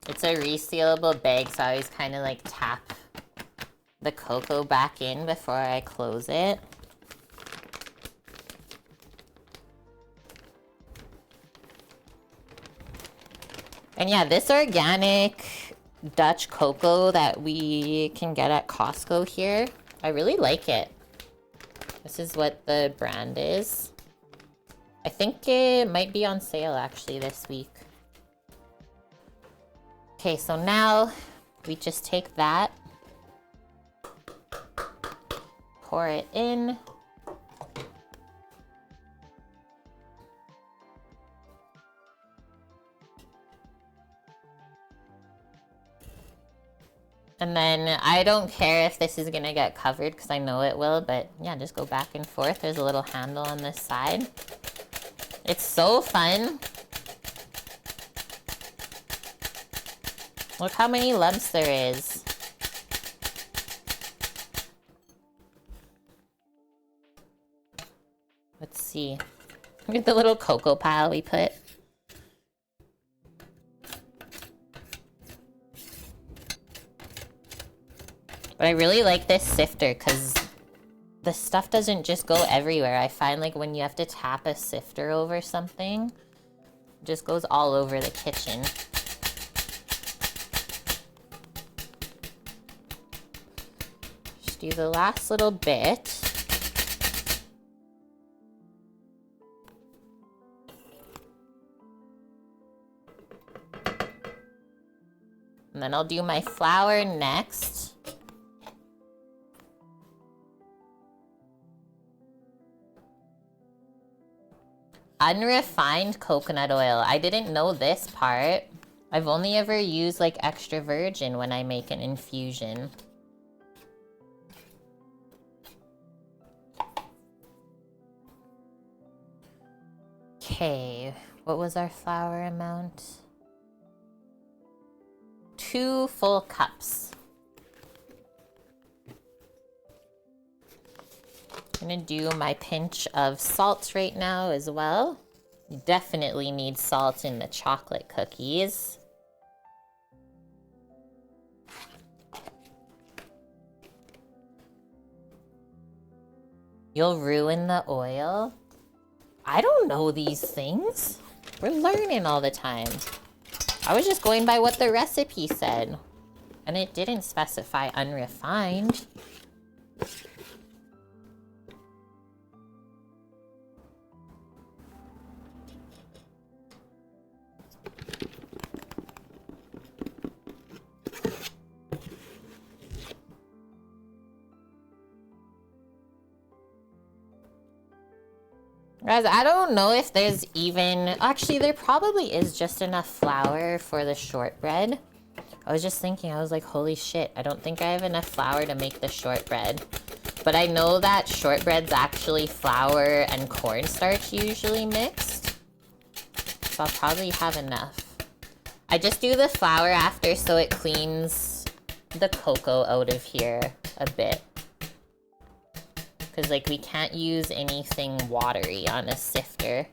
It's a resealable bag, so I always kind of like tap the cocoa back in before I close it. And yeah, this organic Dutch cocoa that we can get at Costco here, I really like it. This is what the brand is. I think it might be on sale actually this week. Okay, so now we just take that, pour it in. And then I don't care if this is gonna get covered because I know it will, but yeah, just go back and forth. There's a little handle on this side. It's so fun. Look how many lumps there is. Let's see. Look at the little cocoa pile we put. But I really like this sifter because the stuff doesn't just go everywhere. I find like when you have to tap a sifter over something, it just goes all over the kitchen. Just do the last little bit. And then I'll do my flour next. Unrefined coconut oil. I didn't know this part. I've only ever used like extra virgin when I make an infusion. Okay, what was our flour amount? 2 full cups. I'm gonna do my pinch of salt right now as well. You definitely need salt in the chocolate cookies. You'll ruin the oil. I don't know these things. We're learning all the time. I was just going by what the recipe said. And it didn't specify unrefined. Guys, I don't know if there's even... Actually, there probably is just enough flour for the shortbread. I was just thinking, I was like, holy shit, I don't think I have enough flour to make the shortbread. But I know that shortbread's actually flour and cornstarch usually mixed. So I'll probably have enough. I just do the flour after so it cleans the cocoa out of here a bit. Because, like, we can't use anything watery on a sifter.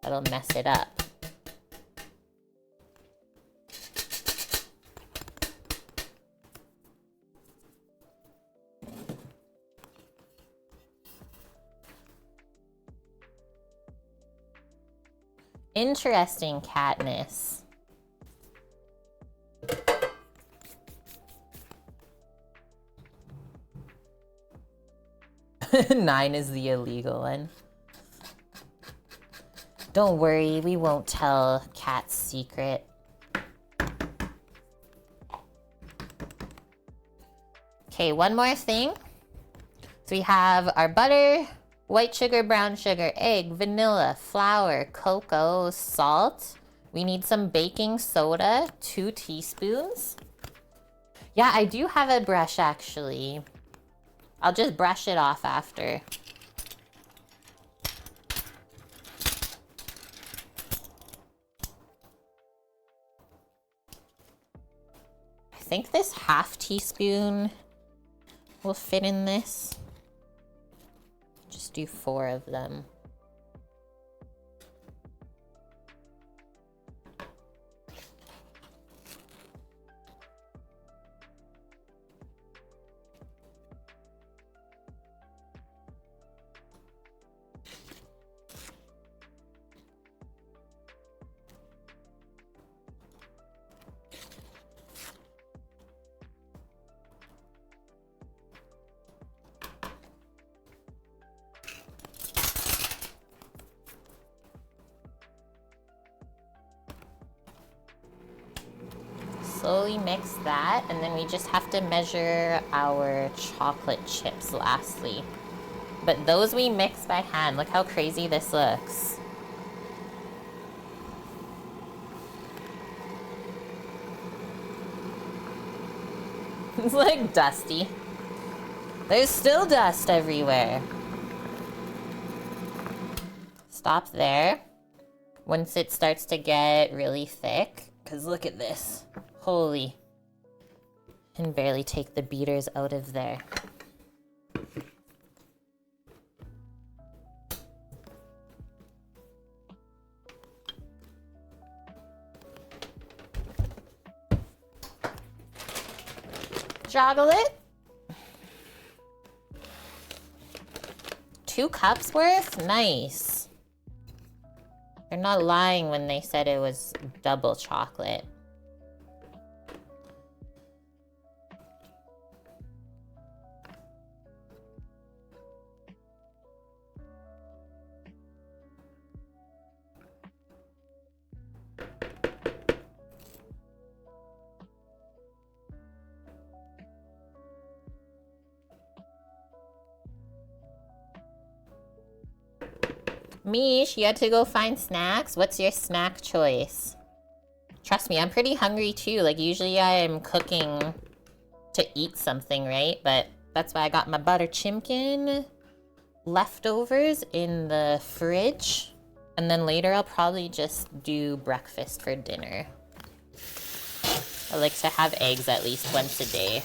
That'll mess it up. Interesting, Katniss. 9 is the illegal one. Don't worry, we won't tell Kat's secret. Okay, one more thing. So we have our butter, white sugar, brown sugar, egg, vanilla, flour, cocoa, salt. We need some baking soda, 2 teaspoons. Yeah, I do have a brush actually. I'll just brush it off after. I think this half teaspoon will fit in this. Just do 4 of them. Slowly mix that, and then we just have to measure our chocolate chips lastly. But those we mix by hand. Look how crazy this looks. It's like dusty. There's still dust everywhere. Stop there. Once it starts to get really thick, because look at this. Holy. Can barely take the beaters out of there. Joggle it. 2 cups worth? Nice. They're not lying when they said it was double chocolate. Mish, you had to go find snacks? What's your snack choice? Trust me, I'm pretty hungry too. Like, usually I am cooking to eat something, right? But that's why I got my butter chimkin leftovers in the fridge. And then later I'll probably just do breakfast for dinner. I like to have eggs at least once a day.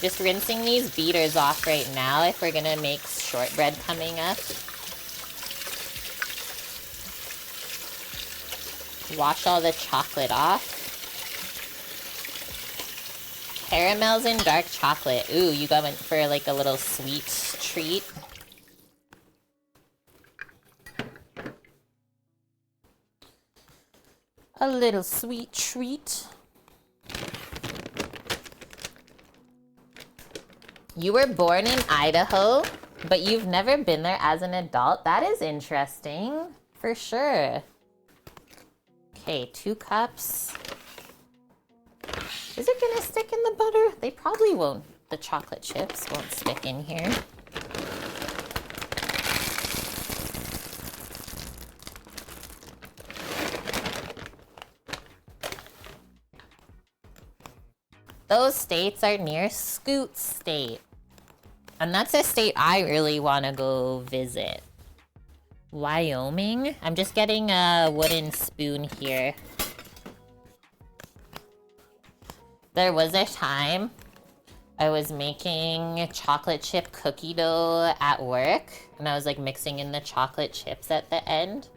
Just rinsing these beaters off right now if we're gonna make shortbread coming up. Wash all the chocolate off. Caramels and dark chocolate. Ooh, you went for like a little sweet treat. A little sweet treat. You were born in Idaho, but you've never been there as an adult? That is interesting, for sure. Okay, 2 cups. Is it gonna stick in the butter? They probably won't. The chocolate chips won't stick in here. Those states are near Scoot State. And that's a state I really want to go visit. Wyoming? I'm just getting a wooden spoon here. There was a time I was making chocolate chip cookie dough at work, and I was like mixing in the chocolate chips at the end.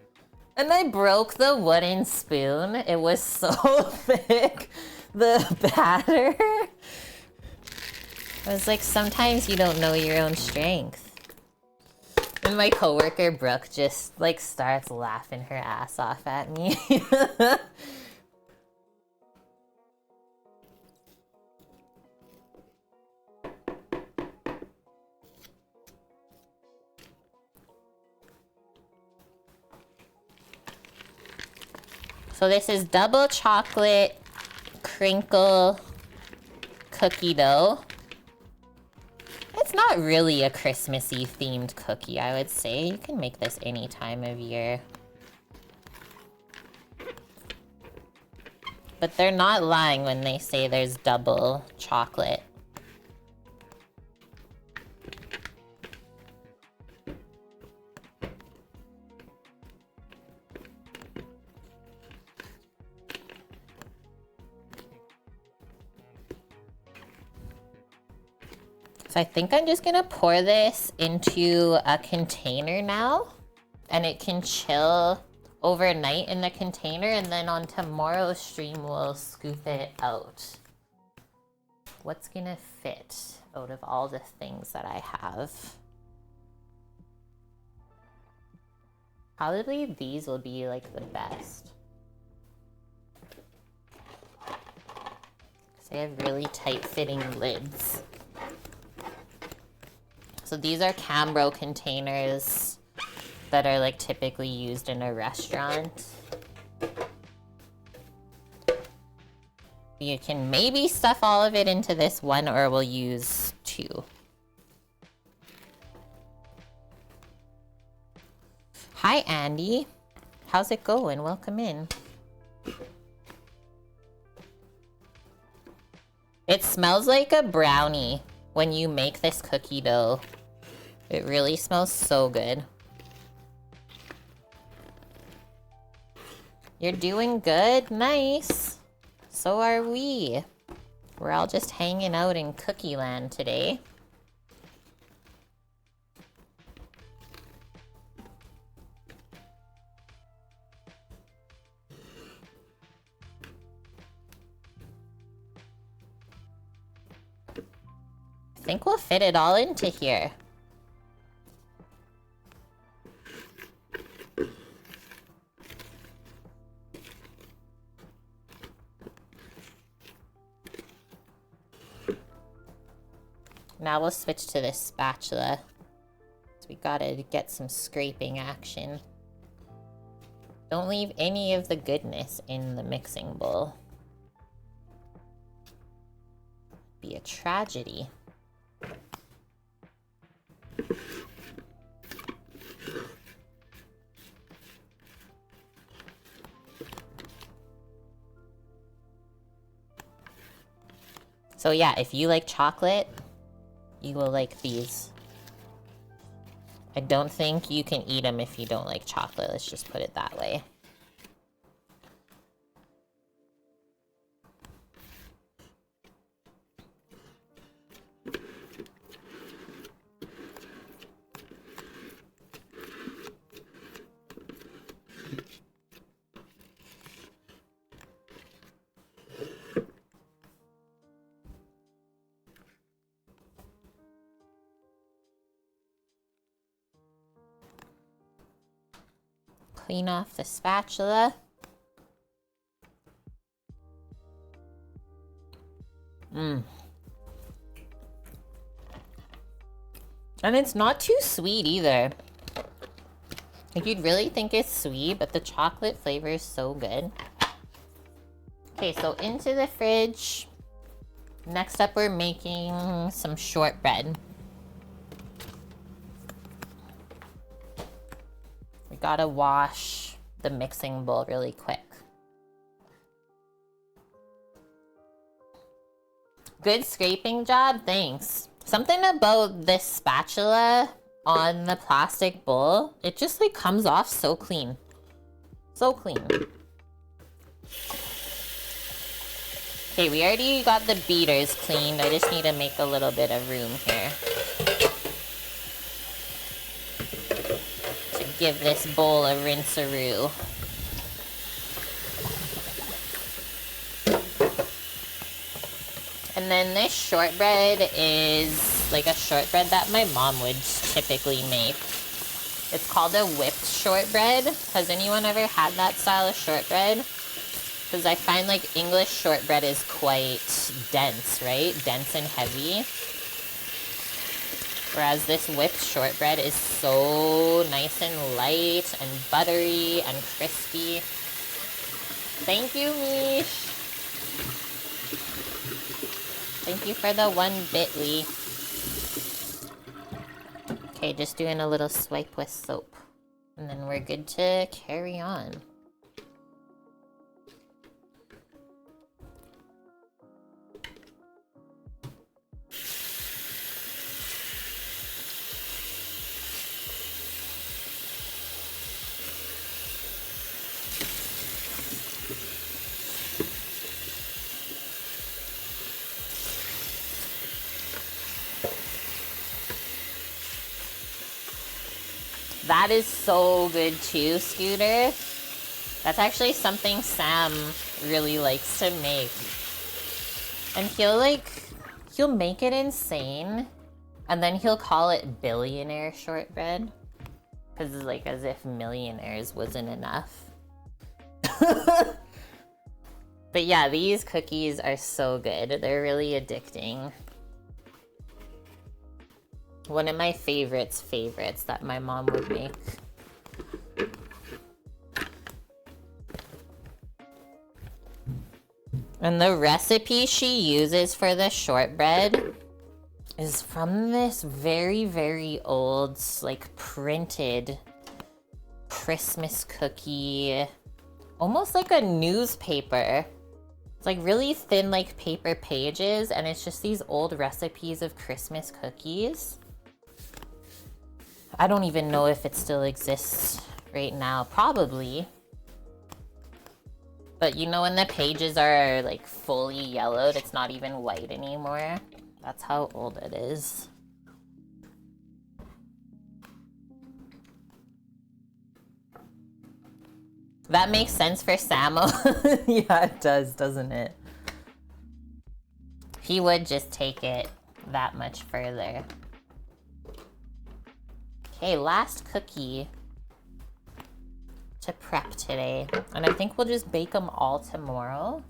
And I broke the wooden spoon. It was so thick, the batter. I was like, sometimes you don't know your own strength. And my coworker Brooke just like starts laughing her ass off at me. So this is double chocolate crinkle cookie dough. It's not really a Christmassy themed cookie, I would say. You can make this any time of year. But they're not lying when they say there's double chocolate. So I think I'm just gonna pour this into a container now, and it can chill overnight in the container, and then on tomorrow's stream we'll scoop it out. What's gonna fit out of all the things that I have? Probably these will be like the best. Because they have really tight fitting lids. So these are Cambro containers that are like typically used in a restaurant. You can maybe stuff all of it into this one, or we'll use 2. Hi, Andy. How's it going? Welcome in. It smells like a brownie when you make this cookie dough. It really smells so good. You're doing good? Nice. So are we. We're all just hanging out in Cookie Land today. I think we'll fit it all into here. Now we'll switch to this spatula. So we gotta get some scraping action. Don't leave any of the goodness in the mixing bowl. Be a tragedy. So yeah, if you like chocolate, you will like these. I don't think you can eat them if you don't like chocolate. Let's just put it that way. Clean off the spatula. And it's not too sweet either. Like, you'd really think it's sweet, but the chocolate flavor is so good. Okay, so into the fridge. Next up, we're making some shortbread. We gotta wash the mixing bowl really quick. Good scraping job, thanks. Something about this spatula on the plastic bowl, it just like comes off so clean. So clean. Okay, we already got the beaters cleaned. I just need to make a little bit of room here to give this bowl a rinse-a-roo. And then this shortbread is like a shortbread that my mom would typically make. It's called a whipped shortbread. Has anyone ever had that style of shortbread? Because I find like English shortbread is quite dense, right? Dense and heavy. Whereas this whipped shortbread is so nice and light and buttery and crispy. Thank you, Mish. Thank you for the 1 bit.ly. Okay, just doing a little swipe with soap. And then we're good to carry on. That is so good too, Scooter. That's actually something Sam really likes to make. And he'll make it insane, and then he'll call it billionaire shortbread. Because it's like as if millionaires wasn't enough. But yeah, these cookies are so good. They're really addicting. One of my favorites that my mom would make. And the recipe she uses for the shortbread is from this very, very old, like, printed Christmas cookie. Almost like a newspaper. It's like really thin, like, paper pages, and it's just these old recipes of Christmas cookies. I don't even know if it still exists right now. Probably. But you know when the pages are like fully yellowed, it's not even white anymore? That's how old it is. That makes sense for Samo. Yeah, it does, doesn't it? He would just take it that much further. Okay, last cookie to prep today. And I think we'll just bake them all tomorrow.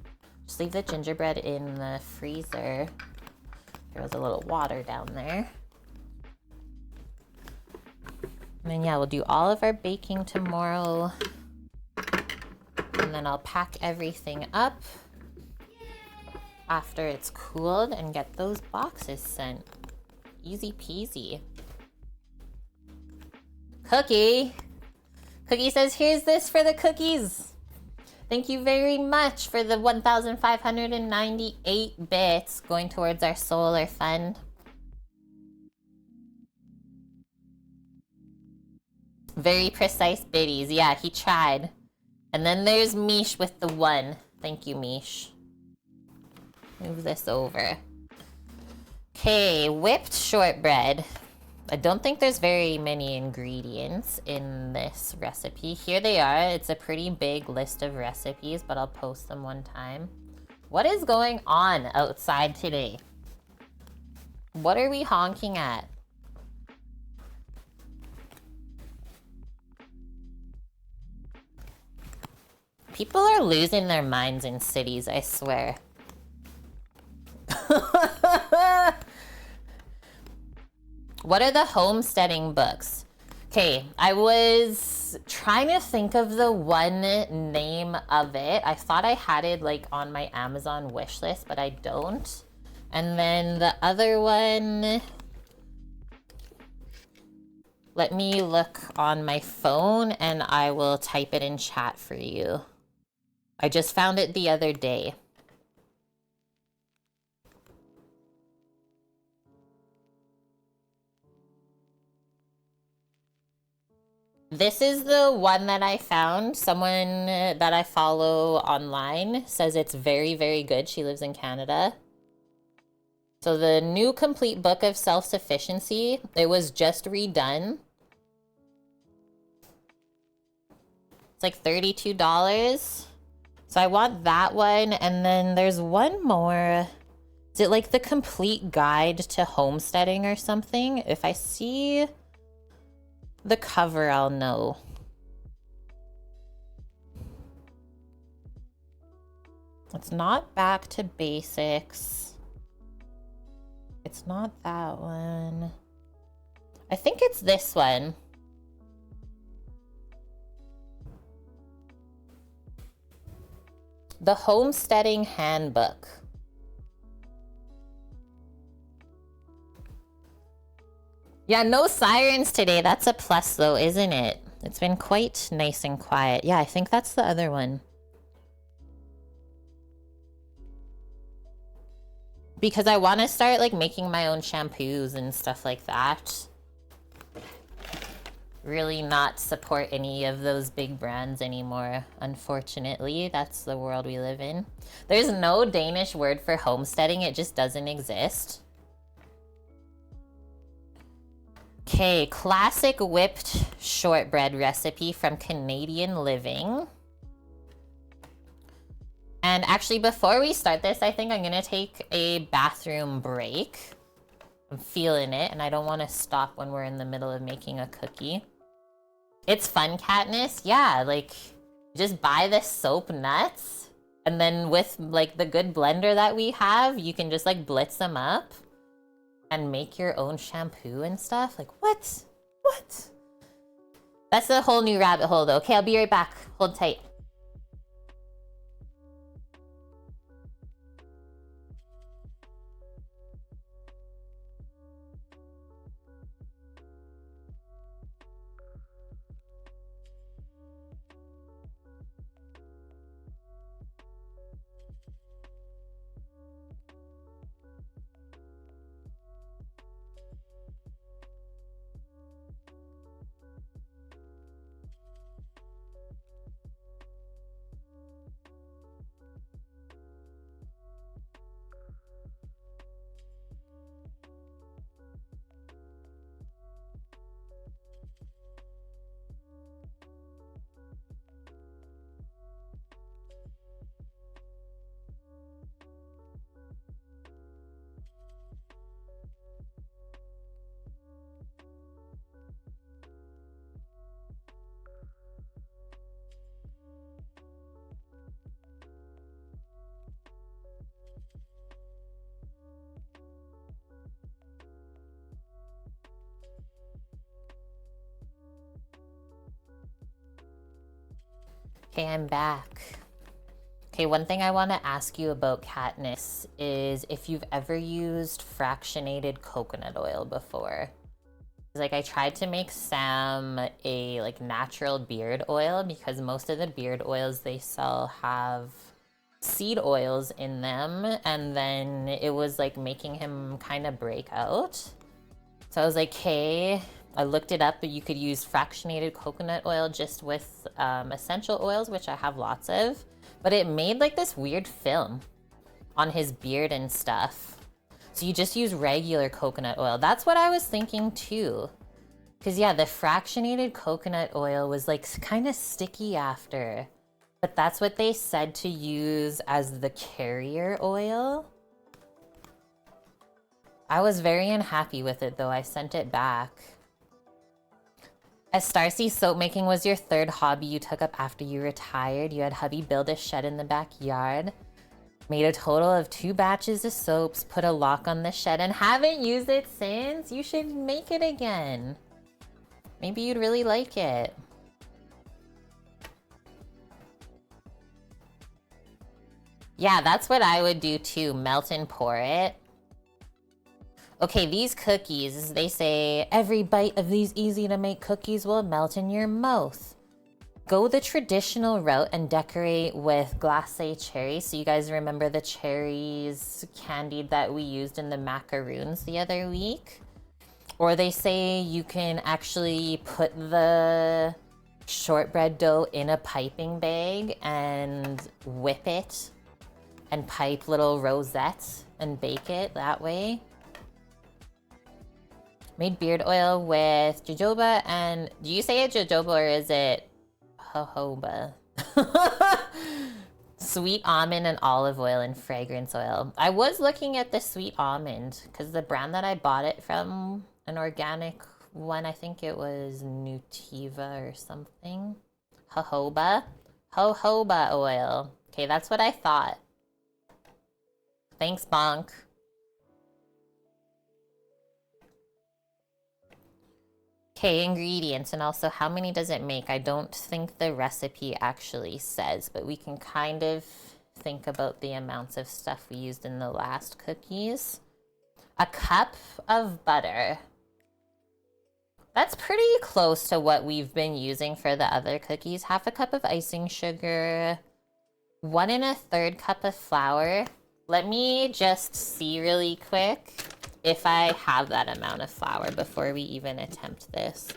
Just leave the gingerbread in the freezer. There was a little water down there. And then yeah, we'll do all of our baking tomorrow. And then I'll pack everything up after it's cooled and get those boxes sent. Easy peasy. Cookie! Cookie says, here's this for the cookies. Thank you very much for the 1,598 bits going towards our solar fund. Very precise biddies. Yeah, he tried. And then there's Mish with the 1. Thank you, Mish. Move this over. Okay, whipped shortbread. I don't think there's very many ingredients in this recipe. Here they are. It's a pretty big list of recipes, but I'll post them one time. What is going on outside today? What are we honking at? People are losing their minds in cities, I swear. What are the homesteading books? Okay, I was trying to think of the one name of it. I thought I had it like on my Amazon wish list, but I don't. And then the other one, let me look on my phone and I will type it in chat for you. I just found it the other day. This is the one that I found. Someone that I follow online says it's very, very good. She lives in Canada. So the new complete book of self-sufficiency, it was just redone. It's like $32. So I want that one. And then there's one more. Is it like the complete guide to homesteading or something? If I see the cover, I'll know. It's not back to basics. It's not that one. I think it's this one. The Homesteading Handbook. Yeah, no sirens today. That's a plus though, isn't it? It's been quite nice and quiet. Yeah, I think that's the other one. Because I want to start like making my own shampoos and stuff like that. Really not support any of those big brands anymore, unfortunately. That's the world we live in. There's no Danish word for homesteading. It just doesn't exist. Okay, classic whipped shortbread recipe from Canadian Living. And actually, before we start this, I think I'm gonna take a bathroom break. I'm feeling it, and I don't want to stop when we're in the middle of making a cookie. It's fun, Katniss. Yeah, like, just buy the soap nuts, and then with, like, the good blender that we have, you can just, like, blitz them up and make your own shampoo and stuff. Like, what? What? That's a whole new rabbit hole, though. Okay, I'll be right back. Hold tight. Okay, I'm back. Okay, one thing I want to ask you about, Katniss, is if you've ever used fractionated coconut oil before. Like, I tried to make Sam a, like, natural beard oil because most of the beard oils they sell have seed oils in them, and then it was, like, making him kind of break out. So I was like, hey, I looked it up, but you could use fractionated coconut oil just with essential oils, which I have lots of. But it made like this weird film on his beard and stuff. So you just use regular coconut oil. That's what I was thinking too. Because yeah, the fractionated coconut oil was like kind of sticky after. But that's what they said to use as the carrier oil. I was very unhappy with it though. I sent it back. As Starcy, soap making was your third hobby you took up after you retired. You had hubby build a shed in the backyard. Made a total of 2 batches of soaps, put a lock on the shed, and haven't used it since. You should make it again. Maybe you'd really like it. Yeah, that's what I would do too. Melt and pour it. Okay, these cookies, they say every bite of these easy to make cookies will melt in your mouth. Go the traditional route and decorate with glacé cherries. So you guys remember the cherries candied that we used in the macaroons the other week? Or they say you can actually put the shortbread dough in a piping bag and whip it and pipe little rosettes and bake it that way. Made beard oil with jojoba and... Do you say it jojoba or is it jojoba? Sweet almond and olive oil and fragrance oil. I was looking at the sweet almond because the brand that I bought it from, an organic one, I think it was Nutiva or something. Jojoba. Jojoba oil. Okay, that's what I thought. Thanks, Bonk. Okay, ingredients, and also how many does it make? I don't think the recipe actually says, but we can kind of think about the amounts of stuff we used in the last cookies. A cup of butter. That's pretty close to what we've been using for the other cookies. Half a cup of icing sugar, 1 1/3 cup of flour. Let me just see really quick if I have that amount of flour before we even attempt this.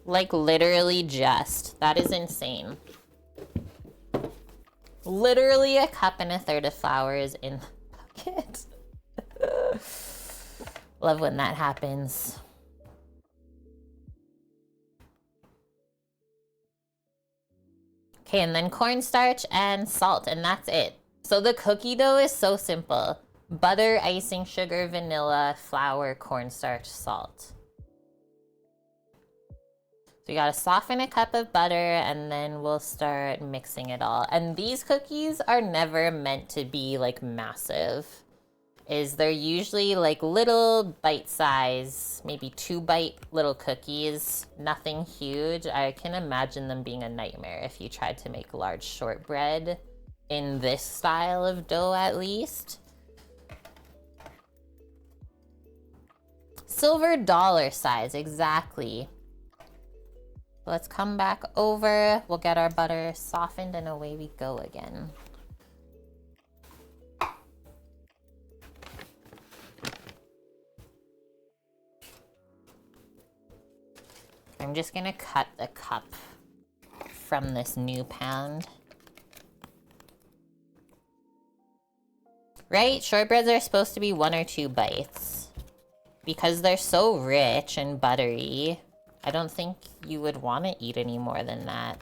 Like literally just. That is insane. Literally a cup and 1/3 of flour is in the bucket. Love when that happens. Okay, and then cornstarch and salt, and that's it. So the cookie dough is so simple. Butter, icing sugar, vanilla, flour, cornstarch, salt. So you gotta soften a cup of butter and then we'll start mixing it all. And these cookies are never meant to be like massive. They're usually like little bite size, maybe 2-bite little cookies, nothing huge. I can imagine them being a nightmare if you tried to make large shortbread in this style of dough at least. Silver dollar size, exactly. Let's come back over. We'll get our butter softened and away we go again. I'm just gonna cut the cup from this new pound. Right? Shortbreads are supposed to be 1 or 2 bites. Because they're so rich and buttery, I don't think you would want to eat any more than that.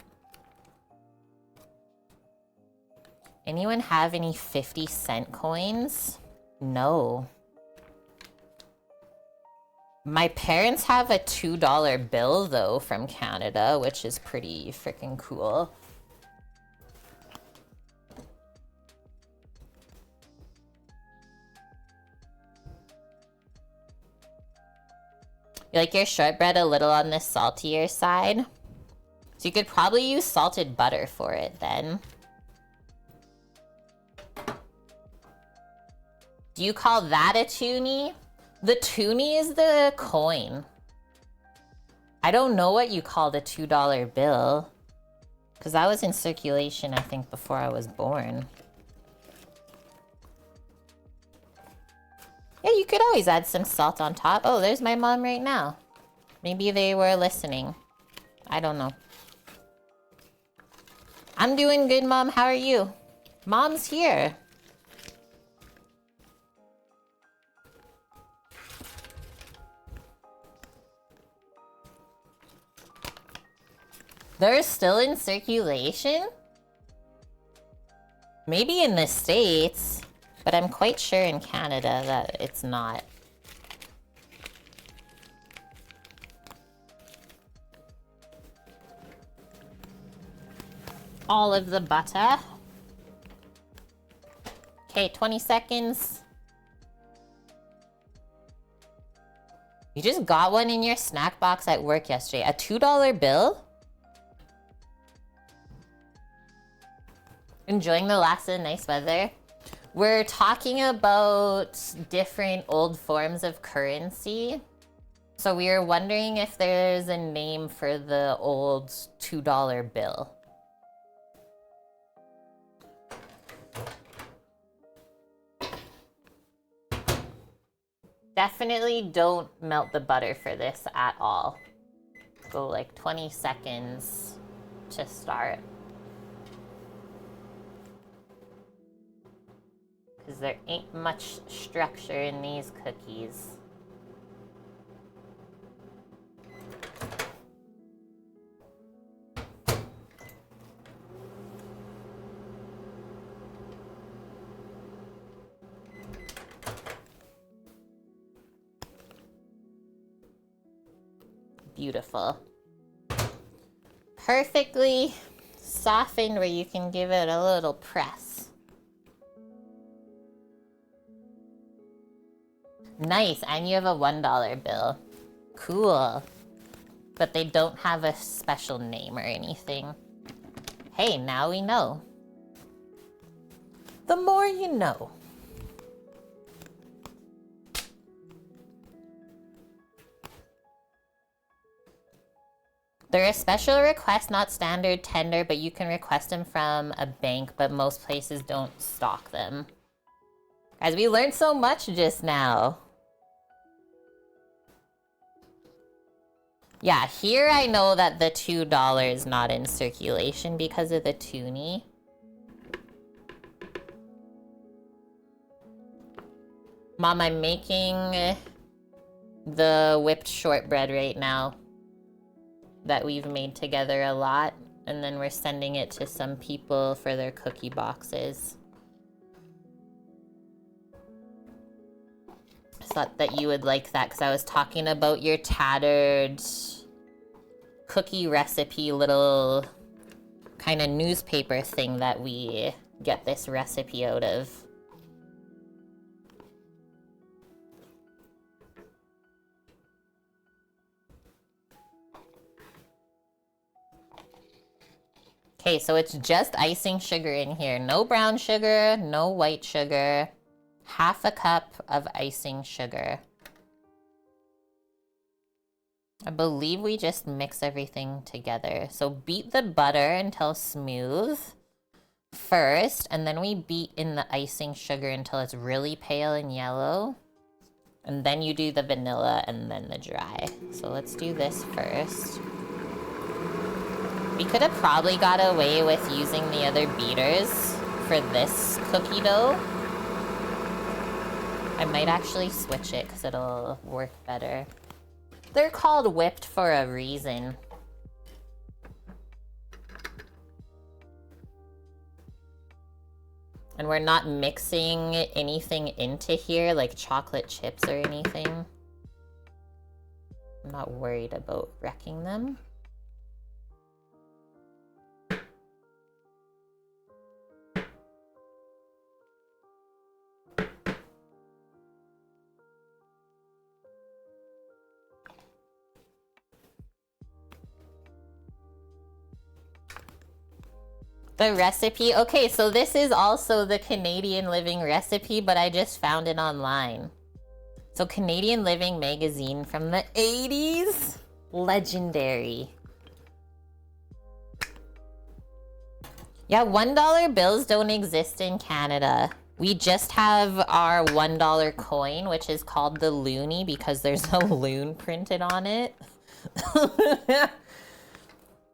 Anyone have any 50-cent coins? No. My parents have a $2 bill, though, from Canada, which is pretty freaking cool. You like your shortbread a little on the saltier side? So you could probably use salted butter for it then. Do you call that a toonie? The toonie is the coin. I don't know what you call the $2 bill. Because that was in circulation, I think, before I was born. Yeah, you could always add some salt on top. Oh, there's my mom right now. Maybe they were listening. I don't know. I'm doing good, Mom. How are you? Mom's here. They're still in circulation? Maybe in the States, but I'm quite sure in Canada that it's not. All of the butter. Okay, 20 seconds. You just got one in your snack box at work yesterday. A $2 bill? Enjoying the last of the nice weather. We're talking about different old forms of currency. So we were wondering if there's a name for the old $2 bill. Definitely don't melt the butter for this at all. Go like 20 seconds to start. Because there ain't much structure in these cookies. Beautiful. Perfectly softened where you can give it a little press. Nice, and you have a $1 bill. Cool. But they don't have a special name or anything. Hey, now we know. The more you know. They're a special request, not standard tender, but you can request them from a bank, but most places don't stock them. Guys, we learned so much just now. Yeah, here I know that the $2 is not in circulation because of the toonie. Mom, I'm making the whipped shortbread right now that we've made together a lot, and then we're sending it to some people for their cookie boxes. I thought that you would like that because I was talking about your tattered cookie recipe little kind of newspaper thing that we get this recipe out of. Okay, so it's just icing sugar in here. No brown sugar, no white sugar. Half a cup of icing sugar. I believe we just mix everything together. So beat the butter until smooth first, and then we beat in the icing sugar until it's really pale and yellow. And then you do the vanilla and then the dry. So let's do this first. We could have probably got away with using the other beaters for this cookie dough. I might actually switch it because it'll work better. They're called whipped for a reason. And we're not mixing anything into here, like chocolate chips or anything. I'm not worried about wrecking them. The recipe. Okay, so this is also the Canadian Living recipe, but I just found it online. So Canadian Living magazine from the 80s. Legendary. Yeah, $1 bills don't exist in Canada. We just have our $1 coin, which is called the loonie because there's a loon printed on it.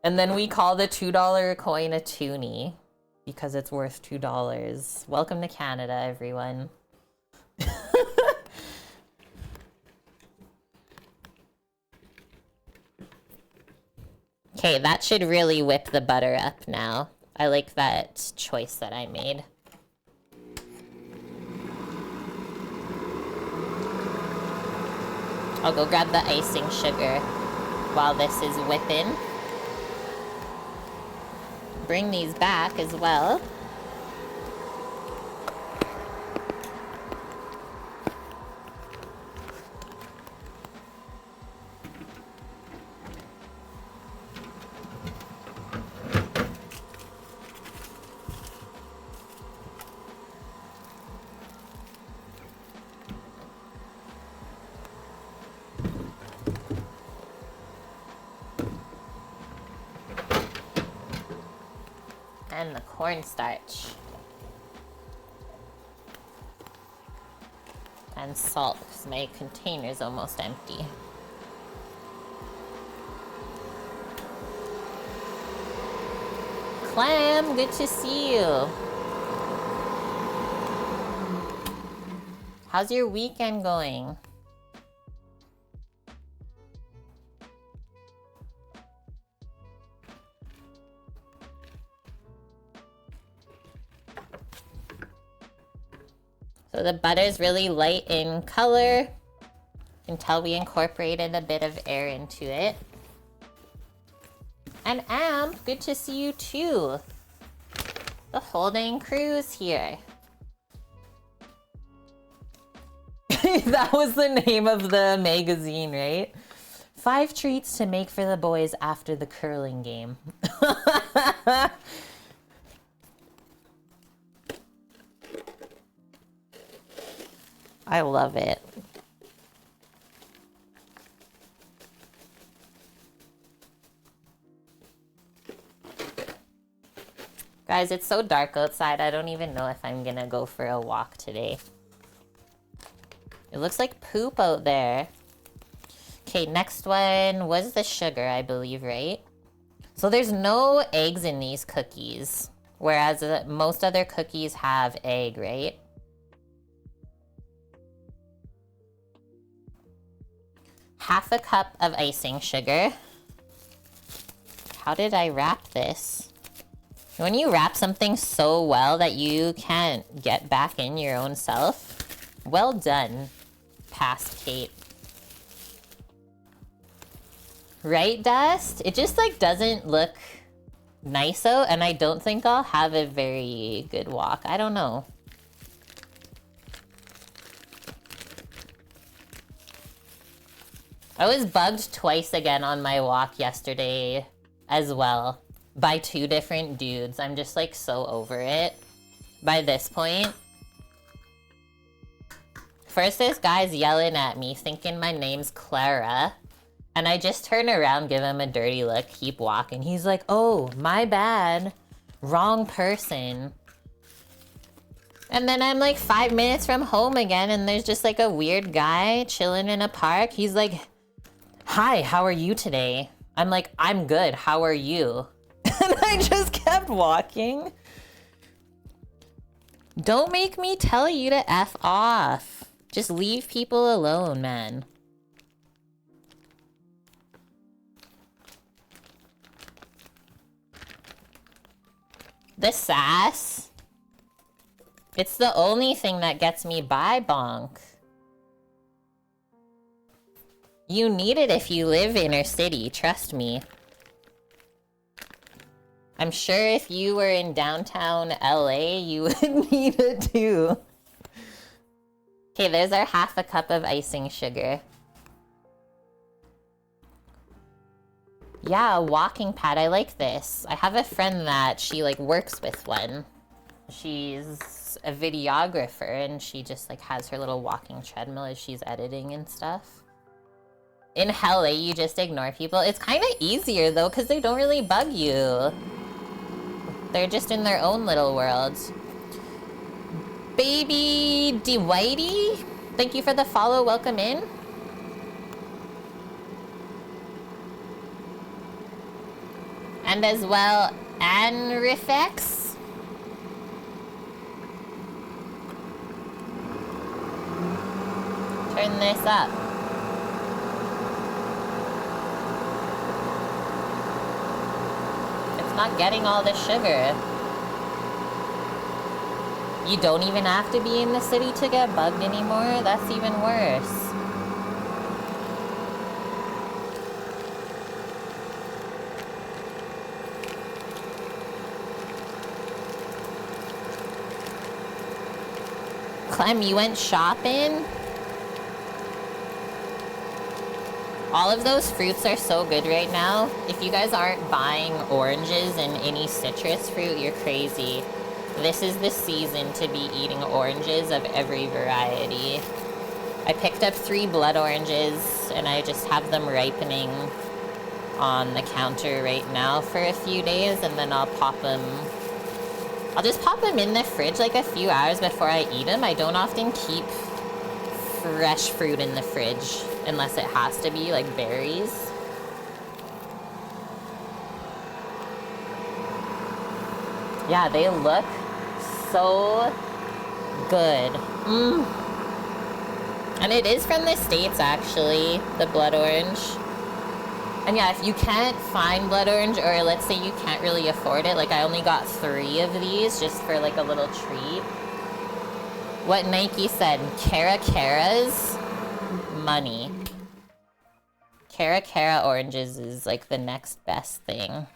And then we call the $2 coin a toonie because it's worth $2. Welcome to Canada, everyone. Okay, that should really whip the butter up now. I like that choice that I made. I'll go grab the icing sugar while this is whipping. Bring these back as well. And the cornstarch. And salt, because my container's almost empty. Clam, good to see you. How's your weekend going? So the butter is really light in color. You can tell we incorporated a bit of air into it. And Amp, good to see you too. The whole dang crew's here. That was the name of the magazine, right? 5 treats to make for the boys after the curling game. I love it. Guys, it's so dark outside, I don't even know if I'm gonna go for a walk today. It looks like poop out there. Okay, next one was the sugar, I believe, right? So there's no eggs in these cookies, whereas most other cookies have egg, right? Half a cup of icing sugar. How did I wrap this? When you wrap something so well that you can't get back in your own self, well done, past Kate. Right, Dust? It just like doesn't look nice out, and I don't think I'll have a very good walk. I don't know. I was bugged twice again on my walk yesterday as well by 2 different dudes. I'm just like so over it by this point. First, this guy's yelling at me thinking my name's Clara. And I just turn around, give him a dirty look, keep walking. He's like, oh, my bad. Wrong person. And then I'm like 5 minutes from home again, and there's just like a weird guy chilling in a park. He's like, hi, how are you today? I'm like, I'm good, how are you? And I just kept walking. Don't make me tell you to F off. Just leave people alone, man. The sass. It's the only thing that gets me by, Bonk. You need it if you live inner city, trust me. I'm sure if you were in downtown LA, you would need it too. Okay, there's our half a cup of icing sugar. Yeah, a walking pad. I like this. I have a friend that she like works with one. She's a videographer and she just like has her little walking treadmill as she's editing and stuff. In LA, you just ignore people. It's kind of easier though because they don't really bug you. They're just in their own little worlds. Baby DeWhitey, thank you for the follow. Welcome in. And as well, Anrifex. Turn this up. It's not getting all the sugar. You don't even have to be in the city to get bugged anymore. That's even worse. Clem, you went shopping? All of those fruits are so good right now. If you guys aren't buying oranges and any citrus fruit, you're crazy. This is the season to be eating oranges of every variety. I picked up 3 blood oranges and I just have them ripening on the counter right now for a few days, and then I'll just pop them in the fridge like a few hours before I eat them. I don't often keep fresh fruit in the fridge unless it has to be, like berries. Yeah, they look so good. And it is from the States, actually, the blood orange. And yeah, if you can't find blood orange, or let's say you can't really afford it, like I only got 3 of these just for like a little treat. What Nike said, Cara's money. Cara oranges is like the next best thing.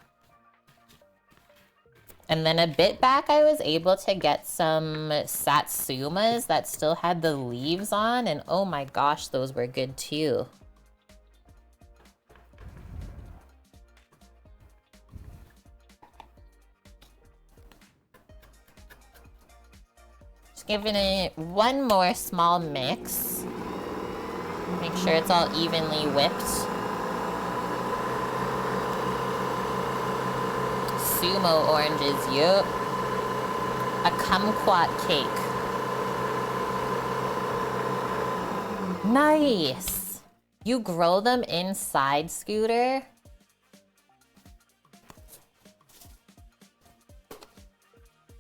And then a bit back, I was able to get some Satsumas that still had the leaves on, and oh my gosh, those were good too. Just giving it one more small mix. Make sure it's all evenly whipped. Sumo oranges, yup. A kumquat cake. Nice. You grow them inside, Scooter?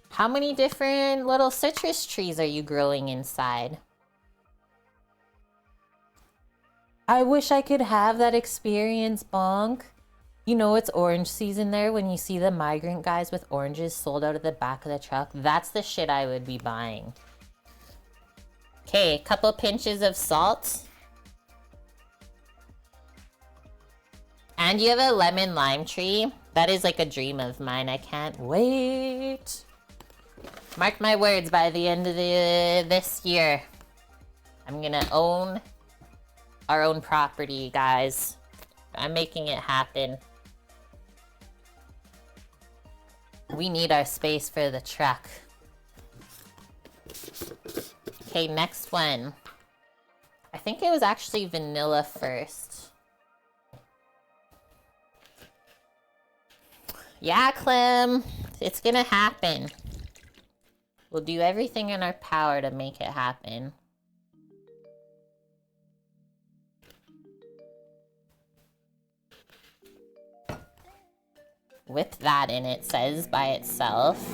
How many different little citrus trees are you growing inside? I wish I could have that experience, Bonk. You know it's orange season there when you see the migrant guys with oranges sold out of the back of the truck. That's the shit I would be buying. Okay, couple pinches of salt. And you have a lemon lime tree. That is like a dream of mine. I can't wait. Mark my words, by the end of this year, I'm gonna own our own property, guys. I'm making it happen. We need our space for the truck. Okay, next one. I think it was actually vanilla first. Yeah, Clem. It's gonna happen. We'll do everything in our power to make it happen. With that in it, says by itself.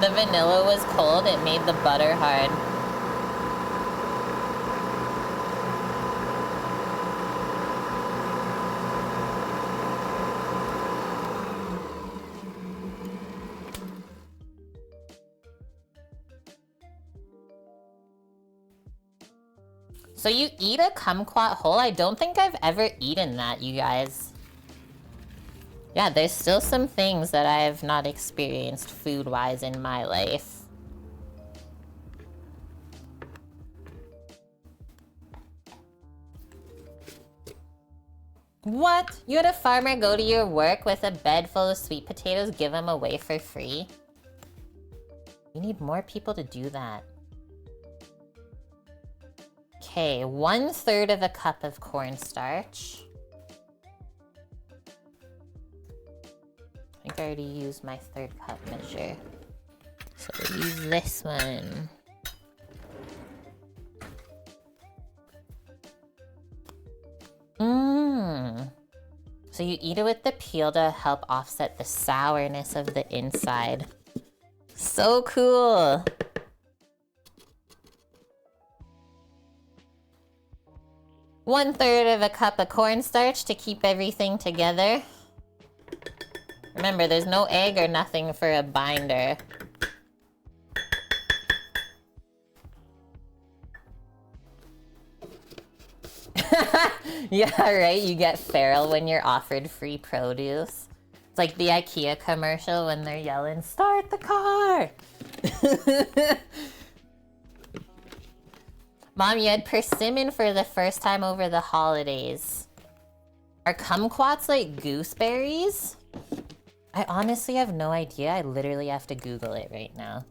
The vanilla was cold, it made the butter hard. So you eat a kumquat whole? I don't think I've ever eaten that, you guys. Yeah, there's still some things that I have not experienced food-wise in my life. What? You had a farmer go to your work with a bed full of sweet potatoes, give them away for free? You need more people to do that. Okay, 1/3 of a cup of cornstarch. I think I already used my 3rd cup measure. So we'll use this one. So you eat it with the peel to help offset the sourness of the inside. So cool! One-third of a cup of cornstarch to keep everything together. Remember, there's no egg or nothing for a binder. Yeah, right? You get feral when you're offered free produce. It's like the IKEA commercial when they're yelling, "Start the car!" Mom, you had persimmon for the first time over the holidays. Are kumquats like gooseberries? I honestly have no idea. I literally have to Google it right now.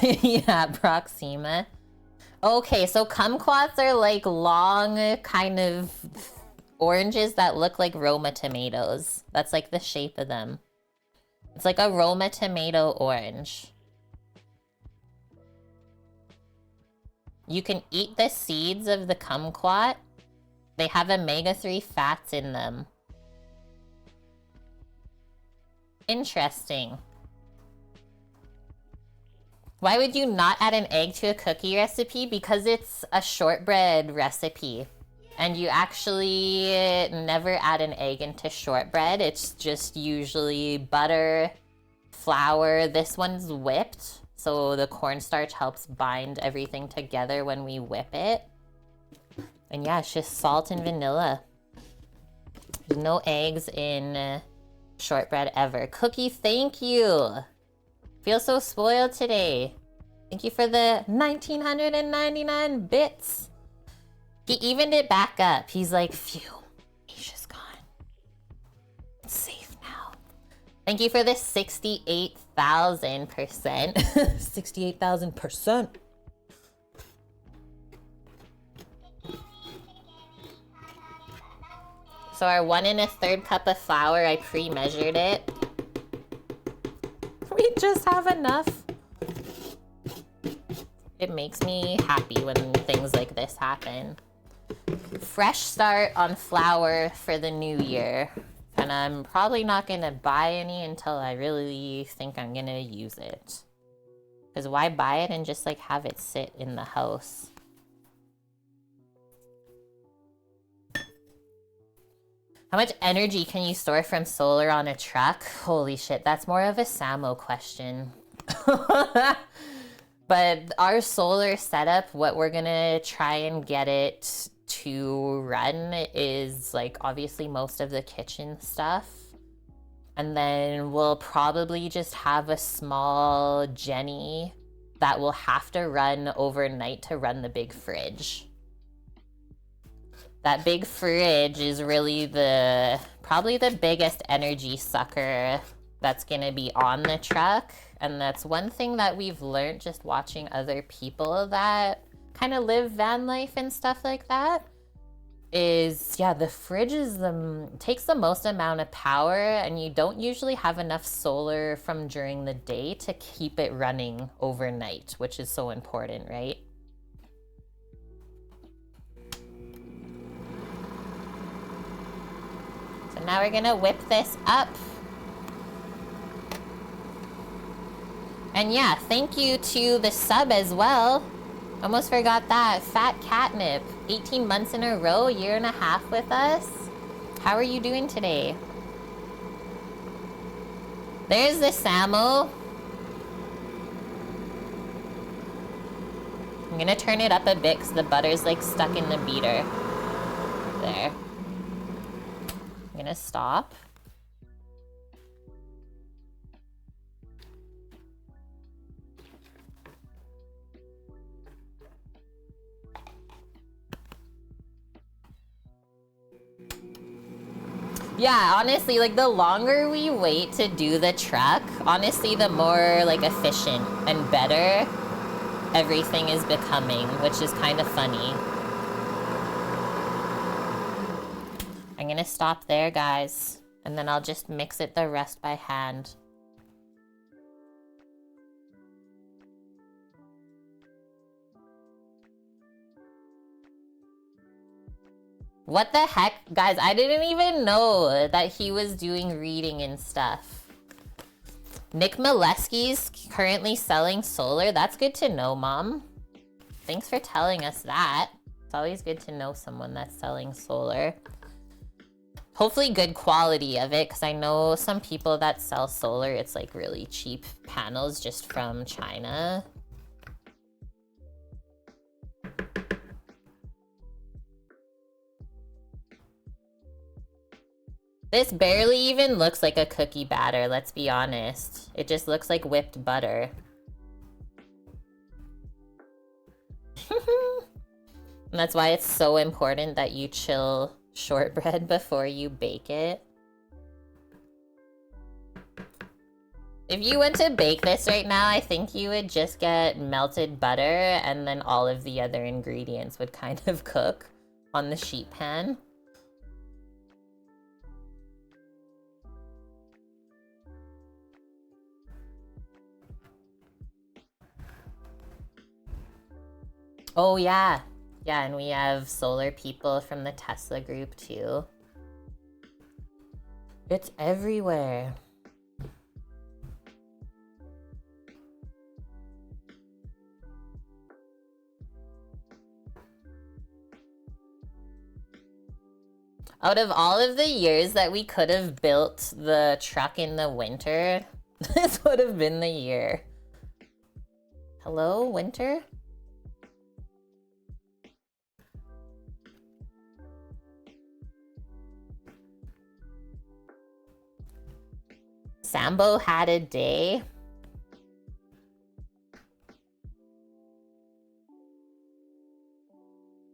Yeah, Proxima. Okay, so kumquats are like long kind of oranges that look like Roma tomatoes. That's like the shape of them. It's like a Roma tomato orange. You can eat the seeds of the kumquat. They have omega-3 fats in them. Interesting. Why would you not add an egg to a cookie recipe? Because it's a shortbread recipe. And you actually never add an egg into shortbread. It's just usually butter, flour. This one's whipped, so the cornstarch helps bind everything together when we whip it. And yeah, it's just salt and vanilla. There's no eggs in shortbread ever. Cookie, thank you! Feel so spoiled today. Thank you for the 1999 bits. He evened it back up. He's like, phew, Misha's gone. It's safe now. Thank you for the 68,000%. 68,000%. So our 1 1/3 cup of flour, I pre-measured it. We just have enough. It makes me happy when things like this happen. Fresh start on flour for the new year. And I'm probably not gonna buy any until I really think I'm gonna use it. Because why buy it and just like have it sit in the house? How much energy can you store from solar on a truck? Holy shit, that's more of a Samo question. But our solar setup, what we're gonna try and get it to run is like obviously most of the kitchen stuff. And then we'll probably just have a small Jenny that will have to run overnight to run the big fridge. That big fridge is really probably the biggest energy sucker that's gonna be on the truck. And that's one thing that we've learned just watching other people that kind of live van life and stuff like that is, yeah, the fridge takes the most amount of power, and you don't usually have enough solar from during the day to keep it running overnight, which is so important, right? So now we're gonna whip this up. And yeah, thank you to the sub as well. Almost forgot that. Fat Catnip, 18 months in a row, 1.5 years with us. How are you doing today? There's the Samo. I'm gonna turn it up a bit because the butter's like stuck in the beater. There. I'm gonna stop. Yeah, honestly, like the longer we wait to do the truck, honestly, the more like efficient and better everything is becoming, which is kind of funny. I'm gonna stop there, guys, and then I'll just mix it the rest by hand. What the heck? Guys, I didn't even know that he was doing reading and stuff. Nick Molesky's currently selling solar. That's good to know, Mom. Thanks for telling us that. It's always good to know someone that's selling solar. Hopefully good quality of it, because I know some people that sell solar, it's like really cheap panels just from China. This barely even looks like a cookie batter, let's be honest. It just looks like whipped butter. And that's why it's so important that you chill shortbread before you bake it. If you went to bake this right now, I think you would just get melted butter and then all of the other ingredients would kind of cook on the sheet pan. Oh yeah. Yeah, and we have solar people from the Tesla group too. It's everywhere. Out of all of the years that we could have built the truck in the winter, this would have been the year. Hello, winter? Sambo had a day.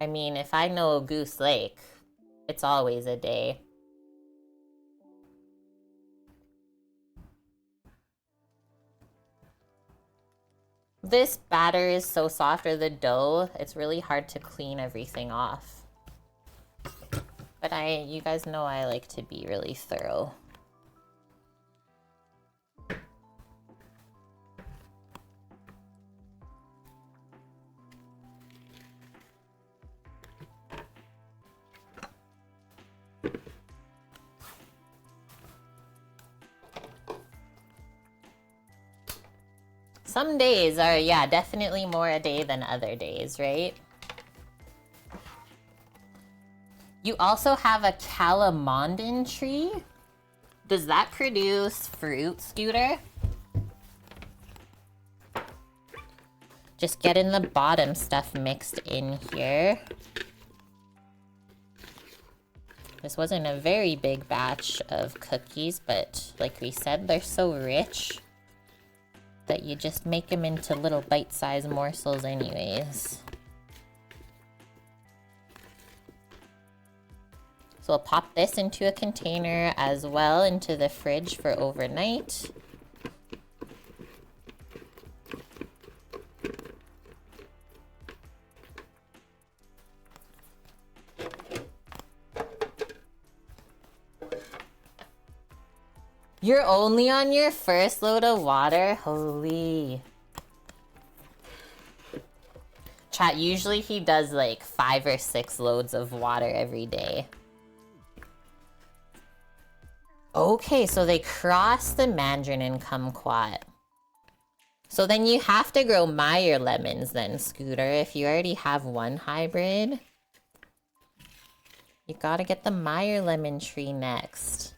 I mean, if I know Goose Lake, it's always a day. This batter is so soft, or the dough, it's really hard to clean everything off. But you guys know I like to be really thorough. Some days are, yeah, definitely more a day than other days, right? You also have a calamondin tree? Does that produce fruit, Scooter? Just getting the bottom stuff mixed in here. This wasn't a very big batch of cookies, but like we said, they're so rich that you just make them into little bite-sized morsels anyways. So we'll pop this into a container as well into the fridge for overnight. You're only on your first load of water? Holy. Chat, usually he does like 5 or 6 loads of water every day. Okay, so they cross the mandarin and kumquat. So then you have to grow Meyer lemons then, Scooter, if you already have one hybrid. You gotta get the Meyer lemon tree next.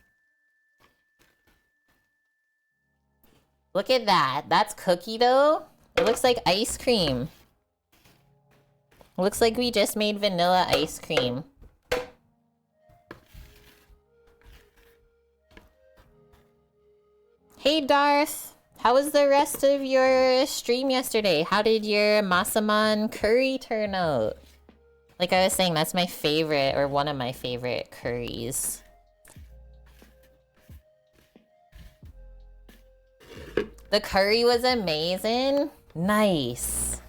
Look at that. That's cookie dough. It looks like ice cream. Looks like we just made vanilla ice cream. Hey Darth, how was the rest of your stream yesterday? How did your Masaman curry turn out? Like I was saying, that's my favorite, or one of my favorite curries. The curry was amazing. Nice.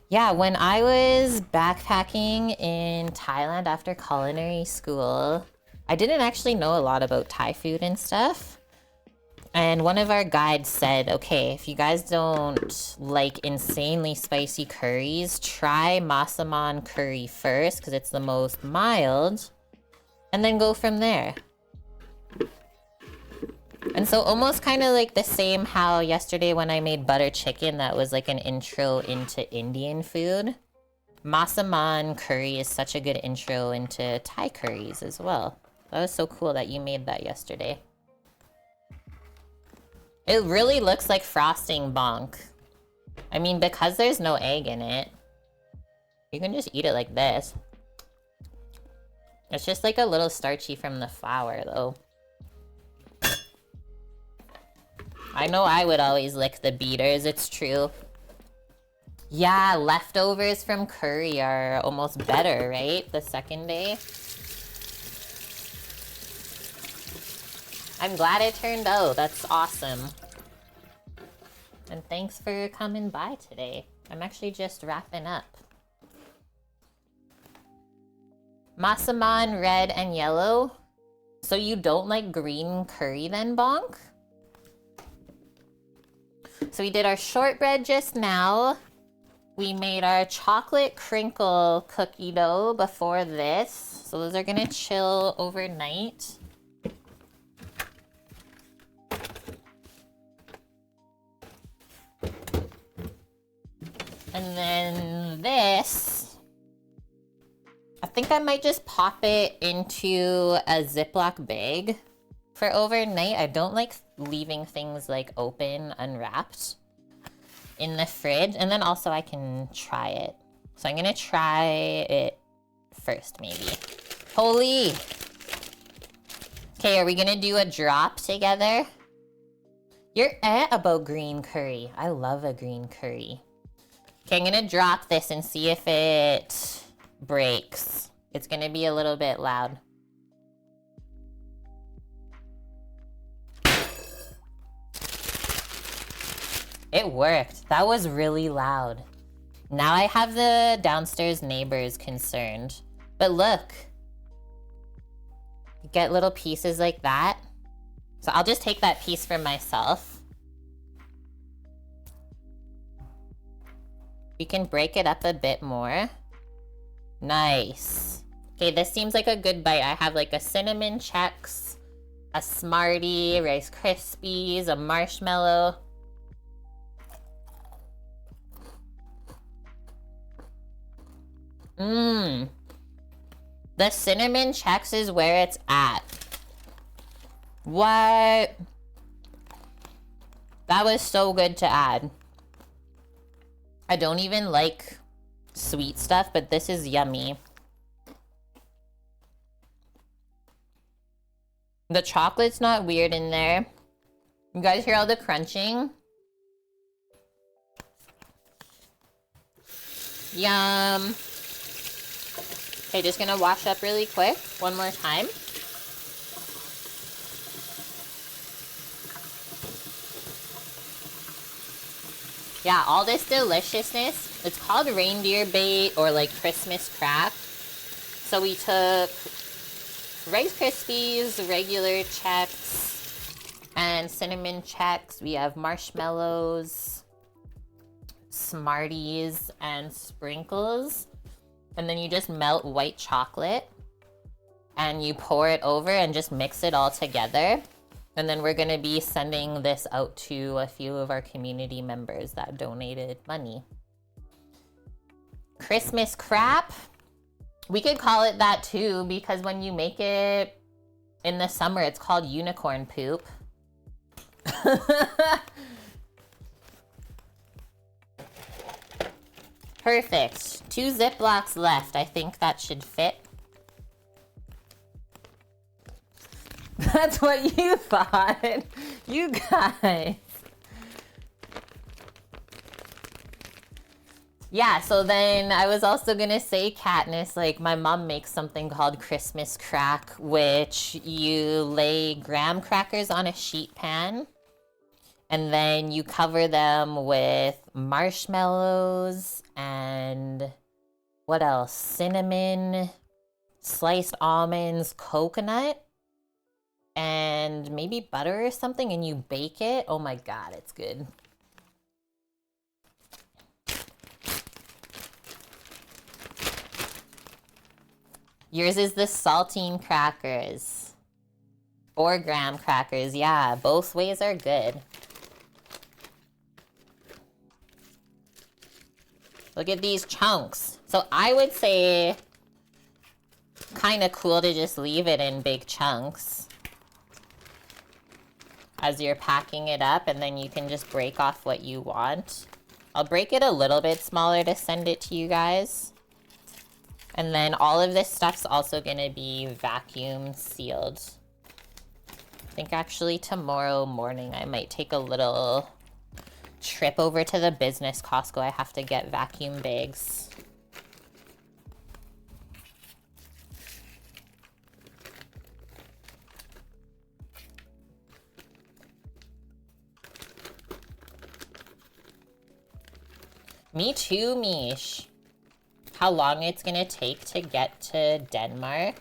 Yeah, when I was backpacking in Thailand after culinary school, I didn't actually know a lot about Thai food and stuff. And one of our guides said, okay, if you guys don't like insanely spicy curries, try Masaman curry first because it's the most mild, and then go from there. And so almost kind of like the same how yesterday when I made butter chicken, that was like an intro into Indian food. Masaman curry is such a good intro into Thai curries as well. That was so cool that you made that yesterday. It really looks like frosting bonk. I mean, because there's no egg in it, you can just eat it like this. It's just like a little starchy from the flour though. I know I would always lick the beaters, it's true. Yeah, leftovers from curry are almost better, right? The second day. I'm glad it turned out. That's awesome. And thanks for coming by today. I'm actually just wrapping up. Masaman red and yellow. So you don't like green curry then, Bonk? So we did our shortbread just now. We made our chocolate crinkle cookie dough before this. So those are gonna chill overnight. And then this, I think I might just pop it into a Ziploc bag for overnight. I don't like leaving things like open, unwrapped in the fridge. And then also I can try it. So I'm gonna try it first maybe. Holy! Okay, are we gonna do a drop together? You're about green curry. I love a green curry. Okay, I'm gonna drop this and see if it breaks. It's gonna be a little bit loud. It worked. That was really loud. Now I have the downstairs neighbors concerned. But look. You get little pieces like that. So I'll just take that piece for myself. We can break it up a bit more. Nice. Okay, this seems like a good bite. I have like a cinnamon Chex, a Smartie, Rice Krispies, a marshmallow. Mmm. The cinnamon Chex is where it's at. What? That was so good to add. I don't even like sweet stuff, but this is yummy. The chocolate's not weird in there. You guys hear all the crunching? Yum. Okay, just gonna wash up really quick one more time. Yeah, all this deliciousness, it's called Reindeer Bait or like Christmas crap. So we took Rice Krispies, regular Chex, and cinnamon Chex. We have marshmallows, Smarties, and sprinkles. And then you just melt white chocolate and you pour it over and just mix it all together. And then we're gonna be sending this out to a few of our community members that donated money. Christmas crap. We could call it that too, because when you make it in the summer, it's called unicorn poop. Perfect. 2 Ziplocs left. I think that should fit. That's what you thought. You guys. Yeah, so then I was also gonna say, Katniss, like my mom makes something called Christmas crack, which you lay graham crackers on a sheet pan, and then you cover them with marshmallows and what else? Cinnamon, sliced almonds, coconut, and maybe butter or something, and you bake it. Oh my god, it's good. Yours is the saltine crackers. Or graham crackers, yeah, both ways are good. Look at these chunks. So I would say kind of cool to just leave it in big chunks as you're packing it up, and then you can just break off what you want. I'll break it a little bit smaller to send it to you guys. And then all of this stuff's also gonna be vacuum sealed. I think actually tomorrow morning I might take a little trip over to the business Costco. I have to get vacuum bags. Me too, Mish. How long it's gonna take to get to Denmark?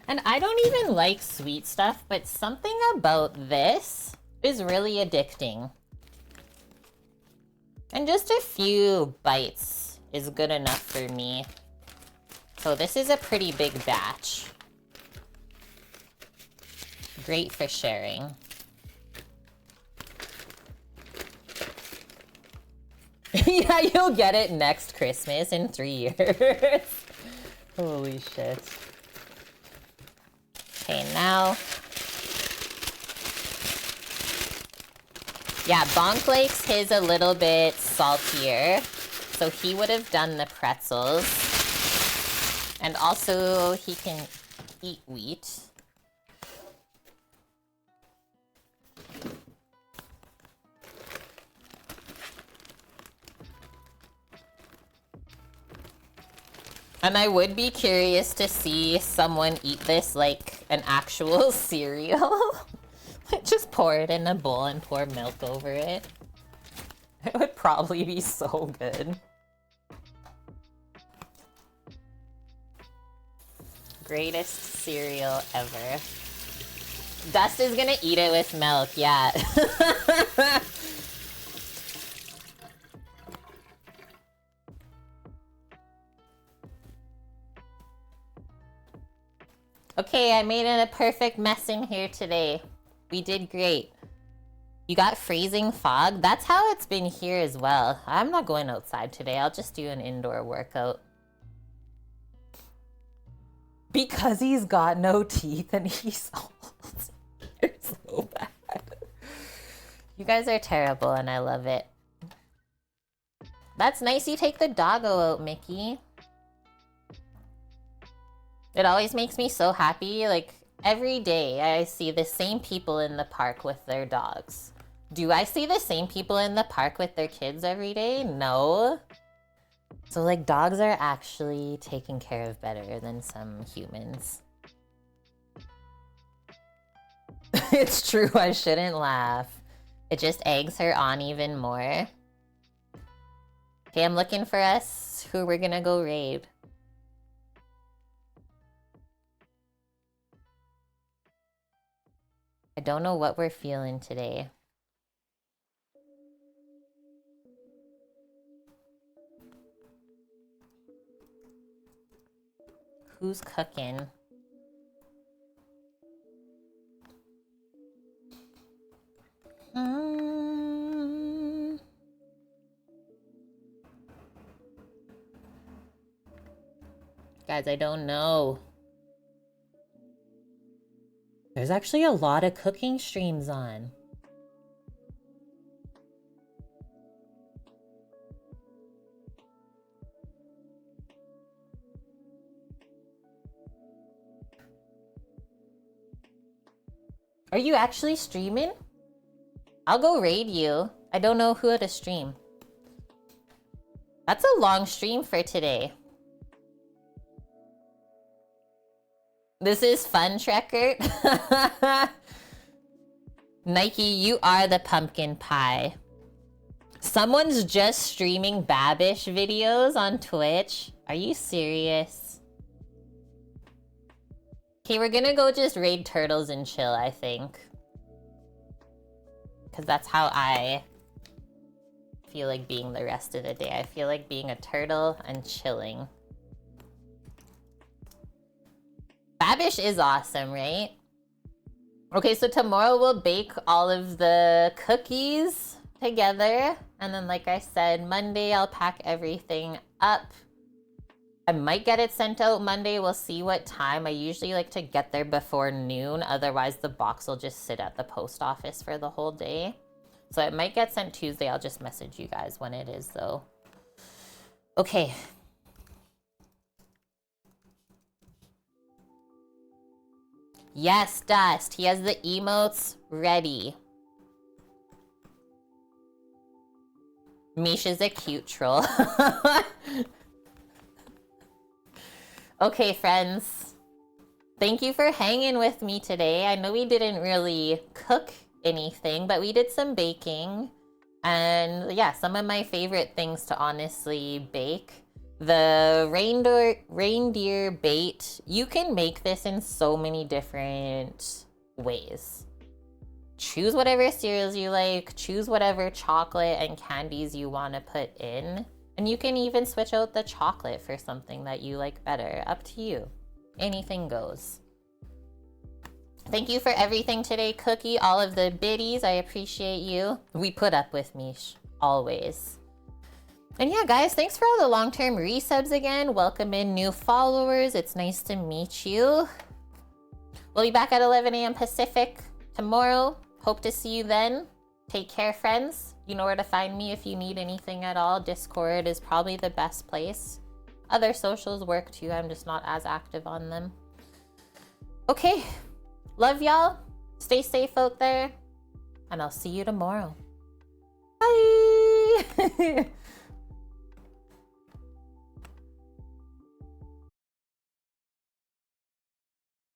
And I don't even like sweet stuff, but something about this is really addicting. And just a few bites is good enough for me. So this is a pretty big batch. Great for sharing. Yeah, you'll get it next Christmas in 3 years. Holy shit. Okay, now. Yeah, Bonk likes his a little bit saltier. So he would have done the pretzels. And also he can eat wheat. And I would be curious to see someone eat this like an actual cereal. Just pour it in a bowl and pour milk over it. It would probably be so good. Greatest cereal ever. Dust is gonna eat it with milk, yeah. Okay, I made it a perfect mess in here today. We did great. You got freezing fog? That's how it's been here as well. I'm not going outside today. I'll just do an indoor workout. Because he's got no teeth and he's old. You're so bad. You guys are terrible and I love it. That's nice you take the doggo out, Mickey. It always makes me so happy. Like, every day I see the same people in the park with their dogs. Do I see the same people in the park with their kids every day? No. So, like, dogs are actually taken care of better than some humans. It's true, I shouldn't laugh. It just eggs her on even more. Okay, I'm looking for us who we're gonna go raid. I don't know what we're feeling today. Who's cooking? guys. I don't know. There's actually a lot of cooking streams on. Are you actually streaming? I'll go raid you. I don't know who to stream. That's a long stream for today. This is fun, Trekker. Nike, you are the pumpkin pie. Someone's just streaming Babish videos on Twitch. Are you serious? Okay, we're gonna go just raid turtles and chill, I think. Because that's how I feel like being the rest of the day. I feel like being a turtle and chilling. Babish is awesome, right? Okay, so tomorrow we'll bake all of the cookies together. And then, like I said, Monday I'll pack everything up. I might get it sent out Monday. We'll see what time. I usually like to get there before noon. Otherwise, the box will just sit at the post office for the whole day. So it might get sent Tuesday. I'll just message you guys when it is, though. Okay. Yes, Dust. He has the emotes ready. Misha's a cute troll. Okay, friends. Thank you for hanging with me today. I know we didn't really cook anything, but we did some baking. And yeah, some of my favorite things to honestly bake. The reindeer bait. You can make this in so many different ways. Choose whatever cereals you like. Choose whatever chocolate and candies you want to put in. And you can even switch out the chocolate for something that you like better. Up to you. Anything goes. Thank you for everything today, Cookie. All of the biddies, I appreciate you. We put up with Mish, always. And yeah, guys, thanks for all the long-term resubs again. Welcome in new followers. It's nice to meet you. We'll be back at 11 a.m. Pacific tomorrow. Hope to see you then. Take care, friends. You know where to find me if you need anything at all. Discord is probably the best place. Other socials work too. I'm just not as active on them. Okay. Love y'all. Stay safe out there. And I'll see you tomorrow. Bye.